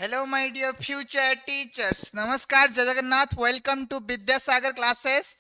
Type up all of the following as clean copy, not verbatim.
Hello, my dear future teachers. नमस्कार जय Jagannath. Welcome to Vidyasagar classes.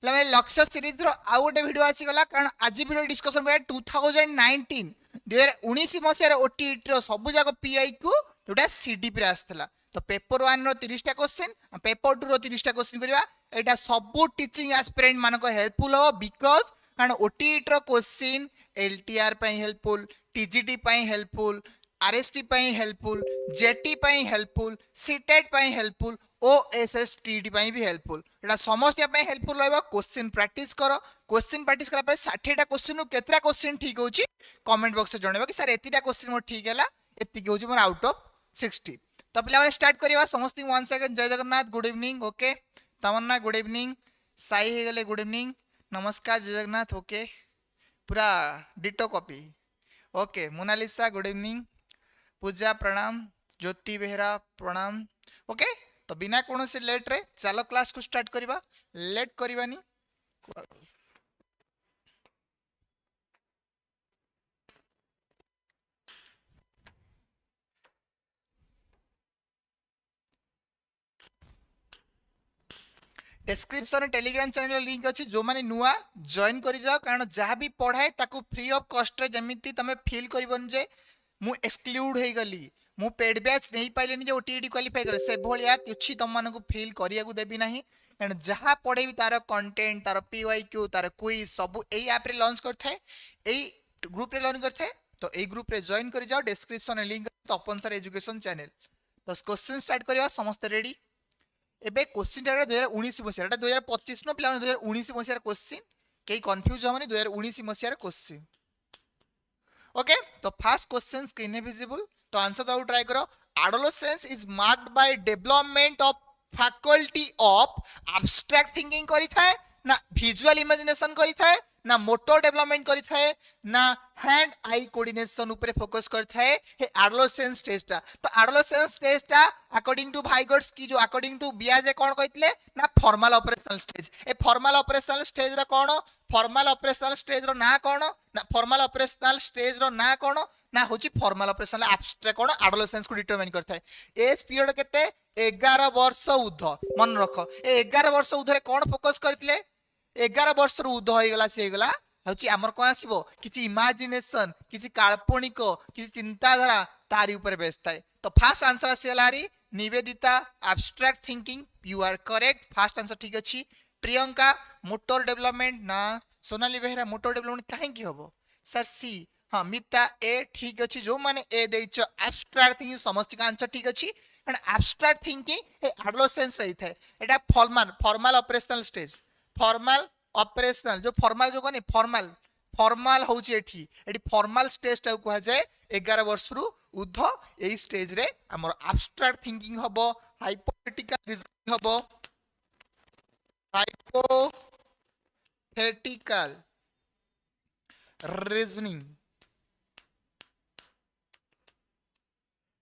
लमे लक्ष्य सीरीज रो आउ गोटे वीडियो आसी गला कारण आज वीडियो डिस्कशन करे 2019 2019 मसिया ओटीईटी रो सब जाक पीआईक्यू जोटा सीडीपी रे आस्तला. तो पेपर 1 रो 30 टा क्वेश्चन, पेपर 2 रो 30 टा क्वेश्चन करिवा. एटा सब टीचिंग एस्पिरेंट मानको हेल्पफुल हो बिकॉज़ कारण ओटीईटी रो क्वेश्चन एलटीआर पई हेल्पफुल, टीजीटी पई हेल्पफुल, आरएसटी पई हेल्पफुल, जेटी पई हेल्पफुल, सीटेट पई हेल्पफुल, ओएसएसटीटी पई भी हेल्पफुल. एटा समस्त पई हेल्पफुल रहबो. क्वेश्चन प्रैक्टिस करो. क्वेश्चन प्रैक्टिस कला पर 60 टा क्वेश्चन केतरा क्वेश्चन ठीक होची कमेंट बॉक्स से जणेबो कि सर एतिटा क्वेश्चन मो ठीक हैला, एति के होची मोर आउट ऑफ 60. तो पिला माने स्टार्ट करिवा. समस्त 1 सेकंड. जय Jagannath. Good evening. Okay. Tamanna good evening. Sai हे गेले गुड इवनिंग. नमस्कार जय जगन्नाथ. ओके. पूरा ditto copy. Okay. Monalisa good evening. Puja प्रणाम. ज्योति बेहरा प्रणाम. ओके. तो बिना कौन से लेट रे चलो क्लास को स्टार्ट करिबा. लेट करिबानी. डिस्क्रिप्शन टेलीग्राम चैनल लिंक अच्छी जो माने नुआ जॉइन करि जाओ कारण जहाँ भी पढ़ाए ताकू फ्री ऑफ कॉस्ट रे जमिति तमे फील करिबन जे मु एक्सक्लूड हे गली, मु पेड बैच नहीं पाइलेनी जे ओटीईटी क्वालिफाई करे से भलिया किछि तम मानको फील करिया को देबी नाही. कारण जहाँ पढ़ेबी तार कंटेंट, तार पीवाईक्यू, तार क्विज सब एई ऐप रे लॉन्च करथाय, एई ग्रुप रे लॉन्च करथाय. तो एई ग्रुप रे जॉइन करि जाओ. डिस्क्रिप्शन लिंक तो अपन सर एजुकेशन चैनल. तो क्वेश्चन स्टार्ट करिवा. समस्त रेडी. एबे क्वेश्चन टा 2019 मसिया, एटा 2025 नो पिला 2019 मसिया क्वेश्चन केई कंफ्यूज हमनी. 2019 मसिया क्वेश्चन. ओके. तो फर्स्ट क्वेश्चन स्क्रीन है विजिबल. तो आंसर दो ट्राई करो. Adolescence is marked by development of faculty of abstract thinking करी थाए ना विजुअल इमेजिनेशन करी थाए ना मोटर डेवलपमेंट करी थाए ना हैंड आई कोऑर्डिनेशन ऊपर फोकस करी थाए हे एडोलेसेंस स्टेज टा. तो एडोलेसेंस स्टेज टा अकॉर्डिंग टू भाइगर्स की जो अकॉर्डिंग टू बियाजे कोन कहितले ना formal operational stage. A formal operational stage रा कोन फॉर्मल ऑपरेशनल स्टेज रो ना कोन ना फॉर्मल ऑपरेशनल स्टेज रो ना कोन ना होची फॉर्मल ऑपरेशनल एब्स्ट्रैक्ट कोन एडोलेसेंस को डिटरमाइन करथाय. एज पीरियड केते 11 वर्ष ऊर्ध. मन रख ए 11 वर्ष ऊर्ध्व कोन फोकस करथिले 11 वर्ष ऊर्ध्व होई गला से गला होची हमर कोन आसीबो किछि इमेजिनेशन, किछि काल्पनिक, किछि चिंताधारा तारी ऊपर बेस्ताय. तो फर्स्ट आंसर आसी गलारी Nivedita abstract thinking. You are correct. First answer ठीक अछि. प्रियंका मोटर डेवलपमेंट ना. सोनाली बेहरा मोटर डेवलपमेंट काहे की होबो सर सी. हाँ मिता ए ठीक अछि. जो माने ए देइछ एब्स्ट्रैक्ट थिंकिंग समस्त का आंसर ठीक अछि. And abstract thinking A adolescence रही थाए. एटा formal operational stage. Formal operational जो फॉर्मल जो कोनी फॉर्मल फॉर्मल होची एठी फॉर्मल स्टेज टा को जाय 11 वर्ष रु उद्ध. एई स्टेज रे हमर एब्स्ट्रैक्ट थिंकिंग हबो, हाइपोथेटिकल रीजनिंग हबो, hypothetical reasoning,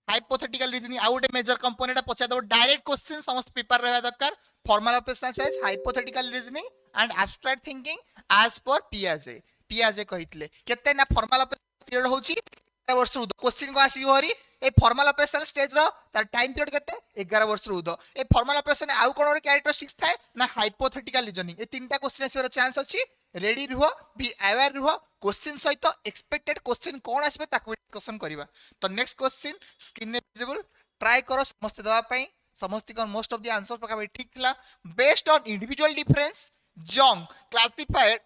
hypothetical reasoning out major component पचा दो. डायरेक्ट क्वेश्चन समस्त पेपर रहबा दरकार. Formal operational stage, hypothetical reasoning and abstract thinking as per पियाजे. पियाजे कहितले केते ना फॉर्मल ऑपरेशनल पीरियड होची 11 वर्ष उद. क्वेश्चन को आसी हरी ए फॉर्मल ऑपरेशनल स्टेज रो तार टाइम पीरियड केते 11 वर्ष उद. ए फॉर्मल ऑपरेशन आउ कोन रो कैरेक्टरिस्टिक्स थाए ना हाइपोथेटिकल रीजनिंग. ए तीनटा क्वेश्चन आसीबार चांस अछि. रेडी रुहो, बी अवेयर रुहो. क्वेश्चन सहित एक्सपेक्टेड क्वेश्चन कोन आसीबे ताको डिस्कशन करिवा. तो नेक्स्ट क्वेश्चन स्क्रीन रे विजिबल. ट्राई करो समस्त दवा पई. समस्त को मोस्ट ऑफ द आंसर पका ठीक थिला. बेस्ड ऑन इंडिविजुअल डिफरेंस जंग classified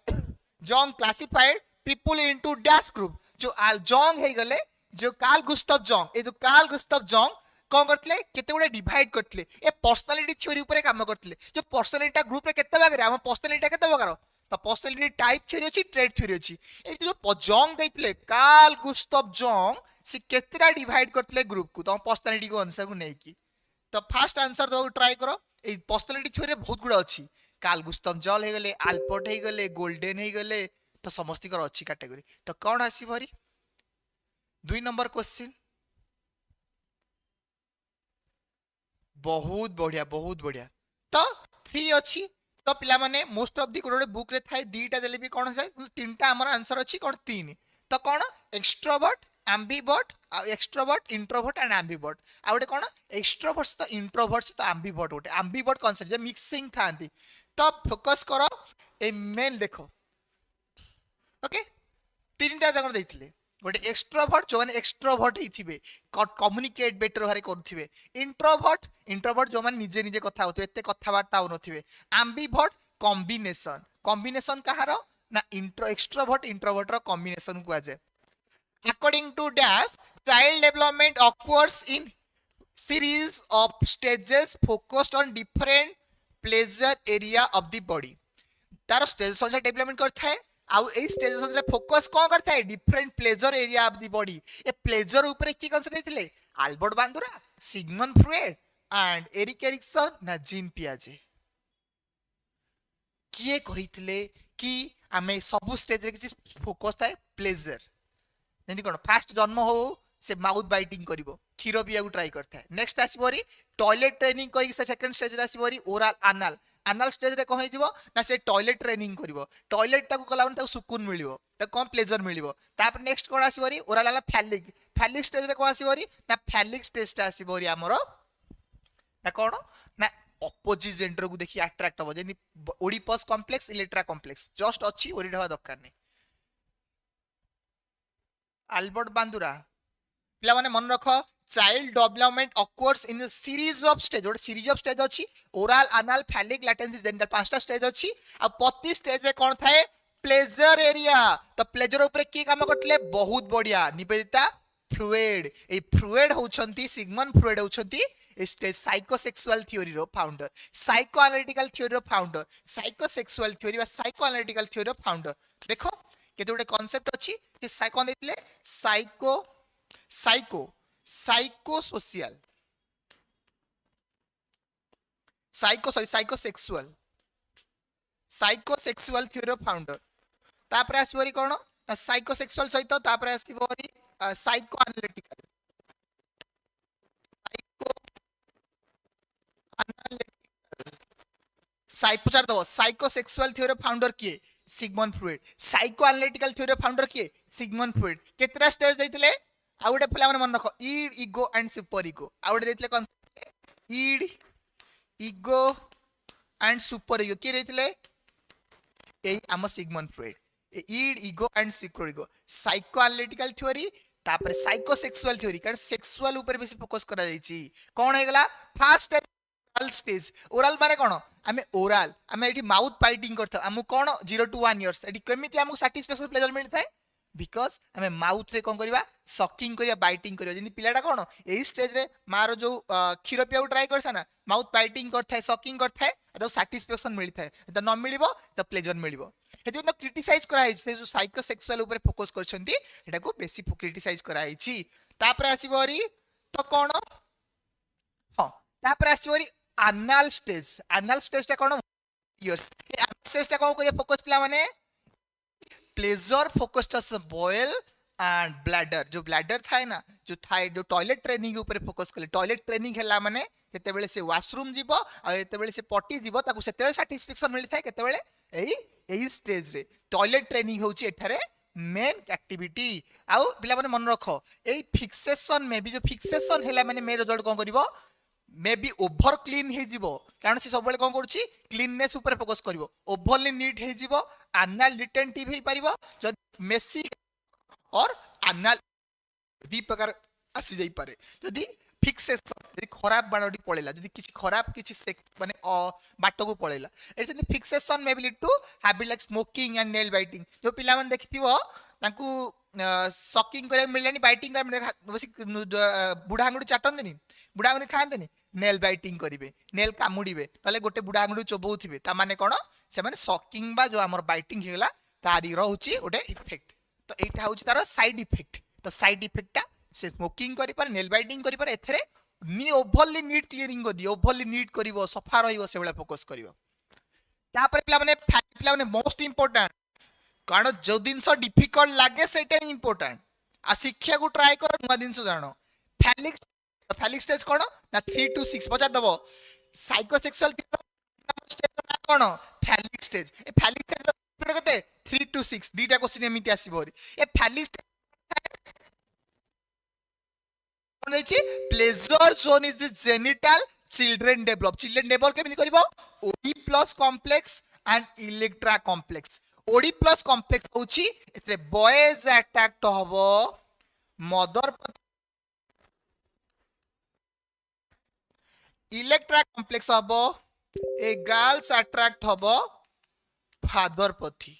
people into dash group. जो जंग हे गले जो कार्ल गुस्ताव जंग, ए जो कार्ल गुस्ताव जंग कौन करतले केते गुडे डिवाइड करतले. ए पर्सनालिटी थ्योरी ऊपर काम करतले. जो पर्सनालिटी ग्रुप रे केते भाग रे हम पर्सनालिटी केते भाग तो पर्सनालिटी टाइप थ्योरी अछि, ट्रेड थ्योरी अछि. ए जो जंग दैतले कार्ल गुस्ताव जंग से केतेरा डिवाइड करतले ग्रुप को तो पर्सनालिटी को आंसर को नै की. तो फर्स्ट आंसर दो ट्राई करो. ए पर्सनालिटी थ्योरी बहुत गुडा अछि. कार्ल गुस्ताव जंग हे गले, अल्बर्ट हे गले, गोल्डन हे गले. तो समस्त कर अच्छी कैटेगरी. तो कौन आसी भरी 2 नंबर क्वेश्चन. बहुत बढ़िया बहुत बढ़िया. तो 3 अच्छी. तो पिला माने मोस्ट ऑफ दी कोडे बुक रे थाए 2टा देले भी कोन थाए 3टा हमर आंसर अछि कोन 3. तो कोन extrovert ambivert extrovert introvert and ambivert आ गोटे कौन extroverts तो introverts तो ambivert गोटे ambivert concept जे mixing थांती तो फोकस करो ए मेल देखो ओके तीनटा जगह देथिले गोटे एक्सट्रोवर्ट जो माने एक्सट्रोवर्ट हिथिबे कम्युनिकेट बेटर भारे करथिबे इंट्रोवर्ट जो माने निजे निजे कथा होथिबे एते कथा वार्ता होनथिबे एम्बिवर्ट कॉम्बिनेशन कहारो ना इंट्रोवर्ट रो कॉम्बिनेशन को आजे according to dash child development occurs in series of stages focused on different pleasure area of the body तार स्टेज संख्या डेवलपमेंट करता है आउ ए स्टेज संख्या फोकस कौन करता है different pleasure area of the body a pleasure ऊपर की कंसर्न थे Albert Bandura Sigmund Freud and Erik Erikson ना जीन पियाजे किए कहितले कि आमे सब स्टेज रे किछि फोकस थाए प्लेजर जेंति कोन फास्ट जन्म हो से माउथ बाइटिंग करिवो खीर पिया को ट्राई करता है नेक्स्ट आसीबरी टॉयलेट ट्रेनिंग कहि से सेकंड स्टेज रे आसीबरी ओरल एनाल स्टेज रे कहि जिवो ना से टॉयलेट ट्रेनिंग करिवो टॉयलेट ताको कला ताको सुकून मिलिवो त कम प्लेजर मिलिवो तापर नेक्स्ट कोन आसीबरी ओरल आला फैलिक स्टेज रे कोन आसीबरी ना फैलिक स्टेज ता आसीबरी हमरो ना कोन ना ऑपोजिट जेंडर को देखि अट्रैक्ट हो जेंति Oedipus complex Electra complex just अछि ओरिड हवा दरकार नै आल्बर्ट बांदुरा पिला माने मन रख child development occurs in series of stage और सीरीज ऑफ स्टेज अछि oral anal phallic latency genital पांचटा स्टेज अछि आ प्रति स्टेज रे कोन थाए प्लेजर एरिया तो प्लेजर ऊपर की काम करतले बहुत बढ़िया निवेदिता फ्लूइड ए फ्लूइड होचंती सिगमंड फ्लूइड होचंती स्टेज साइकोसेक्सुअल थ्योरी रो फाउंडर साइकोएनालिटिकल थ्योरी रो फाउंडर साइकोसेक्सुअल थ्योरी वा साइकोएनालिटिकल थ्योरी रो फाउंडर देखो केते गोटे कांसेप्ट अछि कि साइको देले psychosocial psychosexual theory of founder तापर आसीबरी कोन साइकोसेक्सुअल सहित तापर आसीबरी साइकोएनालिटिकल पचार दो साइकोसेक्सुअल थ्योरी ऑफ फाउंडर किए Sigmund Freud psychoanalytical theory of founder किए सिगमंड फ्रॉइड केतरा स्टेज दैथिले आ गोटे पिला माने मन रखो id ego and superego आ गोटे दैथिले concept id ego and superego के दैथिले ए आम Sigmund Freud id ego and superego psychoanalytical theory तापर साइकोसेक्सुअल थ्योरी कारण सेक्सुअल ऊपर बेसी फोकस करा जाईची कोन हेगला फर्स्ट स्टेज ओरल माने कोन आमे ओरल आमे एठी माउथ बाइटिंग करथा आमु कोन 0 to 1 इयर्स एठी केमिति आमु सैटिस्फैक्शन प्लेजर मिल थाए बिकॉज आमे माउथ रे कोन करबा सकिंग करिया बाइटिंग करिया जेनि पिलाटा कोन एही स्टेज रे मारो जो खीर पिया ट्राई करसा ना माउथ बाइटिंग करथाय सकिंग करथाय तो सैटिस्फैक्शन मिल थाए त न मिलिबो त प्लेजर मिलिबो हेतु तो क्रिटिसाइज करा है से जो साइकोसेक्सुअल ऊपर फोकस करछंती एटा को बेसी क्रिटिसाइज करा है छी तापर आसीबरी तो कोन हां तापर आसीबरी एनाल स्टेज ता कोन इयर्स एनाल स्टेज ता कोन करिया फोकस पिला माने pleasure focused as bowel and bladder जो ब्लैडर थाए ना जो थाए जो टॉयलेट ट्रेनिंग ऊपर फोकस कले टॉयलेट ट्रेनिंग हैला माने केते बेले से वॉशरूम जीवो आ केते बेले से पटी जीवो ताकू सेते बेले सैटिस्फैक्शन मिल थाए केते बेले एही स्टेज रे टॉयलेट ट्रेनिंग होची एठारे मेन एक्टिविटी आउ पिला माने मन रखो एही फिक्सेशन में भी जो फिक्सेशन हैला माने मे रिजल्ट कोन करिवो मे बी ओभर क्लीन हे जीवो कारण से सब बेले कोन करछि क्लीननेस ऊपर फोकस करिवो ओवरली नीट हे जीवो एनाल रिटेंटिव हे परिवो जो मेसी और एनाल दी प्रकार आसी जाई पारे जदी फिक्सेशन जदी खराब बाणडी पळेला जदी किछि खराब किछि माने बाटो को पळेला एसे fixation may be lead to habit like smoking and nail biting जो पिला मन देखिथिवो तांकू सकिंग करे मिललानी बाइटिंग करे बसी बुढ़ा आंगुडी चाटंदेनी बुढ़ा आंगुडी खांदेनी नेल बाइटिंग करिवे नेल कामुडीबे तले गोटे बुढ़ा आंगुडी चोबौथिबे ता माने कोन से माने सकिंग बा जो हमर बाइटिंग हेला तारी रहउची ओटे इफेक्ट तो एटा होची तार साइड इफेक्ट तो साइड इफेक्ट ता से स्मोकिंग करि पर नेल बाइटिंग करि पर एथरे नी ओवरली नीट क्लीनिंग करि ओवरली नीट करिवो सफा रहिवो से बेला फोकस करिवो तापर पिला माने मोस्ट इंपोर्टेंट कारण जो दिन डिफिकल्ट लगे से इंपोर्टेंट आ शिक्षा को ट्राई कर नुआ दिन जानो फैलिक स्टेज कौन ना 3 to 6 पचार दबो साइकोसेक्सुअल स्टेज कौन फैलिक स्टेज ए फैलिक स्टेज केते 3 to 6 दीटा क्वेश्चन एमिति आसीबो ए फैलिक कोन देछि pleasure zone is the genital children develop केमिति करबो Oedipus complex and Electra complex Oedipus complex होछि एथरे बॉयज अट्रैक्ट हबो मदर इलेक्ट्रा कॉम्प्लेक्स हबो ए गर्ल्स अट्रैक्ट हबो फादर पथी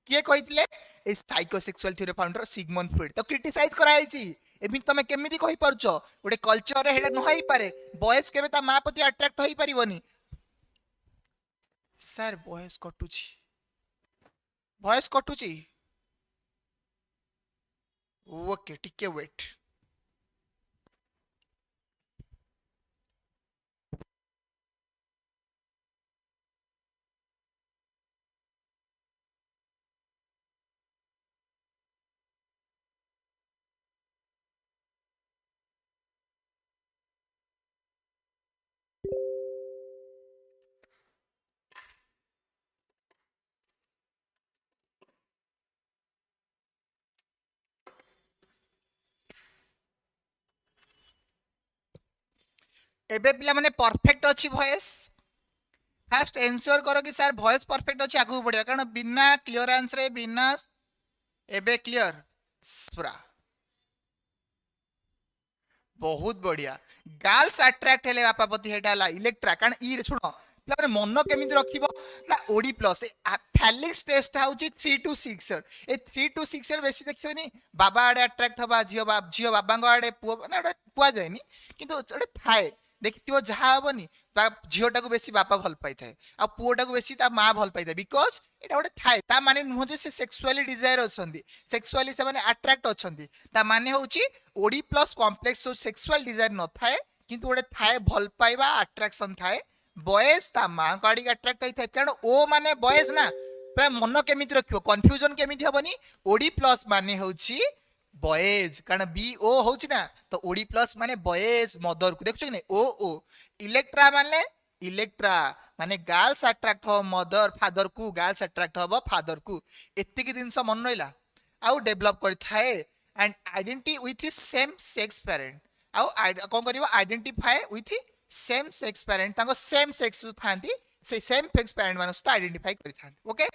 किए कहितले ए psychosexual theory founder Sigmund Freud तो क्रिटिसाइज कराइछि एमिन तमे केमिति कहि परछो ओडे कल्चर रे हेडा न होई पारे बॉयज केबे ता मां पति अट्रैक्ट होई परिबोनी सर बॉयज कटुची ओके टिके वेट एबे पिला माने परफेक्ट अछि वॉइस फास्ट एंश्योर करो कि सर वॉइस परफेक्ट अछि आगु बढ़िया कारण बिना क्लियरेंस रे बिना एबे क्लियर पूरा बहुत बढ़िया गर्ल्स अट्रैक्ट हेले बापा पति हेटा ला इलेक्ट्रा कारण ई सुनो पिला मन केमिति रखिबो ना ओडी प्लस फैलिक्स टेस्ट होउची 3 to 6 year A 3 to 6 year बेसी देखिबनी बाबा आडे अट्रैक्ट हबा जियो बाबा आडे पुआ ना कुआ जायनी किंतु ओडे थाए देखिथिबो जहा हबनी झीटा को बेसी बापा भल पाई थाए आ पुओटा को बेसी ता मां भल पाई थाए बिकॉज एटा गोटे थाए ता माने नुह जे से सेक्सुअली डिजायर अछंदी सेक्सुअली से माने अट्रैक्ट अछंदी ता माने होउची ओडी प्लस कॉम्प्लेक्स जो सेक्सुअल डिजायर न थाए किंतु गोटे थाए भल पाइबा अट्रैक्शन थाए बॉयज ता मां को आडी अट्रैक्ट होई थाए कारण ओ माने बॉयज ना पूरा मन केमिति रखियो कंफ्यूजन केमिति हबनी ओडी प्लस माने होउची बॉयज कारण बी ओ होउची ना तो ओडी प्लस माने बॉयज मदर को देखछो ने ओ इलेक्ट्रा माने गर्ल्स अट्रैक्ट हो मदर फादर को गर्ल्स अट्रैक्ट हो फादर को एत्ती की दिन मन रहिला आउ डेवलप करि थाए and identity with same sex parent आउ कोन करिवो identify with same sex parent तांको सेम सेक्स थांती से सेम सेक्स पेरेंट मानस तो आइडेंटिफाई करि थांती okay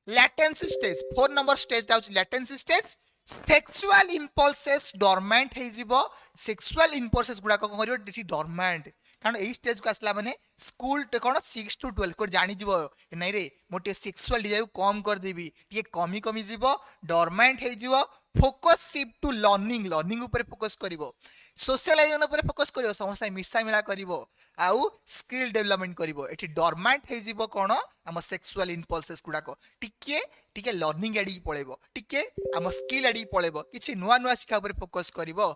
latency stage 4 number stage डाउच latency stage sexual impulses dormant हे जीवो सेक्सुअल इंपल्सेस गुडा को करियो डिटी डोरमेंट कारण एई स्टेज को आसला माने स्कूल टे कोन 6 to 12 को जानि जीवो नै रे मोटे सेक्सुअल डिजायर कम कर देबी टिके कमी जीवो डोरमेंट हे जीवो फोकस शिफ्ट टू लर्निंग ऊपर फोकस करिवो सोशलाइजेशन ऊपर फोकस करिवो समस्त मिसा मिला करिवो आउ स्किल डेवलपमेंट करिवो एठी डोरमेंट हे जीवो कोन हम सेक्सुअल इंपल्सेस गुडा को टिके लर्निंग एडी पळेबो टिके हम स्किल एडी पळेबो किछि नुवा शिक्षा ऊपर फोकस करिवो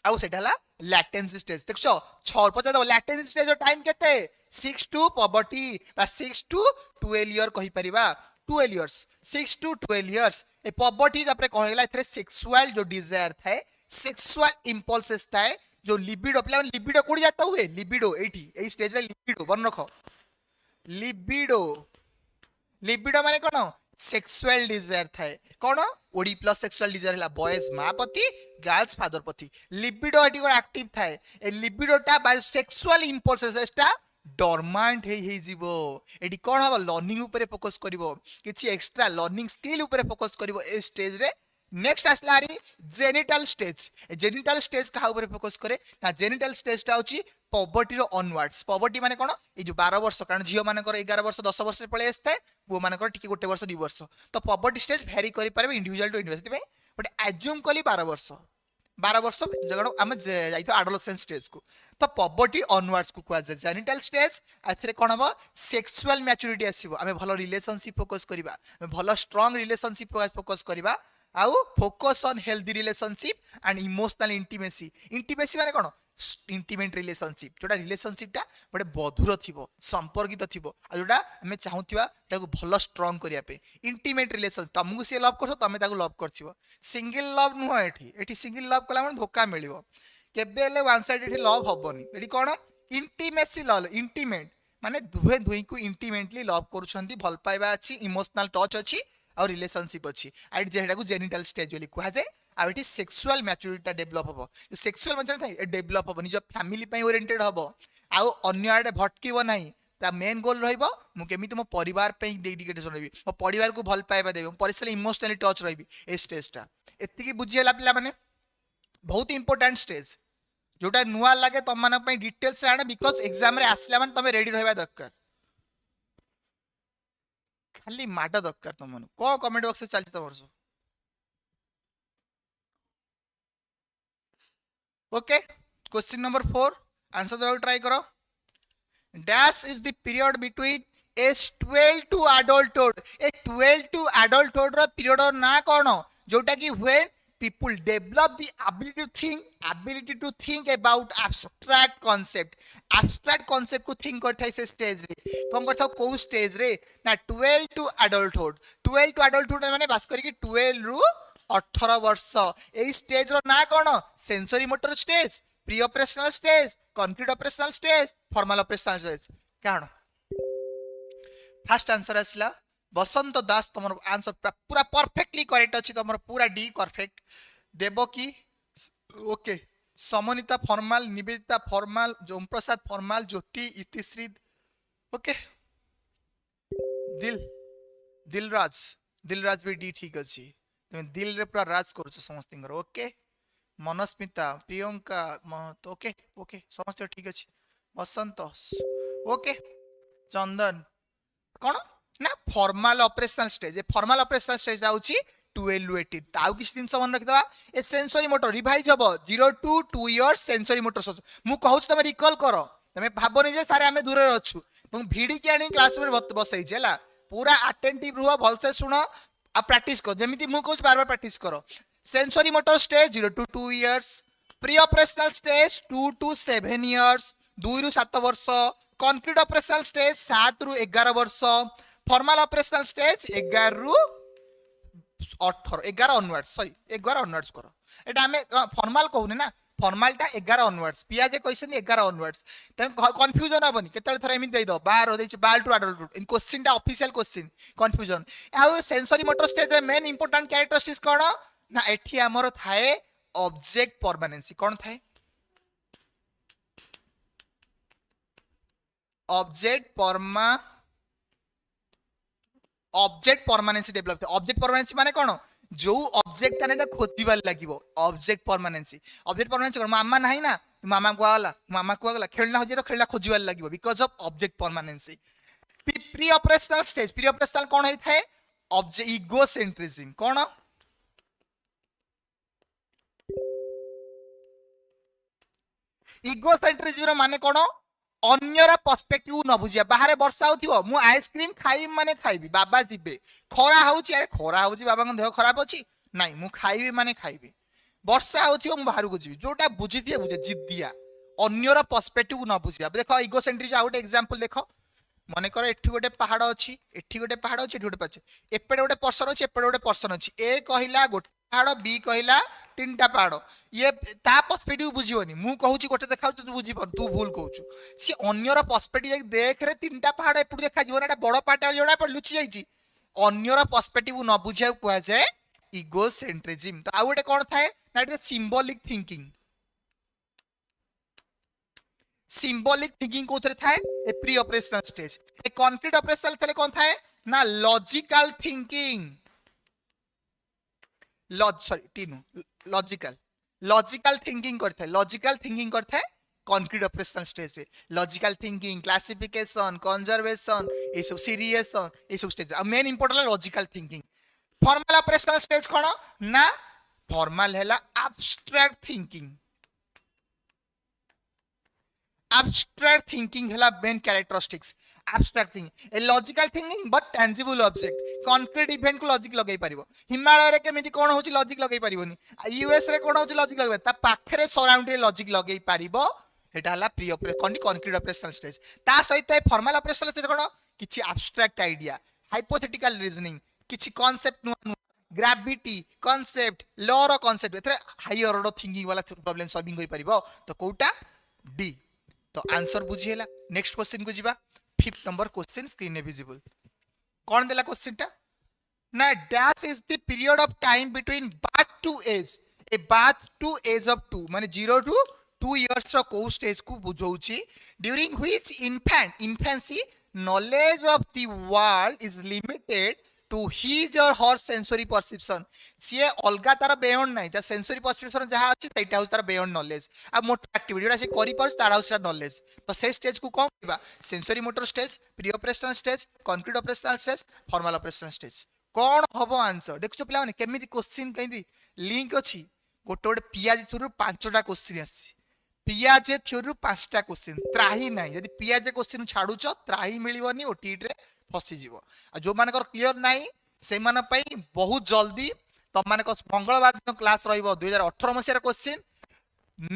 आउ सेटाला लैटेंसी स्टेज देखछो 6 दो लैटेंसी स्टेज टाइम केते 6 to पॉवर्टी बा 6 to 12 इयर कहि परिबा 12 years 6 to 12 years A poverty तापर कहला एथरे सेक्सुअल जो डिजायर थाए सेक्सुअल इंपल्सेस थाए जो लिबिडो प्लान लिबिडो कोडी जाता हुए लिबिडो एठी ए स्टेज रे लिबिडो बन रखो लिबिडो माने कोन सेक्सुअल डिजायर थाए कोन ओडी प्लस सेक्सुअल डिजायर हला बॉयज मां पति गर्ल्स फादर पति लिबिडो एटी को एक्टिव थाए ए लिबिडोटा by sexual impulses Etah dormant हे जीवो एटी कोन हबो लर्निंग ऊपर फोकस करिवो किछि एक्स्ट्रा लर्निंग स्किल ऊपर फोकस करिवो ए स्टेज रे नेक्स्ट आसलारी जेनिटल स्टेज का ऊपर फोकस करे ना जेनिटल स्टेज ता होची पॉवर्टी रो ऑनवर्ड्स पॉवर्टी माने कोन ए जो 12 वर्ष कारण झियो माने 11 वर्ष 10 वर्ष पळे आस्ते पु माने टिके गोटे वर्ष 2 वर्ष तो पॉवर्टी स्टेज भेरी करि पारे इंडिविजुअल टू इंडिविजुअल बट एज्यूम कली 12 वर्ष जगण हम जाइतो एडोलेसेंस स्टेज को तो पॉवर्टी ऑनवर्ड्स को कुआ जेनिटल स्टेज आथरे कोन हबो सेक्सुअल मैच्योरिटी आसीबो हमें भलो रिलेशनशिप फोकस करिबा हमें भलो स्ट्रांग रिलेशनशिप फोकस करिबा आउ focus on healthy relationship and emotional intimacy माने कोन इंटीमेट रिलेशनशिप जोटा रिलेशनशिपटा बड़े मधुर थिबो संपर्कित थिबो आ जोटा हमें चाहूथिबा ताको भलो स्ट्रांग करिया पे इंटीमेट रिलेशन तुमको से लव करथो तमे ताको लव करथिबो सिंगल लव नुह एठी सिंगल लव कला माने धोखा मिलिबो केबे ले वन साइड एठी लव हबनी एठी कोन इंटीमेसी लव इंटीमेट माने दुहे दुई को इंटीमेटली लव करूछंती भल पाइबा अछि इमोशनल टच अछि और रिलेशनशिप अछि आइ जेटा को जेनिटल स्टेज बोली कुहा जाय आ एठी सेक्सुअल मैच्योरिटी डेवलप हबो सेक्सुअल मैच्योरिटी थाए डेवलप हबो निज फैमिली पई ओरिएंटेड हबो आ अन्य आडे भटकीबो नाही ता मेन गोल रहिबो मु केमिति मो परिवार पई डेडिकेशन रहबी मो परिवार को भल पाइबा देबी पर्सनली इमोशनली टच रहबी ए स्टेजटा एतिकी बुझियला पिला माने बहुत इंपोर्टेंट स्टेज जोटा नुआ लगे तुम मान डिटेल्स आने बिकज एग्जाम रे आसला माने तुम रेडी रहबा दरकार खाली माड दरकार तुम को कमेंट बॉक्स चलती तुम सब ओके क्वेश्चन नंबर 4 आंसर देबा ट्राई करो dash is the period between age 12 to adulthood ए 12 टू adulthood रो पीरियड ना कोन जोटा कि when people develop the ability to think about abstract concept को think करथाय से स्टेज रे कोन करथाव को स्टेज रे ना 12 टू adulthood माने बास करी कि 12 रु 18 वर्ष ए स्टेज रो ना कोन sensory motor stage pre operational stage concrete operational stage formal operational stage काण फर्स्ट आंसर आसला बसंत दास तुम आंसर पूरा परफेक्टली करेक्ट अच्छी तुम पूरा D perfect Devaki okay Samanita formal Nivedita formal Om Prasad formal Jyoti Itishree okay Dilraj भी डी ठीक अच्छी तुम दिल रे पूरा राज कर समस्त okay Manasmita Priyanka Mahato okay okay समस्त ठीक अच्छी बसंत ओके चंदन कौन ना फॉर्मल ऑपरेशनल स्टेज आउची 12 टू 18 ताउ किछ दिन मन रखिदवा ए सेंसरी मोटर रिवाइज हबो 0 टू 2 इयर्स सेंसरी मोटर मु कहूछ तमे रिकॉल करो तमे भाबोनी जे सारे हमें दूर रे अछु तुम भिडी के आनी क्लास में बसई छला पूरा अटेंटिव रुह भल से सुनो आ प्रैक्टिस करो जेमिति मु कहूछ बार बार प्रैक्टिस करो sensory motor stage 0 to 2 years pre operational stage 2 to 7 years 2 रु 7 वर्ष कॉन्क्रीट ऑपरेशनल स्टेज 7 रु 11 वर्ष फॉर्मल ऑपरेशनल स्टेज 11 रु 18 11 ऑनवर्ड्स सॉरी 11 ऑनवर्ड्स करो एटा हमें फॉर्मल कहूने ना फॉर्मल टा 11 ऑनवर्ड्स पियाजे क्वेश्चन 11 ऑनवर्ड्स तमे कंफ्यूजन हबनी केतले थरा एमि देई दो 12 देछि 12 टू एडल्ट इन क्वेश्चन टा ऑफिशियल क्वेश्चन कंफ्यूजन आ सेंसरी मोटर स्टेज रे मेन इंपोर्टेंट कैरेक्टरिस्टिक्स कोन ना एठी हमर थाए ऑब्जेक्ट परमानेंसी कोन थाए object permanency develop object permanency माने कोन जो ऑब्जेक्ट कानेटा खोजिबार लागिवो ऑब्जेक्ट परमानेंसी कोन मामा नाही ना मामा को गला खेलना हो जे तो खेलना खोजिबार लागिवो because of object permanence pre operational कोन होई थाए ऑब्जेक्ट इगोसेंट्रिज्म कोन इगोसेंट्रिज्म माने कोन अन्यर पर्सपेक्टिव न बुझिया बाहर वर्षा होथिबो मु आइसक्रीम खाई माने खाइबी बाबा जिबे खरा होउची अरे खरा होउची बाबा को देह खराब अछि नाही मु खाइबी माने खाइबी वर्षा होथिबो मु बाहर को जिबी जोटा बुझिथिए बुझे जिद्दिया अन्यर पर्सपेक्टिव न बुझिया देखो इगोसेंट्रिक आउट एग्जांपल देखो मने कर एठी गोटे पहाड़ अछि एठी गोटे पहाड़ अछि एठी गोटे पाछे एपडे गोटे पर्सन अछि एपडे गोटे पर्सन अछि ए कहिला गोटे पहाड़ बी कहिला तीनटा पहाड़ ये ता पर्सपेक्टिव बुझिबनी मु कहूची गोटे देखाउ तू बुझिबन तू भूल कहूछु सी अन्यर पर्सपेक्टिव देख रे तीनटा पहाड़ एपडू देखा जीवन एटा बड़ पहाड़ जोडा पर लुचि जाईची अन्यर पर्सपेक्टिव न बुझिया कुआ जाय इगोसेंट्रिज्म तो आ गोटे कोन थाए ना इट सिंबॉलिक थिंकिंग कोथरे थाए ए प्री ऑपरेशनल स्टेज ए कॉन्क्रीट ऑपरेशनल तले कोन थाए ना लॉजिकल थिंकिंग लॉजिकल थिंकिंग करथे कॉन्क्रीट ऑपरेशनल स्टेज रे लॉजिकल थिंकिंग क्लासिफिकेशन कंजर्वेशन ए सब सीरियसन ए सब stage main important logical thinking formal operational stage कोन ना फॉर्मल हैला abstract thinking हैला main characteristics abstract thinking a logical thinking but tangible object concrete event को लॉजिक लगै परिबो हिमालय रे केमिति कोन होची लॉजिक लगै परिबोनी यूएस रे कोन होची लॉजिक लगै ता पाखरे सराउंड रे लॉजिक लगै परिबो एटा हला pre operation concrete operational stage ता सहित फॉर्मल ऑपरेशनल स्टेज कोन किछि abstract आइडिया हाइपोथेटिकल रीजनिंग किछि कांसेप्ट नु ग्रेविटी कांसेप्ट लॉ रो कांसेप्ट एथरे हाई ऑर्डर थिंकिंग वाला प्रॉब्लम सॉल्विंग होई परिबो तो कोटा डी तो आंसर बुझिएला नेक्स्ट क्वेश्चन को जीवा 5th नंबर क्वेश्चन स्क्रीन में विजिबल क्वेश्चन टा ना dash is the period of time between birth to age ए बाथ टू एज ऑफ 2 माने 0 टू 2 इयर्स रो को स्टेज को बुझौची during which infancy knowledge of the world is limited to his or her sensory perception सी अलगा तार बेयंड नाही जा sensory perception जहाँ अच्छी सेटा हूँ तार बेयंड नॉलेज आ मोटर एक्टिविटी जोड़ा से करि पाउछ तार हूँ नॉलेज तो से स्टेज को कौन कहबा sensory motor stage pre operational stage concrete operational stage formal operational stage कौन हबो आंसर देखो पिला माने केमिति क्वेश्चन कहिंदी लिंक अछि गोटे गोटे पियाजी थ्रू 5टा क्वेश्चन आसी पियाजे थ्रू 5टा क्वेश्चन त्राही नाही यदि पियाजे क्वेश्चन छाडुछ त्राही मिलिबनी ओटीटी रे फसी जीवो आ जो मानकर क्लियर नाही से मान पई बहुत जल्दी तुम मान मंगलवार दिन क्लास रहिबो 2018 मसिया क्वेश्चन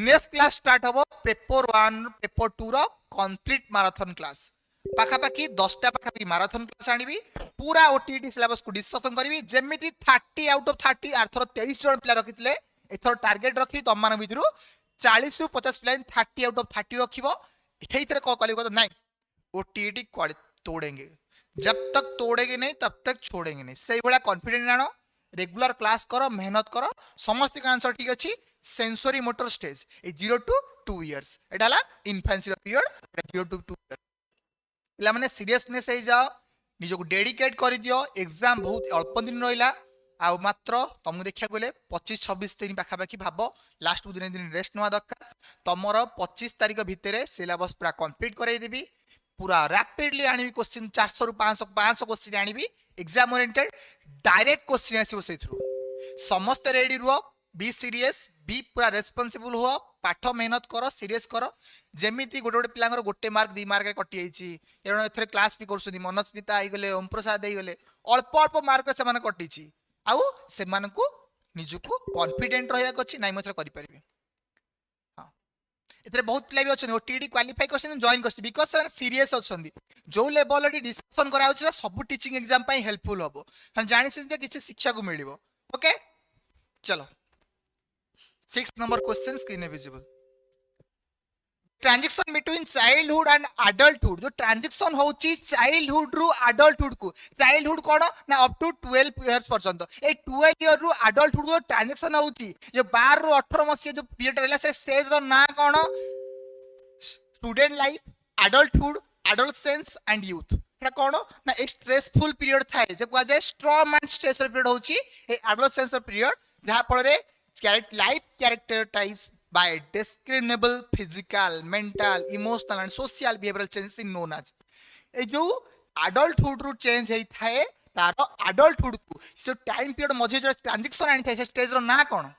नेक्स्ट क्लास स्टार्ट हबो पेपर 1 पेपर 2 रो कंप्लीट मैराथन क्लास पाखापाखि 10टा पाखापाखि मैराथन क्लास आनिबी पूरा ओटीटी सिलेबस को डिस्कशन करबी जेमिति 30 आउट ऑफ 30 आर्थर 23 जन प्लेयर रखितले एथर टारगेट रखी तुम मान भितरु 40 रु 50 प्लेयर 30 आउट ऑफ 30 रखिबो एथैथरे को कलिबो तो नहीं ओटीटी क्वाड तोड़ेंगे जब तक तोड़ेंगे नहीं तब तक छोड़ेंगे नहीं सही भला कॉन्फिडेंट आनो रेगुलर क्लास करो मेहनत करो समस्त का आंसर ठीक अछि सेंसरी मोटर स्टेज ए 0 टू 2 इयर्स एटाला इन्फेंसी पीरियड 0 टू 2 इयर्स पिला माने सीरियसनेस हे जाओ निजो को डेडिकेट कर दियो एग्जाम बहुत अल्प दिन रहिला आ मात्र तुमको देखिया गले 25-26 दिन पाखापाखी भाव लास्ट दिन दिन रेस्ट नवा दरकार तमर 25 तारिख भितर सिलेबस पूरा कंप्लीट करई देबी पूरा रैपिडली आनी क्वेश्चन 400 रु 500 क्वेश्चन आनी एग्जाम ओरिएंटेड डायरेक्ट क्वेश्चन आसीबो से थ्रू समस्त रेडी रुओ बी सीरियस बी पूरा रेस्पोंसिबल हो पाठ मेहनत करो सीरियस करो जेमिति गोटे गोटे पिलांगर गोटे मार्क 2 मार्क कटि जाइछि एरण एथरे क्लास भी करसुनी मनस्मिता आइ गले ओम प्रसाद आइ गले अल्प अल्प मार्क से माने कटिछि आउ से माने को निजुको कॉन्फिडेंट रहया कछि नाइ मथरे करि परिबे हां एथरे बहुत पिला भी अछन ओटीडी क्वालिफाई करसन जॉइन करछि बिकॉज़ से सीरियस अछन जो लेवल ऑलरेडी डिस्कशन करा होछि सब टीचिंग एग्जाम पई हेल्पफुल हबो हम जानि से जे किछि शिक्षा को मिलिबो ओके चलो 6 नंबर क्वेश्चन स्क्रीन है visible transition between childhood and adulthood जो ट्रांजिशन होची चाइल्डहुड रु अडल्टहुड को चाइल्डहुड कोन ना अप टू 12 इयर्स पर्यंत ए 12 इयर रु अडल्टहुड को ट्रांजिशन होची जो 12 रु 18 मसिया जो पीरियड रहला से स्टेज रो ना कोन student life adulthood adolescence and youth एटा कोन ना एक स्ट्रेसफुल पीरियड थाए जब कहा जाए स्ट्रॉन्ग एंड स्ट्रेस पीरियड होची ए एडोलेसेंस पीरियड जहां पर life characterized by discernible physical, mental, emotional and social behavioral changes in known as ए जो adulthood रू change है थाए तारो adulthood को सो टाइम पीरियड मझे जो ट्रांजिशन आनी थाए से स्टेज रो ना कोन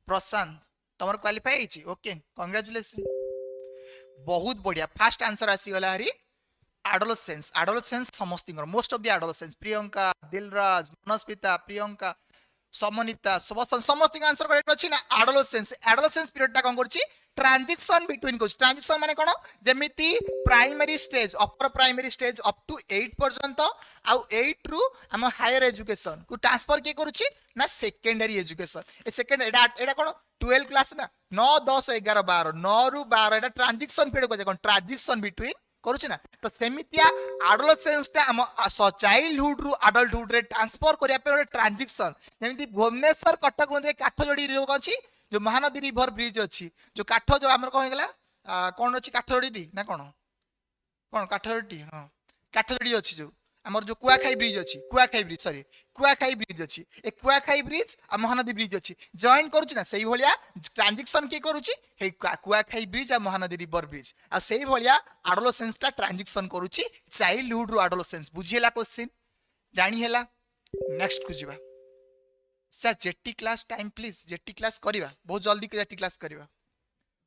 प्रशांत तमर क्वालिफाई हिची ओके कांग्रेचुलेशन बहुत बढ़िया फर्स्ट आंसर आसी गला हरी adolescence समस्तिंगर most of the adolescence Priyanka Dilraj Manasmita Priyanka Samanita समस्त का आंसर करेक्ट अछि ना adolescence पीरियड ता कोन करछि ट्रांजिशन बिटवीन को ट्रांजिशन माने कोन जेमिति primary stage upper primary stage up to 8 पर्यंत आ 8 रु हम हायर एजुकेशन को ट्रांसफर के करछि ना सेकेंडरी एजुकेशन ए सेकेंड एडा कोन 12 क्लास ना 9 10 11 12 9 रु 12 एडा ट्रांजिशन पीरियड को कोन ट्रांजिशन बिटवीन करूछि ना तो सेमितिया एडोलेसेंस ता हम चाइल्डहुड रु अडल्टहुड रे ट्रांसफर करिया पे ट्रांजिशन जेमिति भुवनेश्वर कटक मध्ये काठजोड़ी रोग अछि जो महानदी रिवर ब्रिज अछि जो काठ जो हमर कह गेला कोन अछि काठजोड़ी ना कोन काठजोड़ी हां काठजोड़ी अछि जो हमर जो कुआखाई ब्रिज अछि कुआखाई ब्रिज अछि ए कुआखाई ब्रिज आ महानदी ब्रिज अछि जॉइन करूछि ना सही भलिया ट्रांजिशन के करूछि हे कुआखाई ब्रिज आ महानदी रिवर ब्रिज आ सही भलिया एडोलेसेंस ता ट्रांजिशन करूछि चाइल्डहुड रु एडोलेसेंस बुझियला क्वेश्चन जानि हैला नेक्स्ट को जिबा sir JT class time please JT class करिवा बहुत जल्दी जेटी क्लास करिवा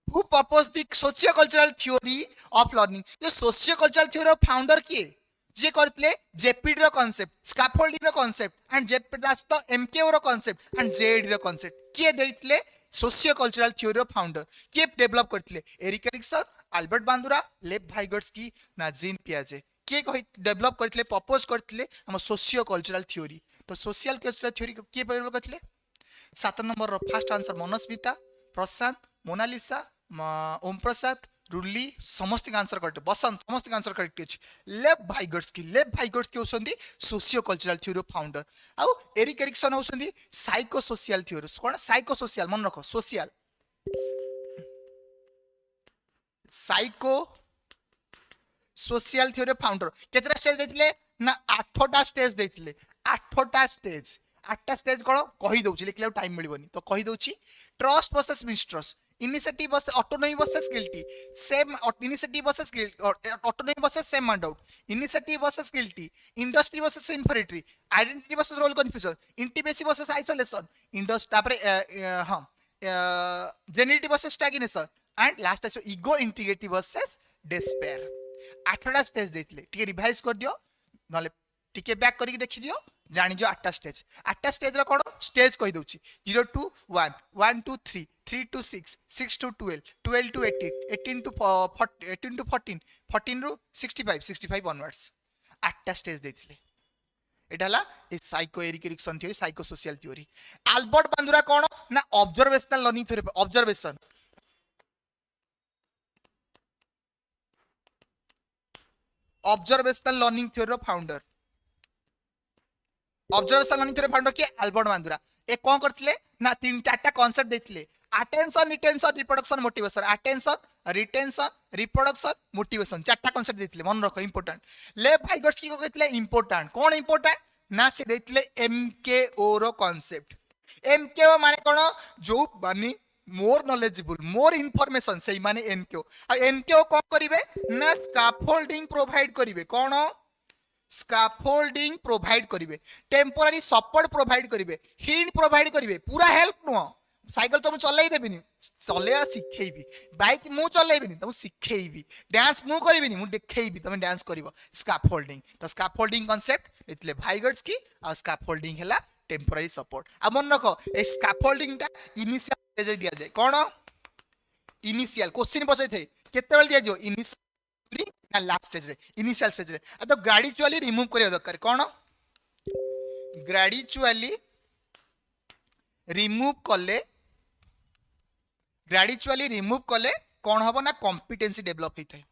who propose the sociocultural theory of learning जो सोशियोकल्चरल थ्योरी ऑफ फाउंडर किए जे करतले जेपीडी रो कांसेप्ट स्कैफोल्डिंग रो कांसेप्ट एंड जेपीडास तो एमकेओ रो कांसेप्ट एंड जेडी रो कांसेप्ट किए देइतले सोशियोकल्चरल थ्योरी ऑफ फाउंडर किए डेवलप करतले Erik Erikson Albert Bandura Lev Vygotsky ना जीन पियाजे किए कहि डेवलप करतले प्रपोज करतले हम सोशियोकल्चरल थ्योरी तो सोशल कल्चरल थ्योरी किए डेवलप करतले 7 नंबर रो फर्स्ट आंसर मनस्मिता प्रशांत मोनालिसा ओम प्रसाद रुली समस्त आंसर करेक्ट बसंत समस्त आंसर करेक्ट अछि लेफ भाइगर्स की होसंदी सोशियो कल्चरल थ्योरी फाउंडर आउ एरिक एरिक्सन होसंदी साइको सोशल थ्योरी कोन साइको सोशल मन रखो social psycho social theory founder केतरा स्टेज देथिले ना 8टा स्टेज देथिले 8टा स्टेज 8टा स्टेज कोन कहि दउछि लेखला टाइम मिलबनी तो कहि दउछि trust versus mistrust initiative versus autonomy versus guilty same initiative versus guilt or autonomy versus same adult initiative versus guilty industry versus inferiority identity versus role confusion intimacy versus isolation industry tapare ha generative versus stagnation and last is ego integrity versus despair 8टा stage देथिले टिके revise कर दियो नले टिके back करिक देखि दियो जानि जो 8टा स्टेज रो कोन स्टेज कहि दउछि 0 to 1 1 to 3 3 to 6 6 to 12 12 to 18 18 to 18 to 14 14 ରୁ 65 65 onwards 8टा स्टेज देथिले एटा हला ए psycho Erik Erikson theory psycho social theory Albert Bandura कोन ना observational learning theory observation observational learning theory founder observational learning theory founder के Albert Bandura ए कोन करथिले ना तीन चारटा कांसेप्ट देथिले attention retention reproduction motivation attention retention reproduction motivation चारटा कांसेप्ट देथिले मन रखो इंपोर्टेंट ले भाइगर्स की को कहथिले इंपोर्टेंट कोन इंपोर्टेंट ना से देथिले एमकेओ रो कांसेप्ट एमकेओ माने कोन जो माने मोर नॉलेजेबल मोर इंफॉर्मेशन सही माने एमकेओ आ एमकेओ कोन करिवे ना स्कैफोल्डिंग प्रोवाइड करिवे कोन स्कैफोल्डिंग प्रोवाइड करिवे टेम्पोररी सपोर्ट प्रोवाइड करिवे हिंट प्रोवाइड करिवे पूरा हेल्प नो साइकिल तो मु चलाई देबिनी चलेया सिखेइबी बाइक मु चलाइबिनी तुम सिखेइबी डांस मु करिबिनी मु देखेइबी तुम डांस करिवो स्कैफोल्डिंग तो स्कैफोल्डिंग कांसेप्ट एतले भाइगर्स की आ स्कैफोल्डिंग हैला टेम्पोररी सपोर्ट आ मन रखो ए स्कैफोल्डिंग टा इनिशियल स्टेज दिया जाय कोन इनिशियल क्वेश्चन पछै थे केते बेल दिया जो इनिशियल ना लास्ट स्टेज रे इनिशियल स्टेज रे आ तो ग्रेजुअली रिमूव करिया दरकार कोन ग्रेजुअली रिमूव कले कौन हम ना कॉम्पिटेंसी डेवलप होता है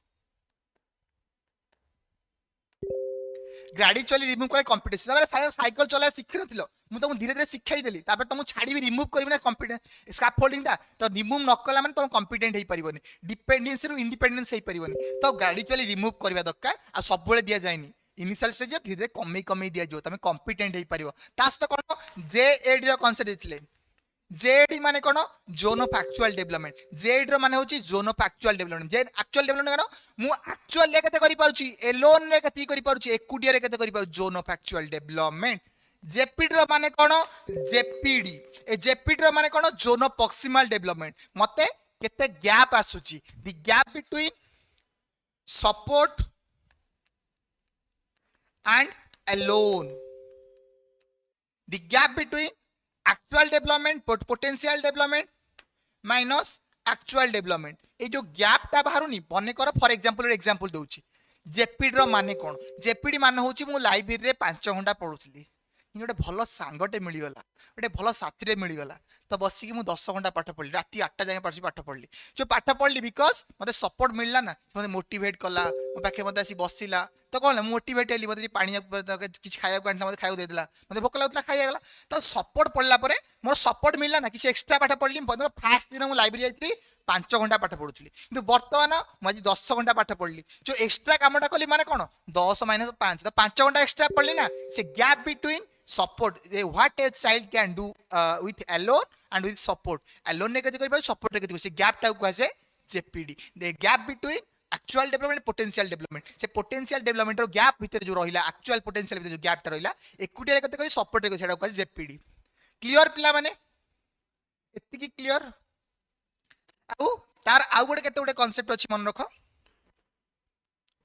ग्रेजुअली रिमूव कले कॉम्पिटेंसी साइकिल चला शिखि नथिलो मु तुम धीरे धीरे शिखाई देली तापर तुम छाड़ी रिमूव करी ना कॉम्पिटेंस स्कैफोल्डिंग टा तो रिमूव न कला माने तुम कॉम्पिटेंट हे परिबोनी डिपेंडेंसी रु इंडिपेंडेंस हे परिबोनी तो ग्रेजुअली रिमूव करबा दरकार आ सब बेले दिया जायनी इनिशियल स्टेज धीरे धीरे कमी दिया जो तुम कॉम्पिटेंट हे परिबो तास तो कोन जेएडी रो कांसेप्ट दिथिले जेएडी माने कोन zone of actual development ZAD रो माने होची जोन ऑफ एक्चुअल डेवलपमेंट जे एक्चुअल डेवलपमेंट कोन मु एक्चुअल रे कते करि पारुची एलोन रे कते करि पारुची एकुडिया रे कते करि पारु zone of actual development JPD रो माने कोन जेपीडी ए जेपीडी रो माने कोन जोन ऑफ प्रॉक्सिमल डेवलपमेंट मते केते गैप आसुची the gap between support and alone the gap between actual development potential development minus actual development ए जो गैप टा बाहरुनी बने कर फॉर एग्जांपल दउची जेपीडी रो माने कोन जेपीडी माने होची मु लाइब्रेरी रे 5 घंटा पढुथली गोटे भल सांगटे मिलगला गोटे भल साथी मिलगला तो बसिक मुझे 10 घंटा पाठ पढ़ी राति 8टा जाए पाठ पढ़ी जो पाठ पढ़ी बिकज मत सपोर्ट मिलला ना मत मोटिवेट कला मो पाखे मत आसी बसला तो कौन मोटिवेट हेली मत पानी किसी खाया मत खाया देदेला मत भोक लगुला खाईगला तो सपोर्ट पढ़ला मोर सपोर्ट मिलला ना किसी एक्सट्रा पाठ पढ़ली फास्ट दिन मुझे लाइब्रेरी जाइए 5 घंटा पाठ पढ़ुली कि बर्तमान मुझे 10 घंटा पाठ पढ़ली जो एक्सट्रा कामटा कली माने कौन 10 - 5 तो 5 घंटा एक्सट्रा पढ़ली ना से gap between support what a child can do with alone and with support alone ने कति करि support रे कति से गैप टाइप को से JPD the gap between actual development and potential development से potential development रो गैप भीतर जो रहिला actual potential भीतर जो गैप टा रहिला एकुटिया रे कति करि support रे सेटा को जेपीडी क्लियर पिला माने एति की क्लियर आउ तार आउ गोटे केते गोटे कांसेप्ट अछि मन रखो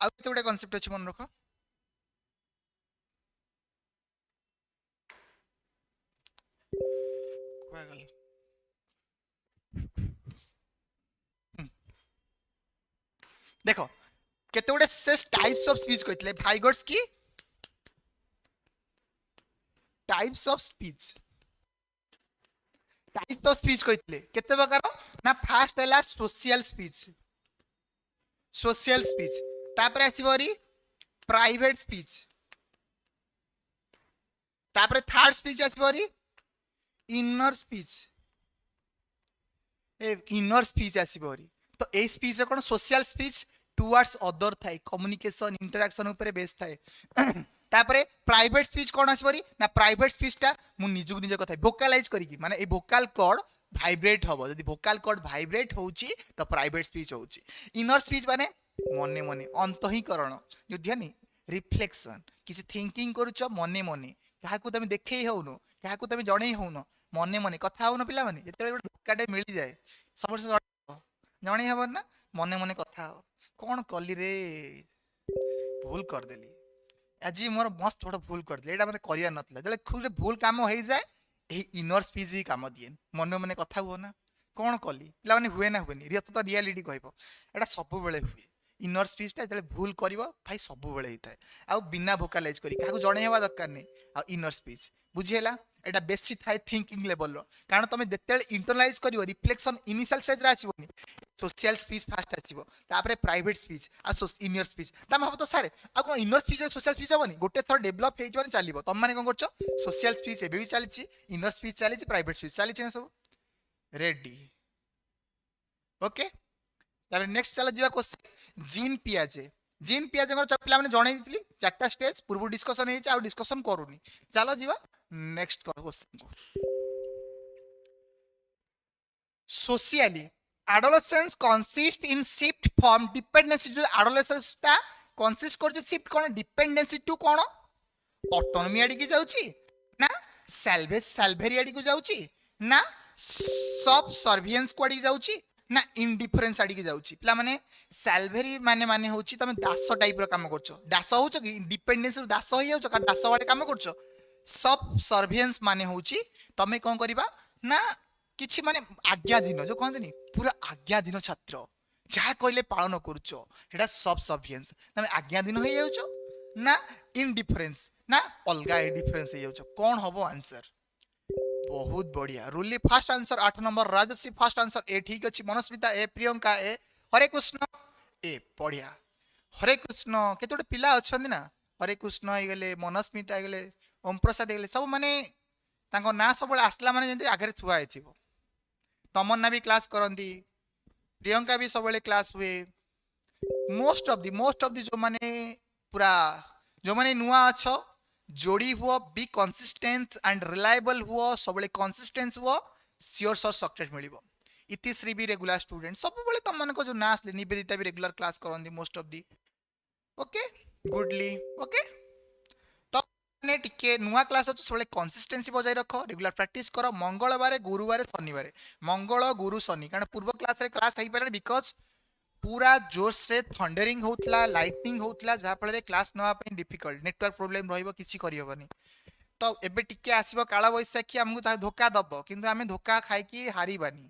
आउ केते गोटे कांसेप्ट अछि मन रखो देखो केते गोटे सेस टाइप्स ऑफ स्पीच कहतले भाइगर्स की टाइप्स ऑफ स्पीच कहतले केते प्रकार ना फर्स्ट हैला सोशल स्पीच सोशल स्पीच तापर आसीबरी प्राइवेट स्पीच तापर थर्ड स्पीच आसीबरी इनर स्पीच इनर स्पीच आसीबरी तो ए स्पीच रे कोन सोशल स्पीच टुवर्ड्स अदर थाए कम्युनिकेशन इंटरैक्शन ऊपर बेस थाए तापरे प्राइवेट स्पीच कोन आसीबरी ना प्राइवेट स्पीच टा मु निजुक निज कथा वोकलाइज करिकी माने ए वोकल कॉर्ड भाइब्रेट हबो जदी वोकल कॉर्ड भाइब्रेट होउची तो प्राइवेट स्पीच होउची इनर स्पीच माने मने मने अंतहीकरण जो ध्यानी रिफ्लेक्शन किसी थिंकिंग करूछ मने मने काहाकू तमे देखै होउनो काहाकू तमे जणै होउनो मने मने कथा होउनो पिला माने जेते धोकाटे मिली जाए समस्त जणै हबन ना मने मने कथा हो कौन कली रे भूल कर देली आज मोर मस्त बड़ भूल कर दिले एटा मते करिया नथला जले खुले भूल काम होई जाए एही इनर स्पीच ही काम दिए मने मने कथा हो ना कौन कली पिला माने हुए ना हुएनी रियत तो रियलिटी कहबो एटा सब बेले हुए इनर स्पीच ता जले भूल करिवो भाई सब बेले हिताय आ बिना वोकलाइज करी काहू जणे हेबा दरकार नै आ इनर स्पीच बुझिहेला एटा बेसी थाए थिंकिंग लेवल रो कारण तमे जेतेल इंटरलाइज करिवो रिफ्लेक्शन इनिशियल स्टेज रा आसीबोनी सोशल स्पीच फास्ट आसीबो तापरे प्राइवेट स्पीच आ इनर स्पीच तम हम तो सारे आ को इनर स्पीच और सोशल स्पीच होबनी गोटे थर डेवलप हेइ जवन चलिबो तम माने कोन करछो सोशल स्पीच एबे भी चलीछि इनर स्पीच चलीछि प्राइवेट स्पीच चलीछि ना सब रेडी ओके तापर नेक्स्ट चला जिवा क्वेश्चन जीन पियाजे को पिला माने जणै दितली चारटा स्टेज पूर्व डिस्कशन हेछि आ डिस्कशन करूनी चलो जिवा नेक्स्ट क्वेश्चन को socially adolescence consist in shift from dependency जो adolescence ता consist करजे shift cone dependency to cone autonomy आडी की जाउची ना salvary आडी को जाउची ना सब सर्विलेंस को आडी जाउची ना इंडिफरेंस आडी की जाउची पिला माने salvary माने होची तमे दास टाइप रो काम करछो दास होचो कि डिपेंडेंसी दास होई जाउचो का दास वाले काम करछो सब सर्विलेंस माने होची तमे कोन करबा ना किछि माने आज्ञाधीन जो कहते पूरा आज्ञाधीन छात्र जहाँ कहले पालन करुचो हेटा सब सर्विलेंस तमे आज्ञाधीन हो जाउचो ना इनडिफरेंस ना अलगा डिफरेंस हो जाउचो कौन हबो आंसर बहुत बढ़िया रुली first answer 8 number Rajashree first answer ए ठीक अछि मनस्मिता ए प्रियंका ए हरे कृष्ण ए बढ़िया हरे कृष्ण केतोटे पिला अछंदी ना हरे कृष्ण हे गेले मनस्मिता हे गेले ओम प्रसाद हे गेले सब माने तांको ना सब आसला माने जेंति आगे थुआ आइथिबो तमन्ना भी क्लास करंदी प्रियंका भी सब क्लास हुए मोस्ट ऑफ दी जो माने पूरा जो माने नुआ अच्छो जोड़ी हुआ बी कंसिस्टेंट एंड रिलायबल हुआ सब कंसिस्टेंस हुआ सियोर सर सक्सेस मिलिबो इतिश्री भी रेगुलर स्टूडेंट सब बेले तम मन को जो ना आसले निवेदिता भी रेगुलर क्लास करंदी मोस्ट ऑफ दी ओके गुडली ओके ने टिके नुआ क्लास अच्छे सब कंसिस्टेंसी बजाय रख रेगुलर प्रैक्टिस कर मंगलवार गुरुवार शनिवार मंगल गुरु शनि कारण पूर्व क्लास रे क्लास हो पारे बिकज पूरा जोश रे थंडरिंग होतला लाइटनिंग होतला जहा फल क्लास नवा पे डिफिकल्ट नेटवर्क प्रॉब्लम रहइबो किछि करि होबनी तो एबे टिके आसीबो काला बैसाखी हमकु ता धोखा दबो किंतु हमें धोखा खाइ की हारिबानी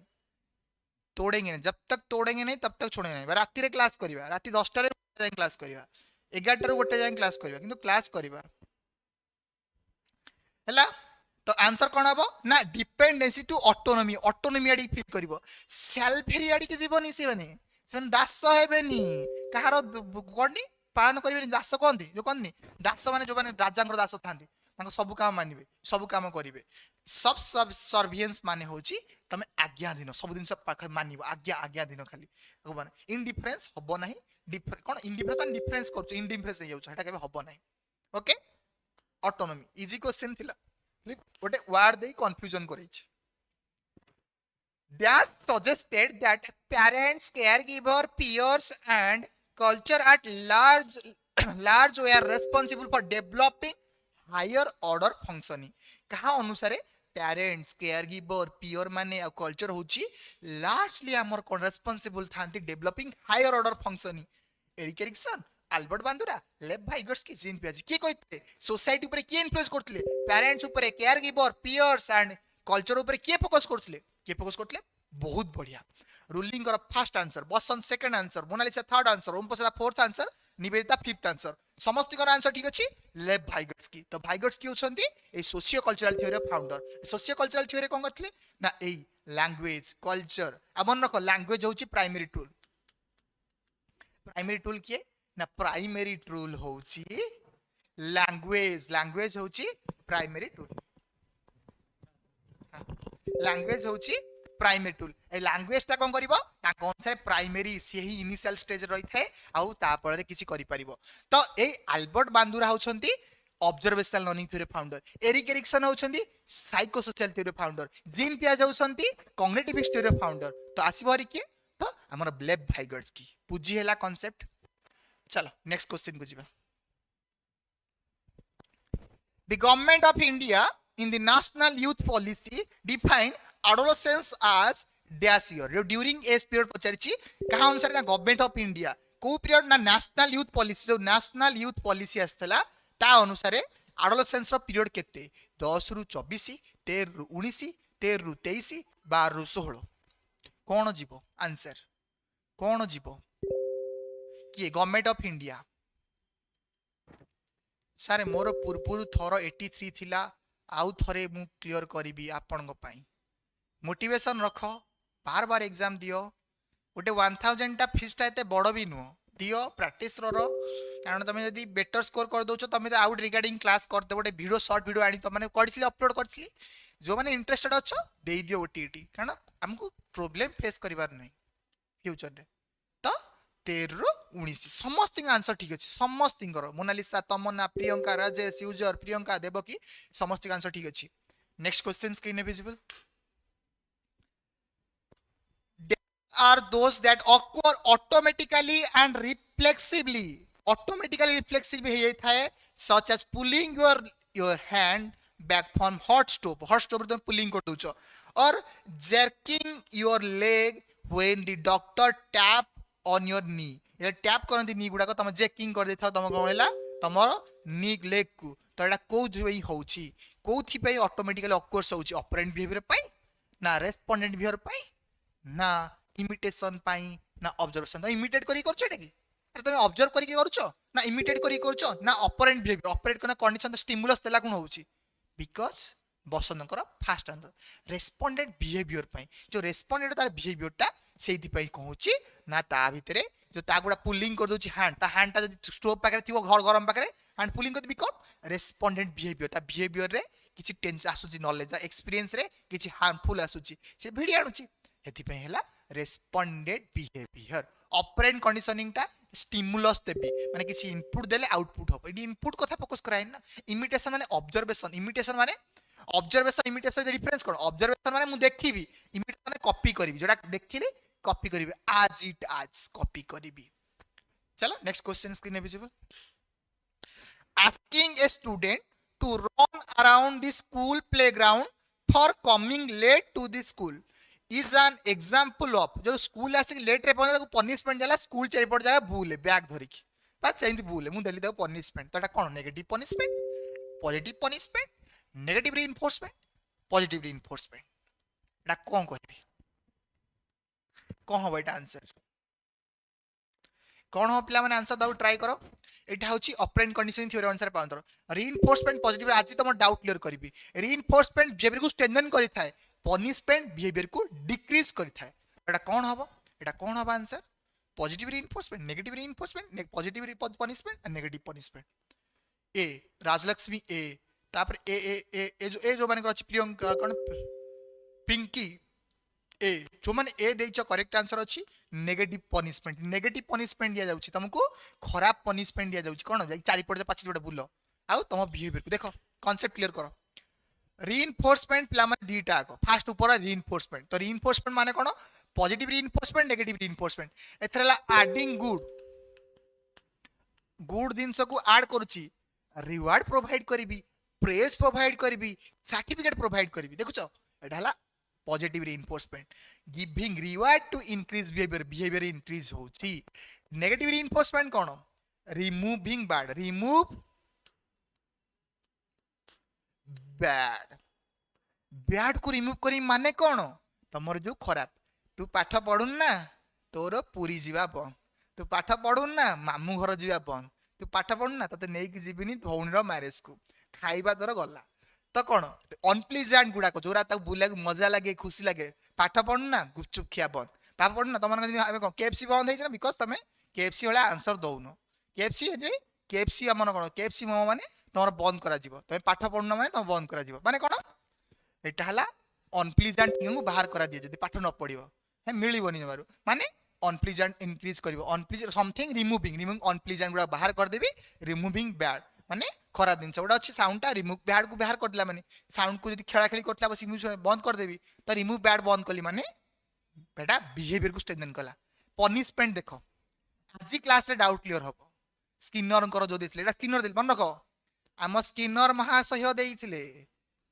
तोड़ेंगे नहीं जब तक तोड़ेंगे नहीं तब तक छोड़ेंगे नहीं राति रे क्लास करिवा राति 10टा रे जाय क्लास करिवा 11टा रे गोटे जाय क्लास करिवा किंतु क्लास करिवा हैला तो आंसर कोन हबो ना डिपेंडेंसी टू ऑटोनॉमी आडी फील करिवो सेल्फरी आडी के जीवनी सेवन दास हेबेनी कहार कोनी पालन करिवे दास कोंदी जो कोनी दास माने जो माने राजांगर दास थांदी तांको सब काम मानिबे सब काम करिवे सब सर्विलेंस माने होची तमे आज्ञाधीन सब दिन सब पाख मानिबो आज्ञाधीन खाली माने इनडिफरेंस हबो नाही कोन इनडिफरेंस माने डिफरेंस करछ इनडिफरेंस हे जाउछ हेटा केबे हबो नाही ओके ऑटोनॉमी इजी क्वेश्चन थिला गोटे वर्ड दे कंफ्यूजन करिछ Dash suggested that parents, caregiver, peers, and culture at large were responsible for developing higher order functioning. कहा अनुसारे parents, caregiver, peer माने और culture होची largely आमर कौन responsible थांती developing higher order functioning. Eric Erikson, Albert Bandura, लेव भाइगर्स की gene Piazzi के कहते सोसाइटी ऊपर के इन्फ्लुएंस करथले पेरेंट्स ऊपर caregiver, peers and culture ऊपर के फोकस करथले के फोकस करथले बहुत बढ़िया रूलिंग कर first answer Basant second answer Monalisa third answer Om Prasad fourth answer Nivedita fifth answer समस्त कर आंसर ठीक अछि लेव भाइगर्स की तो भाइगर्स की होछंती ए socio cultural theory founder socio cultural theory कोन करथले ना ए लैंग्वेज कल्चर आ मन रखो लैंग्वेज होची प्राइमरी टूल प्राइमरी टूल किए ना प्राइमरी टूल होची लैंग्वेज लैंग्वेज होची प्राइमरी टूल लैंग्वेज होची प्राइमरी टूल ए लैंग्वेज ता कोन करिवो ना कोन से प्राइमरी से ही इनिशियल स्टेज रही थाए आउ ता परे किछि करि परिवो तो ए अल्बर्ट बांदुरा होछंती observational learning theory founder Erik Erikson होछंती साइकोसोशियल थ्योरी फाउंडर जीन पियाजे होछंती कॉग्निटिव थ्योरी फाउंडर तो आसीबो हरि के तो हमर ब्लेब भाइगर्स की बुझी हैला कांसेप्ट चलो नेक्स्ट क्वेश्चन को जिबा The government of India in the national youth policy define adolescence as dash year during age period पचारिछि कहा अनुसार ना गवर्नमेंट ऑफ इंडिया को पीरियड ना नेशनल यूथ पॉलिसी जो नेशनल यूथ पॉलिसी आस्तला ता अनुसार एडोलेसेंस रो पीरियड केते 10 रु 24 13 रु 19 13 रु 23 12 रु 16 कोन जीवो आंसर कोन जीवो किए गवर्नमेंट ऑफ इंडिया सारे मोर पूर्व थर 83 थिला आउ थरे मु क्लियर करिवि आपन पाई मोटिवेशन रख बार बार एग्जाम दियो गोटे 1000 टा फीस टा एते बड़ भी नुह दियो प्रैक्टिस रो कारण तुम जदि बेटर स्कोर कर दोछ तुम तो आउट रिगार्डिंग क्लास करते गोटे वीडियो शॉर्ट वीडियो आनी तुम करथिली अपलोड करथिली जो माने इंटरेस्टेड अछ दे दियो ओटीटी कारण हमको प्रॉब्लम फेस करिवार नै फ्यूचर रे तो 13 रु 19 समस्त आंसर ठीक अछि समस्त मोनालिसा तमन्ना प्रियंका राजेश यूजर प्रियंका देवकी समस्त आंसर ठीक अछि next question screen visible are those that occur automatically and reflexively reflexively हे थाए such as pulling your hand back from hot stove तुम pulling कर दोछ और jerking your leg when the doctor tap on your knee ये tap करंती नी गुडा को तम जेकिंग कर देथाव तम कोन हैला तम नी लेग को तो एटा को जोई होउची कोथि पई ऑटोमेटिकली ऑफकोर्स होउची ऑपरेंट बिहेवियर पई ना रेस्पोंडेंट बिहेवियर पई ना इमिटेशन पाई ना ऑब्जर्वेशन तो इमिटेट करी करछ एटा की अरे तुम ऑब्जर्व करी करछ ना इमिटेट करी करछ ना ऑपरेंट बिहेवियर ऑपरेट करना कंडीशन तो स्टिमुलस देला कोन होउची बिकॉज़ बसंतकर फास्ट आंसर रेस्पोंडेंट बिहेवियर पाई जो रेस्पोंडेंट तार बिहेवियर टा सेति पई कहूची ना ता भितरे जो ता गुडा पुलिंग कर दोची हैंड ता हैंड ता जदि स्टोव पाकरे थिवो घर गरम पाकरे हैंड पुलिंग कर बिकम रेस्पोंडेंट बिहेवियर ता बिहेवियर रे किछि टेंस आसुची नॉलेज एक्सपीरियंस रे किछि हार्मफुल आसुची से भिडी आनुची हेति पई हैला रेस्पोंडेंट बिहेवियर ऑपरेंट कंडीशनिंग टा स्टिमुलस देबी माने किछि इनपुट देले आउटपुट हो इडी इनपुट कथा फोकस कराय ना इमिटेशन माने ऑब्जर्वेशन इमिटेशन माने ऑब्जर्वेशन इमिटेशन जे डिफरेंस कोन ऑब्जर्वेशन माने मु देखिबी इमिटेशन माने कॉपी करबी जोटा देखिले कॉपी करिवे आज इट आज कॉपी करिवी चलो next question screen visible asking a student to run around the school playground for coming late to the school is an example of जो स्कूल आसे लेट रे पहुंचा पनिशमेंट जाला स्कूल चारिपट जागा भूल बैग धरिकी बा चेंज भूल मु देली ताको पनिशमेंट तो एटा कोन negative punishment negative reinforcement positive reinforcement एटा कोन करबी कोन हो एटा आंसर कोन हो पिला माने आंसर दाउ ट्राई करो एटा होची ऑपरेंट कंडीशनिंग थ्योरी अनुसार पाउंतर रिइंफोर्समेंट पॉजिटिव आज तुम डाउट क्लियर करबी रिइंफोर्समेंट बिहेवियर को स्ट्रेंथन करि थाए पनिशमेंट बिहेवियर को डिक्रीज करि थाए एटा कोन हबो आंसर positive reinforcement negative reinforcement positive punishment and negative punishment ए राजलक्ष्मी ए तापर ए जो माने अछि प्रियंका कोन पिंकी ए जो माने ए देइछ करेक्ट आंसर अछि नेगेटिव पनिशमेंट दिया जाउछि तुमको खराब पनिशमेंट दिया जाउछि कोन चारि पड़ पाछि जोटा बुलो आउ तुम बिहेवियर को देखो कांसेप्ट क्लियर करो रिइंफोर्समेंट प्ला माने दीटा को फास्ट ऊपर रिइंफोर्समेंट तो रिइंफोर्समेंट माने कोन पॉजिटिव रिइंफोर्समेंट नेगेटिव रिइंफोर्समेंट एथरला एडिंग गुड जिंस को ऐड करूछि रिवार्ड प्रोवाइड करबी प्रेज प्रोवाइड करबी सर्टिफिकेट प्रोवाइड करबी देखुछो एटा हला positive reinforcement giving reward to increase behaviour increase होची नेगेटिव रिइंफोर्समेंट कोन रिमूविंग बैड को रिमूव करी माने कोन तमर जो खराब तू पाठ पढुन ना तोर पूरी जीवा बन तू पाठ पढुन ना मामू घर जीवा बन तू पाठ पढुन ना तते नै कि जीविनी भौणीर मैरिज को खाइबा दर गला तो कौन अनप्लीजेंट गुड़ाक जोरा बुला मजा लगे खुशी लगे पाठ पढ़ु ना गुपचुप खिया बंद पाठ पढ़ु ना तुम केएफसी बंद है बिकज तुम केएफसी वाला आंसर दौन केएफसी केएफसी आमर कौन केएफसी मोमो माने तुम बंद करा तुम पाठ पढ़ुन माने तुम बंद करा माने कौन यहाँ अनप्लीजेंट थिंग को बाहर करा दिए जब पाठ न पढ़ो है मिलबनी जमारू माने अनप्लीजेंट इनक्रीज कर अनप्लीजेंट समथिंग रिमूविंग अनप्लीजेंट गुड़ा बाहर करदेवी रिमूविंग बैड माने खराब जिन गोटे अच्छे साउंडटा रिमूव बैड को बाहर करदेला माने साउंड को जब खेला खेली करता बस बंद करदेवी तो रिमूव बैड बंद कली माने बेटा बिहेवियर को स्ट्रेंथन कला पनिशमेंट देख आज क्लास रे डाउट क्लियर हम स्किनर जो देते स्किनर मन रख आम स्किनर महाशय देते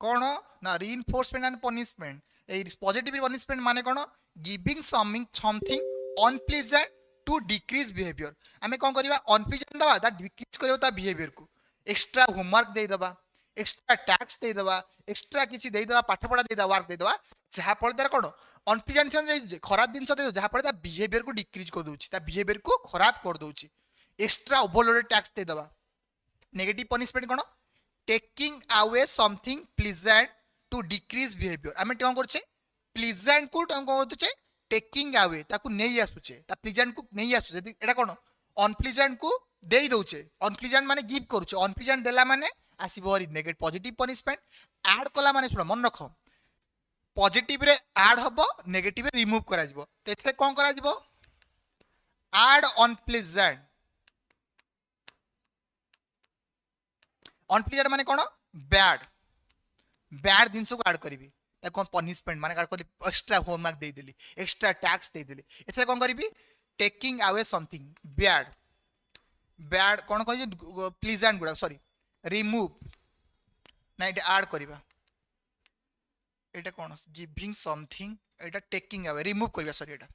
कौन ना रिइनफोर्समेंट एंड पनिशमेंट ए पॉजिटिव पनिशमेंट माने कौन giving something unpleasant to decrease behaviour आमे कौन करबा अनप्लीजेंट दबा दैट डिक्रीज करियो ता बिहेवियर को एक्स्ट्रा होमवर्क दे दबा एक्स्ट्रा टैक्स दे दबा एक्स्ट्रा किछि दे दबा पाठ पढ़ा दे दबा वर्क दे दबा जहा पड़ दर कौन अनप्लीजेंट खराब जिनस दे जहा पड़ ता बिहेवियर को डिक्रीज कर दोछि ता बिहेवियर को खराब कर दोछि एक्स्ट्रा ओवरलोडेड टैक्स दे दबा नेगेटिव पनिशमेंट कौन taking away something pleasant to decrease behaviour आमे कौन करछे प्लीजेंट को हम कौन करछे टेकिंग अवे ताकू नहीं आसुचे ता प्लीजेंट को नहीं आसुचे एटा कौन अनप्लीजेंट को देई दउचे अनप्लीजेंट माने गिव करूचे अनप्लीजेंट देला माने आसीबो नेगेटिव पॉजिटिव पनिशमेंट ऐड कला माने सुन मन रख पॉजिटिव रे ऐड हबो नेगेटिव रे रिमूव करा जिवो तो एथरे कोन करा जिवो ऐड अनप्लीजेंट अनप्लीजेंट माने कोन बैड बैड जिंस को ऐड करिवि ताको पनिशमेंट माने कर एक्स्ट्रा होमवर्क दे देली एक्स्ट्रा टैक्स दे देली एथरे कोन करिवि taking away something bad bad कोन कहि प्लीजेंट गुडा सॉरी रिमूव ना एटा ऐड करिवा एटा कोन गिविंग समथिंग एटा टेकिंग अवे रिमूव करिवा सॉरी एटा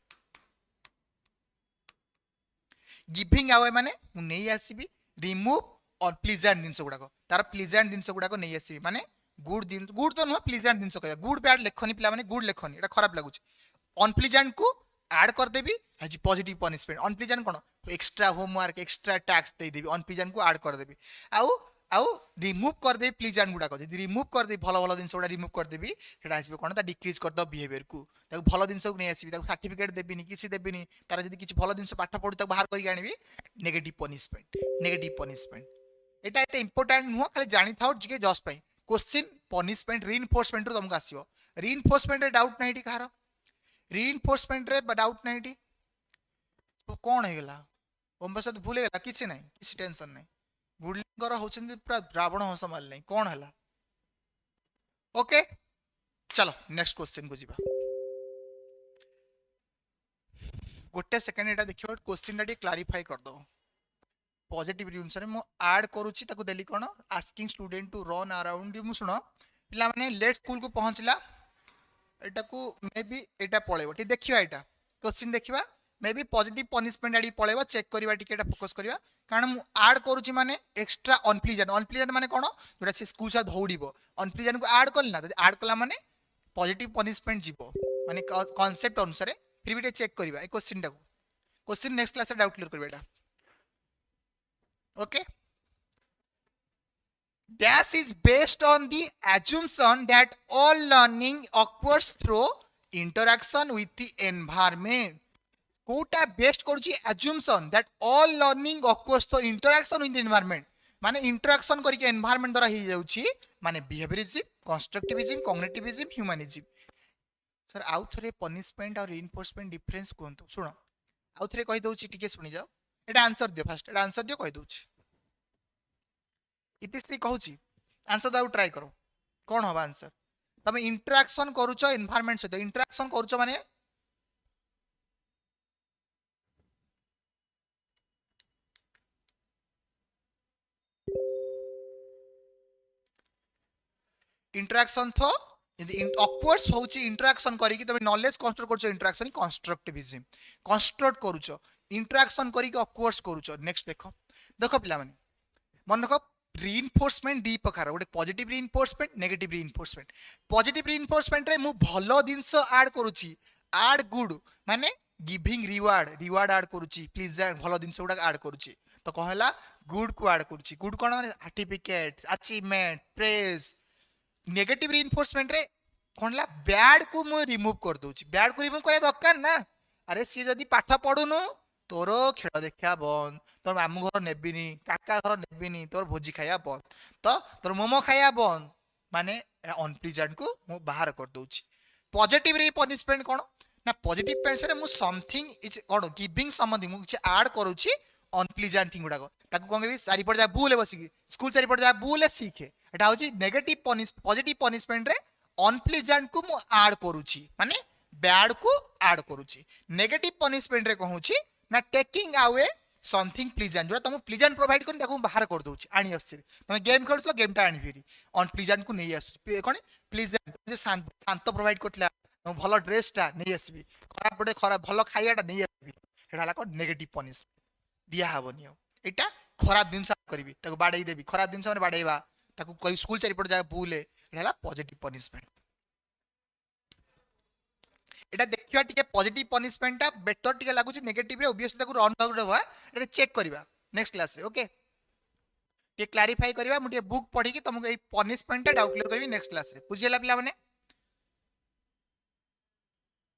गिविंग अवे माने मु नै आसीबी रिमूव और प्लीजेंट जिनस गुड़ाक तार प्लीजेंट जिनस गुड़ाक नहीं आसबि माने गुड तो नुह प्लीजेंट जिनस कह गुड बैड लेखनी पिला माने गुड लेखनी एटा खराब लगुच अनप्लीजेंट को ऐड कर देबी आज पॉजिटिव पनिशमेंट अनप्लीजेंट कोन एक्स्ट्रा होमवर्क एक्स्ट्रा टैक्स दे देबी अनप्लीजेंट को ऐड कर देबी आउ रिमूव कर देबी प्लीजेंट गुड़ाक जब रिमूव कर देबी भल भल जिनस गुड़ा रिमूव कर देबी सेटा आसीबो कोन ता डिक्रीज कर दो बिहेवियर को ताको भल जिनस को नहीं आसीबी ताको सर्टिफिकेट देबिनी किछि देबिनी तार जदी किछि भल जिनस पाठ पढु ताको बाहर करी आनिबी नेगेटिव पनिशमेंट एटा एते इंपोर्टेंट नुह खाली जानि थाओ जे जस्ट पई क्वेश्चन पनिशमेंट रिइनफोर्समेंट रो तुमको आसीबो रिइनफोर्समेंट रे डाउट नाही टी खारो रिइनफोर्समेंट रे डाउट नाही टी तो कोन हे गेला ओम बस भूल गेला किछि नाही किछि टेंशन नाही बुलिंगर होचन पूरा रावण हंस माल नहीं कोन हला ओके चलो नेक्स्ट क्वेश्चन को जीवा गोटे सेकंड एटा देखियो क्वेश्चन टा क्लारीफाई कर दो पॉजिटिव रिउंसर मो ऐड करूची ताको देली कोन asking student to run around मु सुनो पिला माने लेट स्कूल को पहुंचला एटा को मे बी एटा पळेबो टी देखिबा एटा क्वेश्चन देखिबा मे बी पॉजिटिव पनिशमेंट आडी पळेबो चेक करबा टिके एटा फोकस करबा कारण मु ऐड करूची माने एक्स्ट्रा अनप्लीजेंट माने कोन जोटा से स्कूल से दौड़िबो अनप्लीजेंट को ऐड करली ना ऐड कला माने पॉजिटिव पनिशमेंट जीवो माने कांसेप्ट अनुसार फिर भी चेक करबा ए क्वेश्चन टा को क्वेश्चन नेक्स्ट क्लास रे डाउट क्लियर करबा एटा okay dash is based on the assumption that all learning occurs through interaction with the environment कोटा बेस्ड करूची assumption that all learning occurs through interaction with the environment माने interaction करिके environment द्वारा ही जाउची माने behaviourism constructivism cognitivism humanism sir आउ थरे punishment और रिइनफोर्समेंट डिफरेंस कोंतो सुनो आउ थरे कहि दउची टिके सुनि जाओ एटा आंसर दियो फास्ट एटा आंसर दियो कहि दउची इतिश्री कहूची आंसर दाउ ट्राई करो कौन होबा आंसर तमे इंटरेक्शन करूचो एनवायरनमेंट सहित इंटरेक्शन करूचो माने इंटरेक्शन थो यदि ऑकवर्ड्स होची इंटरेक्शन करी कि तमे नॉलेज कंस्ट्रक्ट करूचो इंटरेक्शन कंस्ट्रक्टिविज्म कंस्ट्रक्ट करूचो इंटरेक्शन करी कि ऑकवर्ड्स करूचो नेक्स्ट देखो देखो पिला माने मन रखो रिइनफोर्समेंट दी प्रकार गोटे पॉजिटिव रिइनफोर्समेंट नेगेटिव रिइनफोर्समेंट पॉजिटिव रिइनफोर्समेंट रे मु भलो जिंस ऐड करूची ऐड गुड माने गिविंग रिवार्ड ऐड करूची प्लीज भलो जिंस गुडा ऐड करूची तो कहला गुड को ऐड करूची गुड कोन माने सर्टिफिकेट अचीवमेंट प्रेज नेगेटिव रिइनफोर्समेंट रे कोनला बैड को मु रिमूव कर दोची बैड को रिमूव करे दरकार ना अरे सी जदी पाठ पढुनु तोर खेल देखा बंद, तोर मामू घर नेबिनी, काका घर नेबिनी, तोर भोजी खाया बंद, तो तोर मोमो खाया बंद, माने अनप्लीजेंट को मु बाहर कर दूची। पॉजिटिव रे पनिशमेंट कोन ना, पॉजिटिव पनिशमेंट मु something is cone giving something मु कुछ ऐड करूची अनप्लीजेंट थिंग गुडा को, ताको कोन के चारि पड़ जा बुले बसी स्कूल चारि पड़ जा बुले सीखे, एटा होची नेगेटिव पॉजिटिव पनिशमेंट रे अनप्लीजेंट को मु ऐड करूची माने बैड को ऐड करूची। नेगेटिव पनिशमेंट रे कहूची ना टेकिंग अवे समथिंग प्लीजेंट, जो तुम प्लीजेंट प्रोवाइड कर बाहर कर दूची आनी आसी, तुम गेम खेलुछ गेम टा आनी फेरी अनप्लीजेंट को नहीं आस कौन प्लीजेंट जो शांत प्रोवाइड करथिला, तुम भल ड्रेस टा नहीं आसबी, खराब पड़े खराब भल खाइयाटा नहीं आसबी, सेटा हला कोन नेगेटिव पनिशमेंट दिया हबनी। एटा खराब दिन करबी ताको बाडई देबी, खराब दिन माने बाडईबा ताको कोई स्कूल चारिपट जाय बुले, एटा हला पॉजिटिव पनिशमेंट। एटा देखिबा टिके पॉजिटिव पनिशमेंट टा बेटर टिके लागुची, नेगेटिव रे ऑब्वियसली ताको रन करबा, एटा चेक करबा नेक्स्ट क्लास रे। ओके ये क्लैरिफाई करबा, मु टिके बुक पढी कि तुमको ए पनिशमेंट टा डाउट क्लियर करबी नेक्स्ट क्लास रे, बुझियला पिला माने।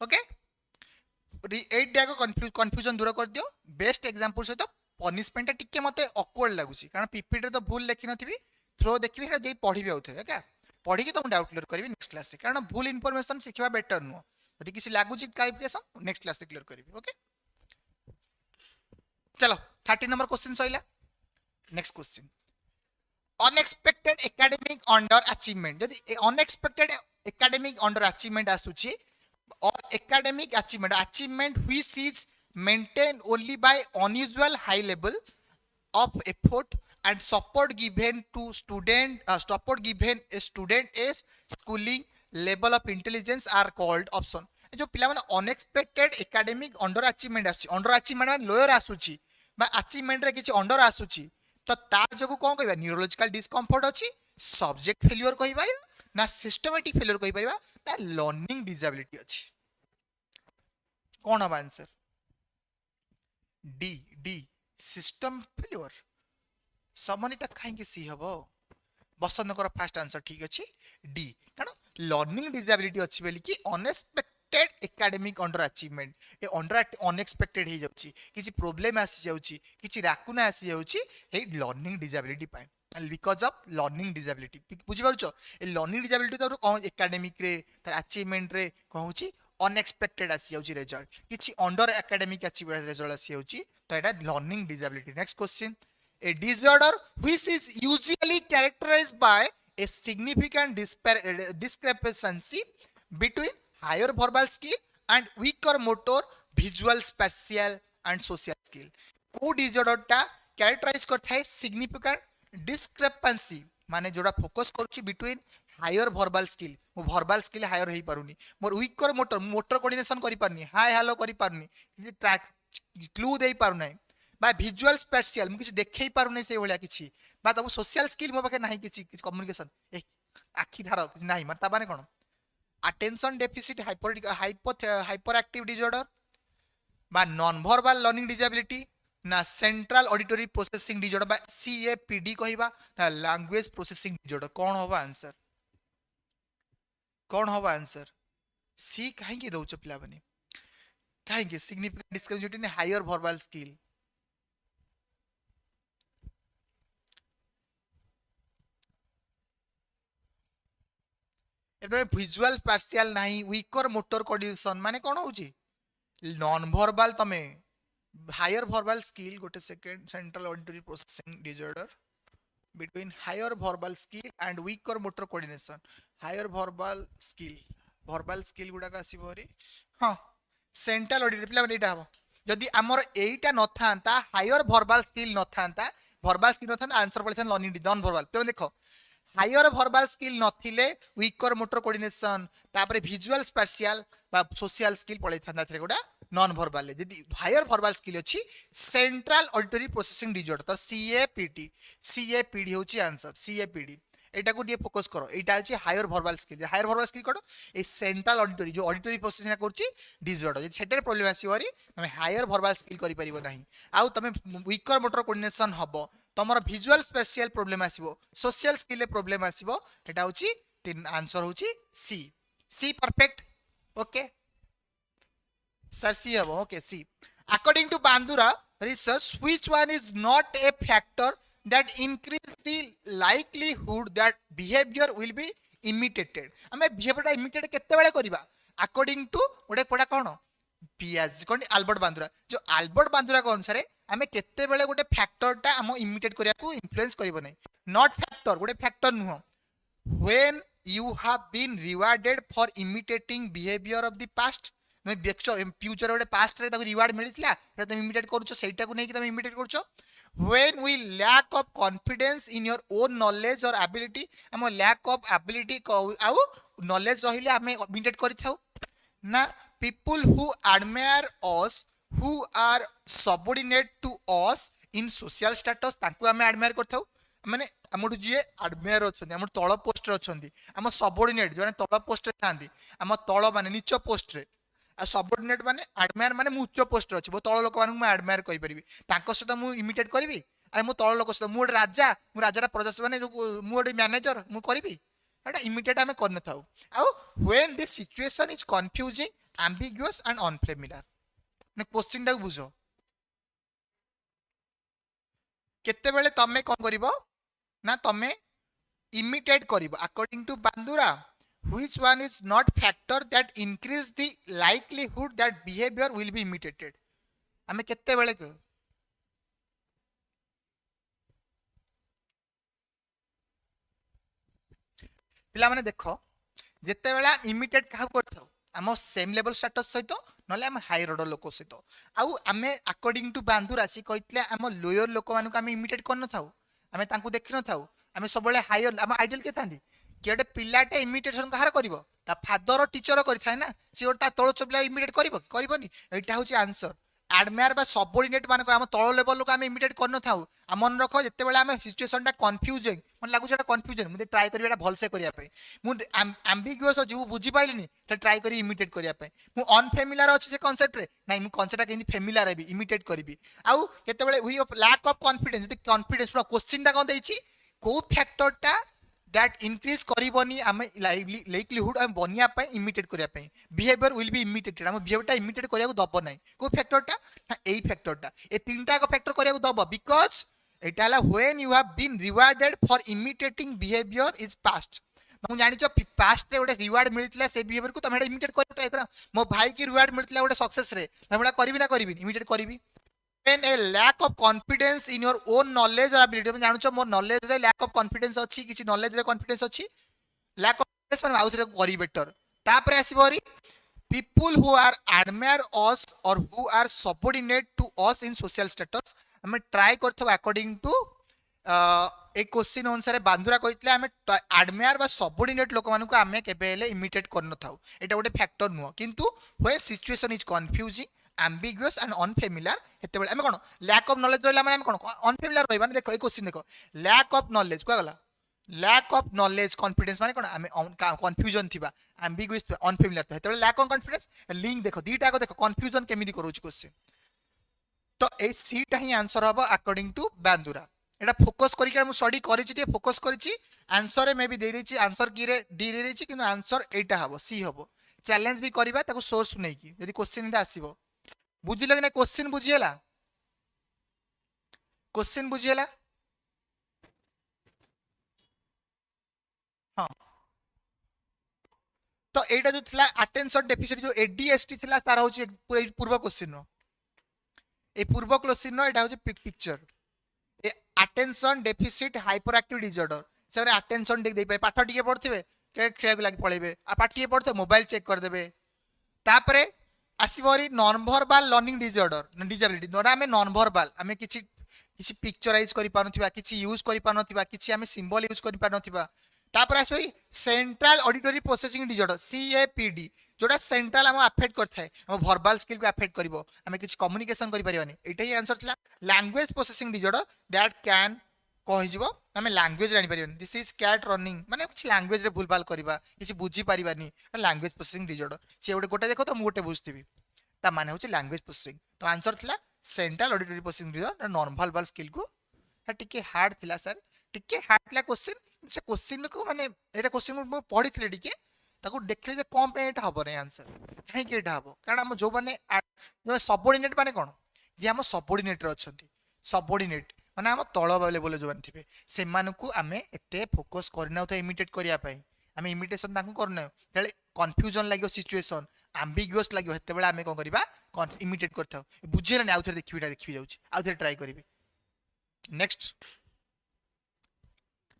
ओके एट डे को कंफ्यूजन दूर कर दियो, बेस्ट एग्जांपल सहित पनिशमेंट टा टिके मते ऑकवर्ड लागुची, कारण पीपीटी रे तो भूल लेखि नथिबी, थ्रो देखिबी सेटा जे पढिबी आउथे। ओके पढी कि तुम डाउट क्लियर करबी नेक्स्ट क्लास रे, कारण भूल इंफॉर्मेशन सिखिबा बेटर नो, यदि किसी लागुची क्लैरिफिकेशन नेक्स्ट क्लास रे क्लियर करबी। ओके चलो 30 नंबर क्वेश्चन सइला। Next question, unexpected academic under achievement, जदि अनएक्सपेक्टेड एकेडमिक अंडर अचीवमेंट आसुची और academic achievement which is maintained only by unusual high level of effort and support given to support given a student as schooling level of intelligence are called option। जो पिला माने unexpected academic under achievement आसुची, under achievement माने lower आसुची बा achievement रे किछि under आसुची, तो ता जगु कोन कहबा न्यूरोलॉजिकल डिस्कम्फर्ट अछि, सब्जेक्ट फेल्युअर कहिबा ना सिस्टमैटिक फेल्युअर कहिबा ना लर्निंग डिसेबिलिटी अछि। कोन अब answer D D system failure. Samanita कहीं सी हम बसंत फास्ट आंसर ठीक अच्छे डी, कारण लर्निंग डिसेबिलिटी अच्छी बोली कि unexpected academic under achievement, A under unexpected हो जाउची, किछि प्रॉब्लम आसी जाउची, किछि राकुना आसी जाउची ए लर्निंग डिसेबिलिटी पाए, बिकॉज ऑफ लर्निंग डिसेबिलिटी। बुझी पारुछो ए लर्निंग डिसेबिलिटी तो कौन एकेडमिक रे तार अचीवमेंट रे कहूची अनएक्सपेक्टेड आसी जाउची रिजल्ट, किछि अंडर एकेडमिक अचीवमेंट रिजल्ट आसी जाउची, तो एटा learning disability. Next question, a disorder which is usually characterized by a significant discrepancy between higher verbal skill and weaker motor, visual, spatial and social skill। को disorder टा characterize करता है significant discrepancy, माने जोड़ा focus करूची between higher verbal skill, मो verbal skill higher हेई पारुनी, मोर weaker motor motor coordination करि पारनी, hi hello करि पारनी, किसी ट्रैक क्लू देई पारु नै, बा विजुअल स्पेशियल मु किसी देखै पारु नै से भलिया किछि, बा तब सोशल स्किल मो पाखे नाही किछि कम्युनिकेशन ए आखि धार किछि नाही, माने ता माने कोन attention deficit hyper active disorder बा नॉन वर्बल लर्निंग डिसेबिलिटी ना सेंट्रल ऑडिटरी प्रोसेसिंग डिसऑर्डर बा सीएपीडी कहिबा ना लैंग्वेज प्रोसेसिंग डिसऑर्डर। कोन होबा आंसर, कोन होबा आंसर सी काहे की दउछ पिला बने, काहे की significant discriminate in higher verbal skill. एकदम विजुअल स्पेशियल नाही, वीकर मोटर कोऑर्डिनेशन माने कोन होउची नॉन वर्बल, तमे हायर वर्बल स्किल गोटे second central auditory processing disorder between higher verbal skill and weaker motor coordination. Higher verbal skill गुडा का आसीबो रे, हां सेंट्रल ऑडिटरी पिला एटा हबो, जदि हमर एटा न थांता हायर वर्बल स्किल न थांता, वर्बल स्किल न थांता आंसर पड़े लर्निंग नॉन वर्बल। पे देखो हायर वर्बल स्किल नथिले वीकर मोटर कोऑर्डिनेशन तापरे विजुअल स्पेशियल बा सोशल स्किल पड़े थांता थे गोटा नॉन वर्बल। जदि हायर वर्बल स्किल अछि सेंट्रल ऑडिटरी प्रोसेसिंग डिसऑर्डर, तो सीएपीडी होची आंसर सीएपीडी। एटा को दिए फोकस करो, एटा अछि higher verbal skill. Higher verbal skill कोड ए सेंट्रल ऑडिटरी जो ऑडिटरी प्रोसेसिंग करछि डिसऑर्डर, जदि सेटर प्रॉब्लम आसीवरी तमे हायर वर्बल स्किल करि परिबो नाही, आउ तमे वीकर मोटर कोऑर्डिनेशन हबो, तमर विजुअल स्पेशियल प्रॉब्लम आसीबो, सोशल स्किल प्रॉब्लम आसीबो। एटा होची तीन आंसर होची C perfect. Okay sir C हबो, okay C. According to Bandura research, which one is not a factor that increase the likelihood that behavior will be imitated? आमे behavior टा imitate केते बेले करिबा? According to गोटे पडा कोन पियाज कोन अल्बर्ट बांदुरा, जो अल्बर्ट बांदुरा को अनुसार आमे केते बेले गोटे फैक्टर टा हम इमिटेट करिया को इन्फ्लुएंस करिवो नै, नॉट फैक्टर गोटे फैक्टर नुह। when you have been rewarded for imitating behavior of the past, तुम देखो फ्यूचर गोटे पास्ट रे ताको रिवार्ड मिलितला तुम इमिटेट करूछो, सेटा को नै कि तुम imitate करूछो। when we lack of confidence in your own knowledge or ability, हम lack of ability आउ knowledge रहिले हम इमिटेट करिथाउ ना। people who admire us, who are subordinate to us in social status, ताको हम admire करथाउ, माने हमटु जे एडमायर अछंती, हमर तळ पोस्ट रे अछंती, हम सबऑर्डिनेट जो तळ पोस्ट रे थांती, हम तळ माने नीच पोस्ट रे, आ सबऑर्डिनेट माने एडमायर माने मु उच्च पोस्ट रे अछि, बो तळ लोक माने मु एडमायर कहि परिबी, तांको सहित मु इमिटेट करबी। अरे मु तळ लोक सहित मु राजा, मु राजारा प्रजास माने मु ओडी मैनेजर मु करबी, एटा इमिटेट हम करन थाउ। आ when this situation is confusing, ambiguous and unfamiliar, ने क्वेश्चन टा बुझो केते बेले तमे कोन करिवो ना तमे इमिटेट करिवो। According to Bandura which one is not factor that increase the likelihood that behavior will be imitated, आमे केते बेले को पिला माने देखो जेते बेला इमिटेट काहा करथौ आम सेम लेवल स्टेटस सहित नले आम हाई ऑर्डर लोक सहित, आउ आमे अकॉर्डिंग टू बांदुरा सी कहितले आम लोअर लोक मानको आमे इमिटेट करन थाउ, आमे तांको देखि न थाउ, आमे सबले हायर आम आइडियल के थांदी कि गोटे पिलाटे इमिटेशन कहार करिवो ता फादर टीचर करिथाय ना, सी गोटा तळ पिला इमिटेट करिवो करबोनी, एटा होची आंसर। एडमायर बा सबऑर्डिनेट मान आम तळ लेवल लोक आम इमिटेट करन थाउ, आ मन रखो जते बेले आम सिचुएशन टा कंफ्यूजिंग मन लागु छटा कंफ्यूजन मुझे ट्राई करिया भल से करिया पे, मु एम्बिगुअस अछि मु बुझी पाइलिनी त ट्राई करी इमिटेट करिया पे, मु अनफेमिलियर अछि से कांसेप्ट रे नाही मु कांसेप्ट केनी फेमिलियर हेबी इमिटेट करबी। आउ केते बेले वी ऑफ लैक ऑफ कॉन्फिडेंस, जति कॉन्फिडेंस पूरा क्वेश्चन टा कोन देछि को फैक्टर टा दैट इंक्रीज करिवनी आमे लाइवलीहुड हम बनिया पे इमिटेट करिया पे, बिहेवियर विल बी इमिटेटेड, हम बिहेवियर टा इमिटेट करिया को दबो नाही, को फैक्टर टा ना एई फैक्टर टा ए तीनटा को फैक्टर करिया को दबो, बिकॉज़ एटा ला when you have been rewarded for imitating behaviour is past, तुम जानि छ पास्ट रे गोटे रिवार्ड मिलतिला से बिहेवियर को तुम इमिटेट कर ट्राई करा, मो भाई की रिवार्ड मिलतिला गोटे सक्सेस रे तुम करबी ना करबी इमिटेट करबी। when a lack of confidence in your own knowledge or ability, तुम जानु छ मोर नॉलेज रे लैक ऑफ कॉन्फिडेंस अछि, किछि नॉलेज रे कॉन्फिडेंस अछि, लैक ऑफ कॉन्फिडेंस माने आउथरे करी बेटर, तापर आसीबोरी people who are admire us or who are subordinate to us in social status, हम ट्राई करथब अकॉर्डिंग टू एक क्वेश्चन अनुसार बांदुरा कहितले हम एडमायर बा सबऑर्डिनेट लोक मानको हम केबेले इमिटेट करन थाउ, एटा गोटे फैक्टर नुह, किंतु when situation is confusing ambiguous and unfamiliar हेते बेले हम कोन लैक ऑफ नॉलेज रहला माने हम कोन अनफेमिलियर रहबा ने। देखो ए क्वेश्चन देखो लैक ऑफ नॉलेज को गला, लैक ऑफ नॉलेज कॉन्फिडेंस माने कोन हम कंफ्यूजन थिबा एम्बिगुअस अनफेमिलियर, हेते बेले लैक ऑफ कॉन्फिडेंस लिंक देखो दीटा को देखो कंफ्यूजन केमिति करूछ क्वेश्चन, तो ए सीटा ही आंसर हबो according to Bandura. Etah focus करिके हम स्टडी करिछि टे फोकस करिछि, आंसर रे मे भी दे देछि आंसर की रे डी दे देछि, किंतु आंसर एटा हबो सी हबो। चैलेंज भी करबा ताको सोर्स नै कि यदि क्वेश्चन एटा आसीबो बुझिलो कि ना, क्वेश्चन बुझिएला क्वेश्चन बुझिएला हां। तो एटा जो थिला अटेंशन डेफिसिट जो एडीएसटी थिला तार होछि पूर्व क्वेश्चन रो, ए पूर्व क्वेश्चन रो एटा होछि पिक्चर ए attention deficit hyper active disorder, से अटेंशन दे पाए पाठ टिके पढ़थिबे के खेला लागि पळेबे आ पाठ टिके पढ़थे मोबाइल चेक कर देबे, तापरे आसीबरी non verbal learning disorder disability नोरा हमें नॉन वर्बल हमें किछि किछि पिक्चराइज करि पानथिबा, किछि यूज करि पानथिबा, किछि हमें सिंबल यूज करि पानथिबा, तापर आसीबरी central auditory processing disorder CAPD जोटा सेंट्रल हम अफेक्ट करथाय हम वर्बल स्किल को अफेक्ट करबो, हमें किछि कम्युनिकेशन करि परिबानी, एटा ही आंसर थिला। Language processing disorder that can कहि जिवो हमें लैंग्वेज जानि परिबानी, दिस इज कैट रनिंग माने किछि लैंग्वेज रे भूलभाल करबा किछि बुझी परिबानी, लैंग्वेज प्रोसेसिंग डिसऑर्डर से गोटे देखो तो मु गोटे बुझथिबी ता माने होछि लैंग्वेज प्रोसेसिंग, तो आंसर थिला central auditory processing disorder non verbal skill को टिके हार्ड थिला सर, टिके हार्ड थिला क्वेश्चन, से क्वेश्चन को माने एटा क्वेश्चन मु पढिथिले टिके ताको देखले जे कम पे एटा हबो नै आंसर काहे के एटा हबो कारण हम जो माने जो सबऑर्डिनेट माने कोन जे हम सबऑर्डिनेट रे अछंती सबऑर्डिनेट माने हम तळ लेवल जो माने थिबे से मानकु आमे एते फोकस करना उता इमिटेट करिया पई आमे इमिटेशन ताकू करना तेले कंफ्यूजन लागो सिचुएशन एम्बिगुअस लागो हेते बेला आमे कोन करबा इमिटेट करथाउ बुझेला नै आउथरे देखि जाउची आउथरे ट्राई करिवे नेक्स्ट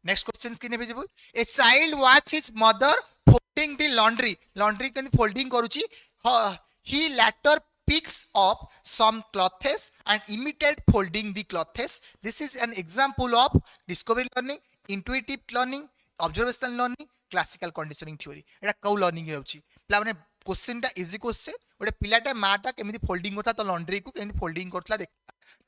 क्वेश्चन स्क्रीन पे जीवो a child watch his mother folding the laundry के फोल्डिंग करूची ही letter picks up some clothes and imitate folding the clothes. This is an example of discovery learning, intuitive learning, observational learning, classical conditioning theory. एटा कौ learning हेउची पिला माने question टा easy question ओटे पिलाटा माटा केमिति folding करता तो लॉन्ड्री को केमिति फोल्डिंग करतला देख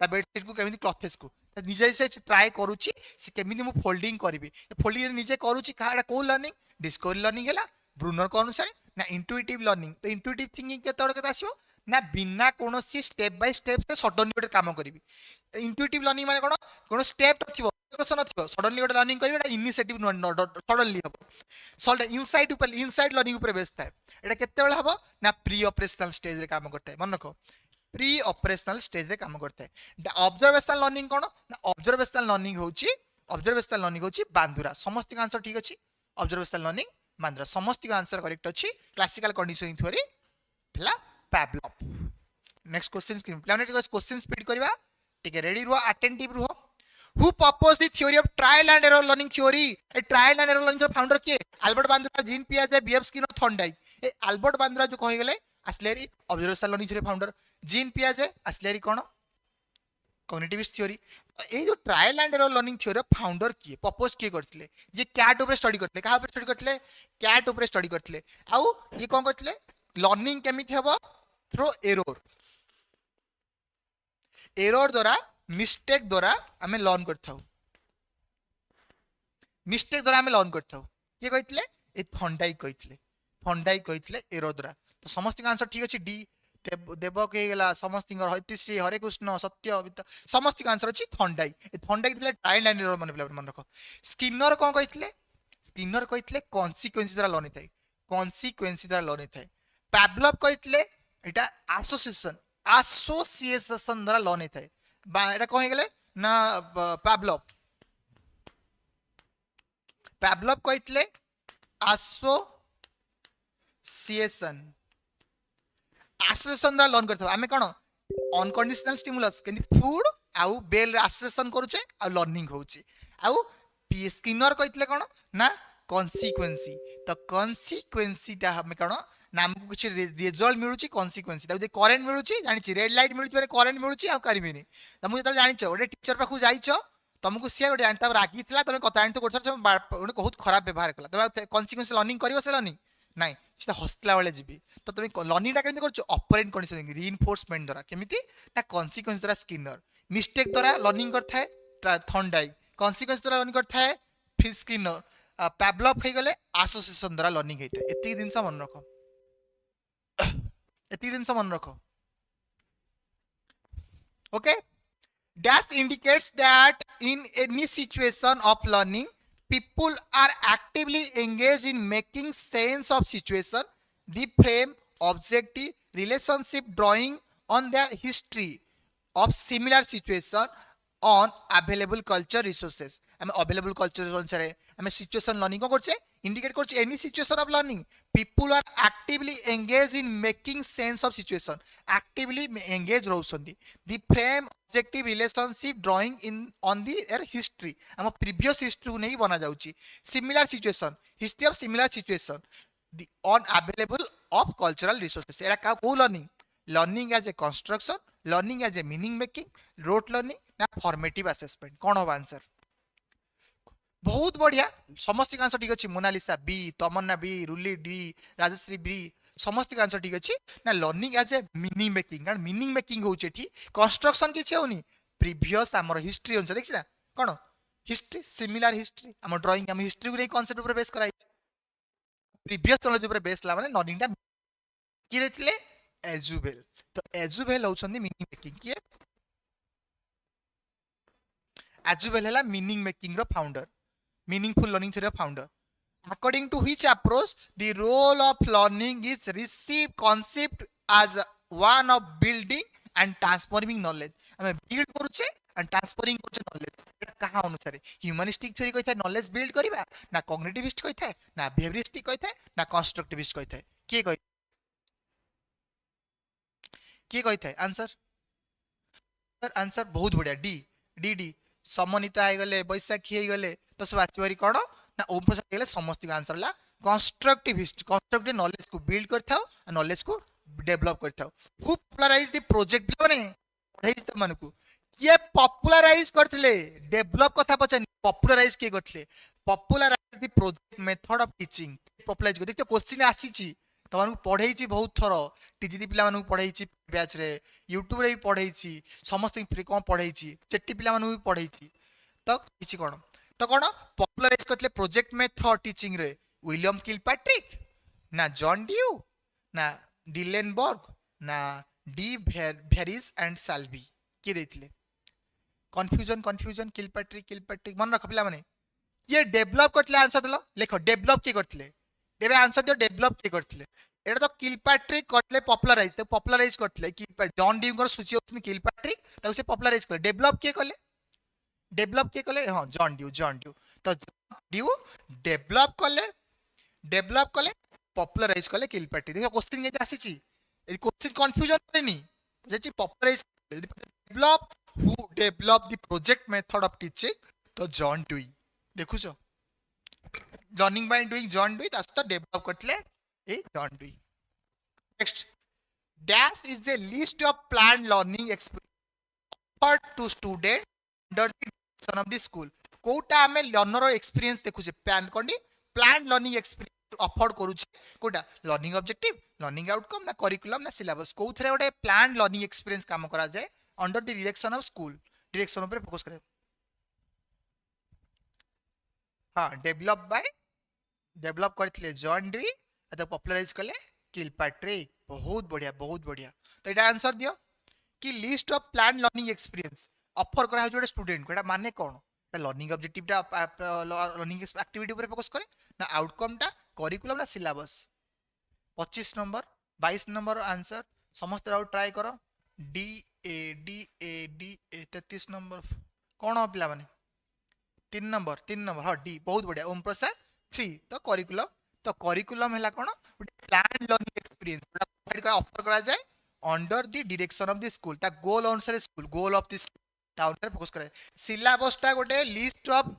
ता बेडशीट को केमिति क्लॉथेस को निजे से ट्राई करूची से केमिति मु फोल्डिंग करबी फोल्डिंग निजे करूची काडा को लर्निंग डिस्कवरी लर्निंग हैला ब्रूनर को अनुसार ना इंट्यूटिव लर्निंग तो इंट्यूटिव थिंकिंग केतोड़ केता आसीबो ना बिना कोनोसी स्टेप बाय स्टेप से सडनली गोटे काम करिवि इंट्यूटिव लर्निंग माने कोन स्टेप नथिबो प्रोसेस नथिबो सडनली गोटे लर्निंग करिवि एटा इनिशिएटिव सडनली हबो सॉल्ट इनसाइड लर्निंग ऊपर बेस थाए एटा केते बेला हबो ना प्री ऑपरेशनल स्टेज रे काम करते मन रखो प्री ऑपरेशनल स्टेज रे काम करते ऑब्जर्वेशनल लर्निंग कोन ना ऑब्जर्वेशनल लर्निंग होची बांदुरा समस्त का आंसर ठीक अछि ऑब्जर्वेशनल लर्निंग बांदुरा समस्त का आंसर करेक्ट अछि क्लासिकल कंडीशनिंग थ्योरी पहला Pavlov. Next question screen. Plan question speed करिवा ठीक है रेडी रहो अटेंटिव रहो Who proposed the theory of trial and error learning theory? ए trial and error learning founder किए अल्बर्ट बांद्रा जीन पियाजे B F Skinner Thorndike ए Albert Bandura जो कहि गेले असलेरी observational learning theory founder Jean पियाजे असलेरी कोन कॉग्निटिविस्ट थ्योरी ए जो trial and error learning theory founder किए प्रपोज किए करथिले जे कैट ऊपर स्टडी करथिले कहा ऊपर स्टडी करथिले कैट ऊपर स्टडी करथिले आउ ये कोन करथिले लर्निंग केमिति हेबो थ्रो एरर द्वारा मिस्टेक द्वारा आमे लर्न करथाउ ये कहितले ए थॉर्नडाइक कहितले एरर द्वारा तो समस्त का आंसर ठीक अछि डी देव के गेला समस्त हतिश्री हरे कृष्ण सत्य समस्त का आंसर अछि थॉर्नडाइक ए थॉर्नडाइक दिले ट्रायल एंड एरर मन रखो स्किनर कोन कहितले कॉन्सिक्वेंस द्वारा लर्न थाए पैवलव कहितले एटा एसोसिएशन द्वारा लर्न थाए एटा कोन गेले ना पैवलव कहितले एसोसिएशन द्वारा लर्न करथो आमे कोन अनकंडीशनल स्टिमुलस केनि फूड आउ बेल एसोसिएशन करूचे आ लर्निंग होउची आउ स्किनर कहितले कोन ना कॉन्सिक्वेंसी तो कॉन्सिक्वेंसी ता हमें कोन नाम को कुछ रिजल्ट मिलुची कॉन्सिक्वेंसी ता करंट मिलुची जानि रेड लाइट मिलुची माने करंट मिलुची आ करिमिनी तमु जत जानि छ ओडे टीचर पाखु जाइछ तुमको सी गोटे जान रागी था तुम कथा आनी तो बहुत खराब व्यवहार कला तुम कन्सिक्वेंस लर्निंग कर लर्निंग ना हसला बेले जी तो तुम लर्निंग कर ऑपरेंट कंडीशनिंग रीइंफोर्समेंट द्वारा केमिति ना कन्सिक्वेंस द्वारा स्किनर मिस्टेक द्वारा लर्निंग करता है थॉर्नडाइक कन्सिक्वेंस द्वारा लर्निंग करता है फिर स्किनर पैवलव हो गले एसोसिएशन द्वारा लर्निंग होता है एति दिन मन रखो okay Dash indicates that in any situation of learning, people are actively engaged in making sense of situation, the frame, objective, relationship drawing on their history of similar situation on available culture resources. I mean, available culture resources. I mean, situation learning को करचे indicate करचे any situation of learning. People are actively engaged in making sense of situation. Actively engaged रहुसंदी. The frame, objective, relationship drawing in on their history. हम previous history को नहीं बना जाऊँची. Similar situation, history of similar situation. The unavailable of cultural resources. Era का को learning? Learning as a construction, learning as a meaning making, rote learning, ना formative assessment. कौन होगा answer? बहुत बढ़िया समस्त आंसर ठीक अच्छे मोनालिसा बी तमन्ना बी रुली डी राजश्री बी समस्त आंसर ठीक अच्छे ना learning as a meaning making कारण मीनिंग मेकिंग होचे ठी कंस्ट्रक्शन किछि होनी प्रीवियस हमर हिस्ट्री होन्छ देखछि ना कोन हिस्ट्री सिमिलर हिस्ट्री हम ड्राइंग हम हिस्ट्री को कांसेप्ट ऊपर बेस कराइ प्रीवियस नॉलेज ऊपर बेस ला माने लर्निंग टा कि देथिले एजुबेल तो एजुबेल होछन्दी मीनिंग मेकिंग कि एजुबेल हला मीनिंग मेकिंग रो founder meaningful learning theory founder According to which approach the role of learning is received concept as one of building and transforming knowledge. ଆମେ build କରୁଛେ and transferring କରୁଛେ knowledge. ଏଟା କାହା ଅନୁସାରେ humanistic theory କହିଥାଏ knowledge build କରିବା ନା cognitivist କହିଥାଏ ନା behavioristic କହିଥାଏ ନା constructivist କହିଥାଏ କିଏ କହିଥାଏ आंसर बहुत बढ़िया डी डी डी समन्विता गले बैशाखी गले तो सब आसपारी कौन ना ओम प्रसाद गले समस्त आंसर है कंस्ट्रक्टिव नॉलेज को बिल्ड करथाओ नॉलेज को डेवलप करथाओ हु पॉपुलराइज द प्रोजेक्ट माने पढ़ाई त मानकु किए पॉपुलराइज करथले डेवलप कथा पछन पॉपुलराइज के करथले popularise the project method of teaching popularise को देखो क्वेश्चन आसीची तुमको पढ़ाई बहुत थर टीजीटी पिला पढ़ाई बैच रे यूट्यूब रे भी पढ़ाई समस्त कौन पढ़ाई चेटी पिला भी पढ़ाई तो किसी कौन तो कौन पॉपुलराइज करते प्रोजेक्ट मेथड टीचिंग रे विलियम किलपैट्रिक ना जॉन ड्यू ना डिलेनबर्ग ना डी भेरिस एंड साल्वी किए देथिले कंफ्यूजन किलपैट्रिक मन रख पिला माने ये डेवलप करथिले आंसर दलो लेखो डेवलप के करथिले देबे आंसर दियो डेवलप के करथिले एटा तो किलपैट्रिक करथिले पॉपुलराइज करथिले जॉन ड्यू कर सूची होछि किलपैट्रिक ताको से पॉपुलराइज कर डेवलप के कले हां जॉन ड्यू तो जॉन ड्यू डेवलप कले पॉपुलराइज कले किलपैट्रिक देखो क्वेश्चन के आसीची ए क्वेश्चन कंफ्यूजन करनी जेची popularise develop who develop the project method of teaching तो जॉन ड्यू देखुछो learning by doing John Dewey तास तो डेवलप करथिले ए John Dewey next dash is a list of planned learning experience offered to student under the direction of the school कोटा हमें learner experience देखुछे planned learning experience offer करूछे कोटा learning objective learning outcome ना curriculum ना syllabus कोथरे गोटे planned learning experience काम करा जाए under the direction of school direction ऊपर फोकस करे हां डेवलप करथिले जॉन ड्यू तो पॉपुलराइज कले किलपैट्रिक बहुत बढ़िया तो एटा आंसर दियो कि list of plan learning experience offer करा होजे स्टूडेंट को एटा माने कोन लर्निंग ऑब्जेक्टिव लर्निंग एक्टिविटी ऊपर फोकस करे ना आउटकम टा करिकुलम ना सिलेबस 25 नंबर 22 नंबर आंसर समस्त आउट ट्राई करो डी ए 33 नंबर कौन हो पिला माने 3 नंबर हाँ डी बहुत बढ़िया ओम प्रसाद 3 तो करिकुलम है कौन प्लान लर्निंग एक्सपीरियंस ऑफर करा जाए under the direction of the school ता गोल अनुसार school goal of the school ता अनुसार फोकस करे सिलेबस ता गोटे लिस्ट ऑफ